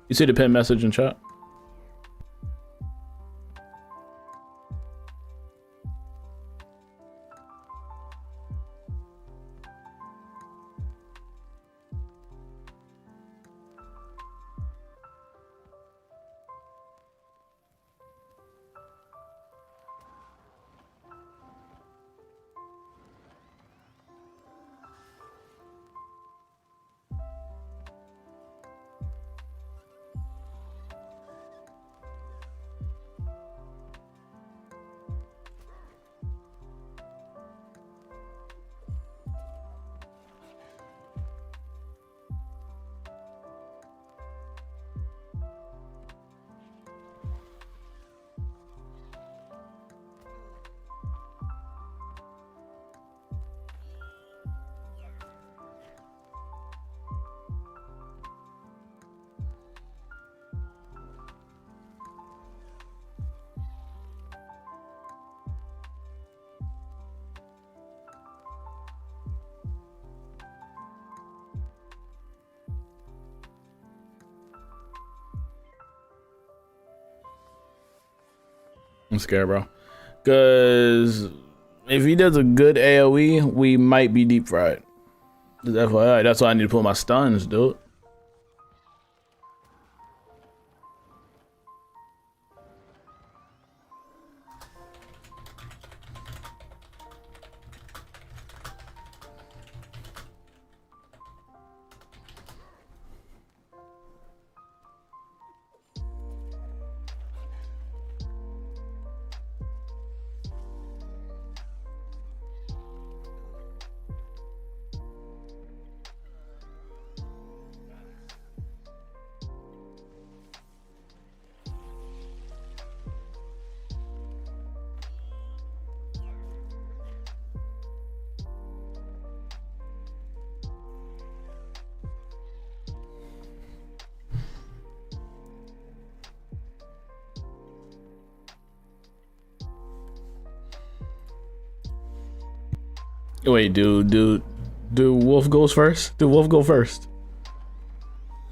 You see the pin message in chat? I'm scared, bro. Cause if he does a good AoE, we might be deep fried. That's why I need to put my stuns, dude. Wait, dude, Wolf goes first? Do Wolf go first?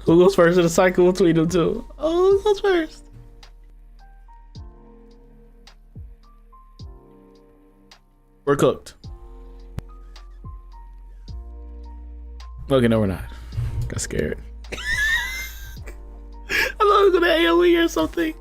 Who goes first in the cycle between them two? Oh, who goes first? We're cooked. Okay, no, we're not. Got scared. I thought I was gonna AoE or something.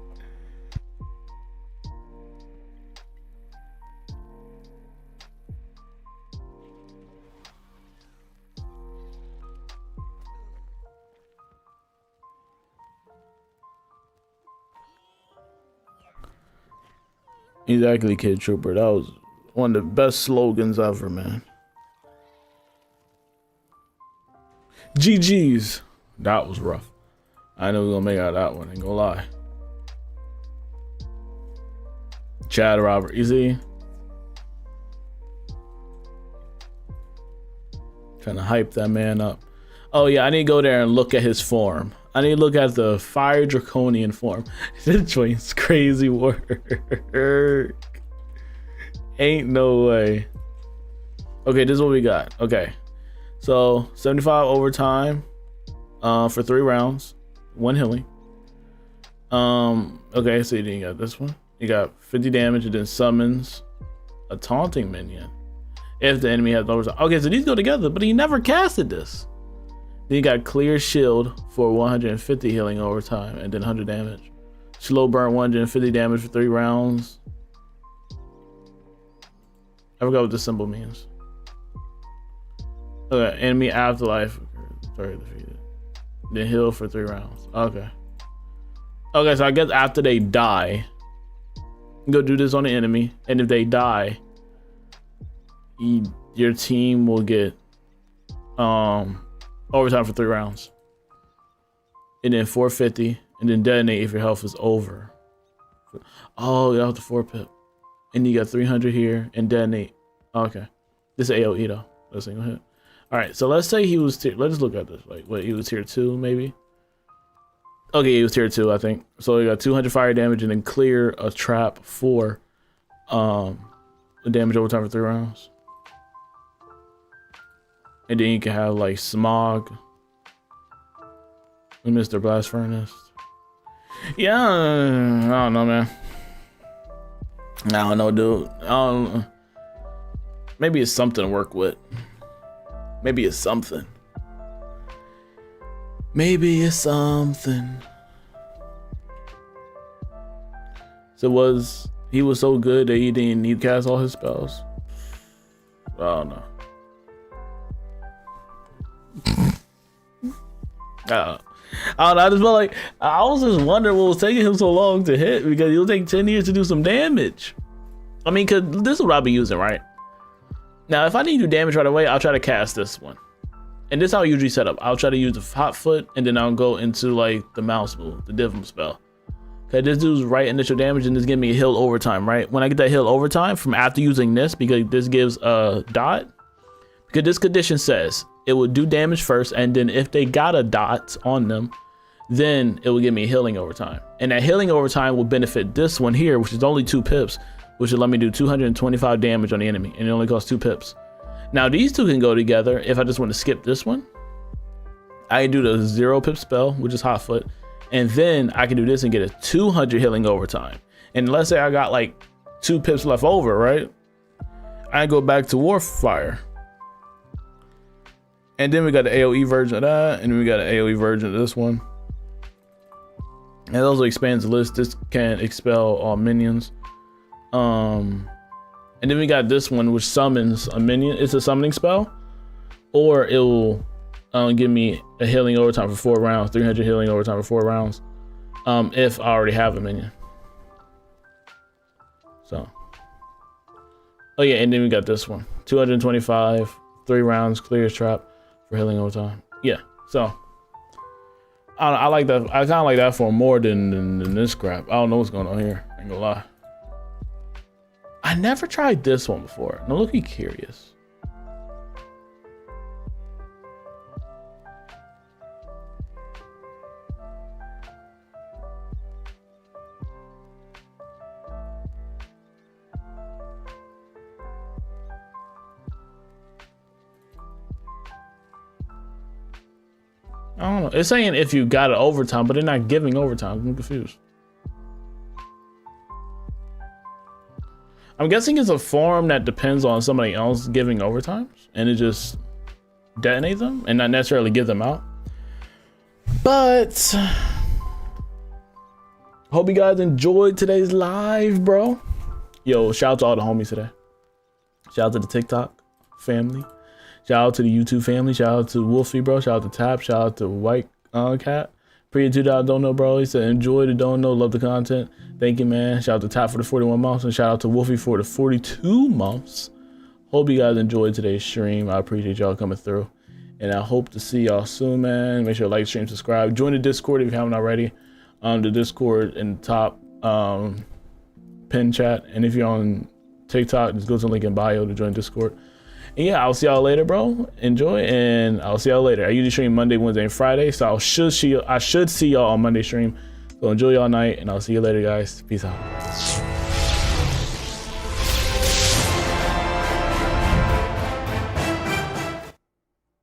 Exactly, Kid Trooper. That was one of the best slogans ever, man. GG's. That was rough. I know we're gonna make out that one, ain't gonna lie. Chad Robert, you see? Trying to hype that man up. Oh yeah, I need to go there and look at his form. I need to look at the Fire Draconian form. This joint's crazy work. Ain't no way. Okay, this is what we got. Okay. So 75 overtime for 3 rounds. 1 healing. Okay, so you didn't get this one. You got 50 damage and then summons a taunting minion if the enemy has overtime. Okay, so these go together, but he never casted this. Then you got clear shield for 150 healing over time and then 100 damage. Slow burn 150 damage for 3 rounds. I forgot what this symbol means. Okay, enemy afterlife. Sorry, defeated. Then heal for 3 rounds. Okay. Okay, so I guess after they die, go do this on the enemy, and if they die, your team will get overtime for 3 rounds, and then 450, and then detonate if your health is over. Oh, you have the 4 pip, and you got 300 here and detonate. Okay, this is AOE though. That's single hit. All right, so let's say he was tier. Let's look at this. Like, what, he was tier 2 maybe? Okay, he was tier 2, I think. So he got 200 fire damage and then clear a trap for damage over time for 3 rounds. And then you can have like smog and Mr. Blast Furnace. Yeah, I don't know, man. I don't know, dude. Maybe it's something to work with. Maybe it's something. Maybe it's something. So he was so good that he didn't need to cast all his spells? I don't know. I don't know. I just felt like I was just wondering what was taking him so long to hit, because it'll take 10 years to do some damage. I mean, cause this is what I'll be using, right? Now, if I need to do damage right away, I'll try to cast this one. And this is how I usually set up. I'll try to use the hot foot, and then I'll go into like the mouse move, the Divam spell. Okay, this dude's right initial damage, and this gives me a heal overtime, right? When I get that heal overtime from after using this, because this gives a dot, because this condition says it will do damage first, and then if they got a dot on them, then it will give me healing overtime. And that healing overtime will benefit this one here, which is only 2 pips, which will let me do 225 damage on the enemy, and it only costs 2 pips. Now these two can go together. If I just want to skip this one, I can do the 0 pip spell, which is hot foot, and then I can do this and get a 200 healing overtime. And let's say I got like 2 pips left over, right? I go back to Warfire. And then we got the AoE version of that, and then we got an AoE version of this one. And it also expands the list. This can expel all minions. And then we got this one, which summons a minion. It's a summoning spell, or it will give me a healing overtime for 4 rounds, 300 healing overtime for 4 rounds, if I already have a minion. So, oh yeah, and then we got this one, 225, 3 rounds, clear trap for healing overtime. Yeah, so I like that. I kind of like that for more than this crap. I don't know what's going on here. I ain't gonna lie. I never tried this one before. Now look, you curious. I don't know. It's saying if you got it overtime, but they're not giving overtime. I'm confused. I'm guessing it's a form that depends on somebody else giving overtimes, and it just detonates them and not necessarily give them out. But hope you guys enjoyed today's live, bro. Yo, shout out to all the homies today. Shout out to the TikTok family. Shout out to the YouTube family. Shout out to Wolfie, bro. Shout out to Tap. Shout out to White Cat. Priya 2000 don't know, bro. He said enjoy the don't know, love the content. Thank you, man. Shout out to Tap for the 41 months, and shout out to Wolfie for the 42 months. Hope you guys enjoyed today's stream. I appreciate y'all coming through, and I hope to see y'all soon, man. Make sure to like, stream, subscribe, join the Discord if you haven't already. The Discord in the top pin chat, and if you're on TikTok, just go to the link in bio to join Discord. And yeah, I'll see y'all later, bro. Enjoy, and I'll see y'all later. I usually stream Monday, Wednesday, and Friday, so I should see y'all on Monday stream. So enjoy y'all night, and I'll see you later, guys. Peace out.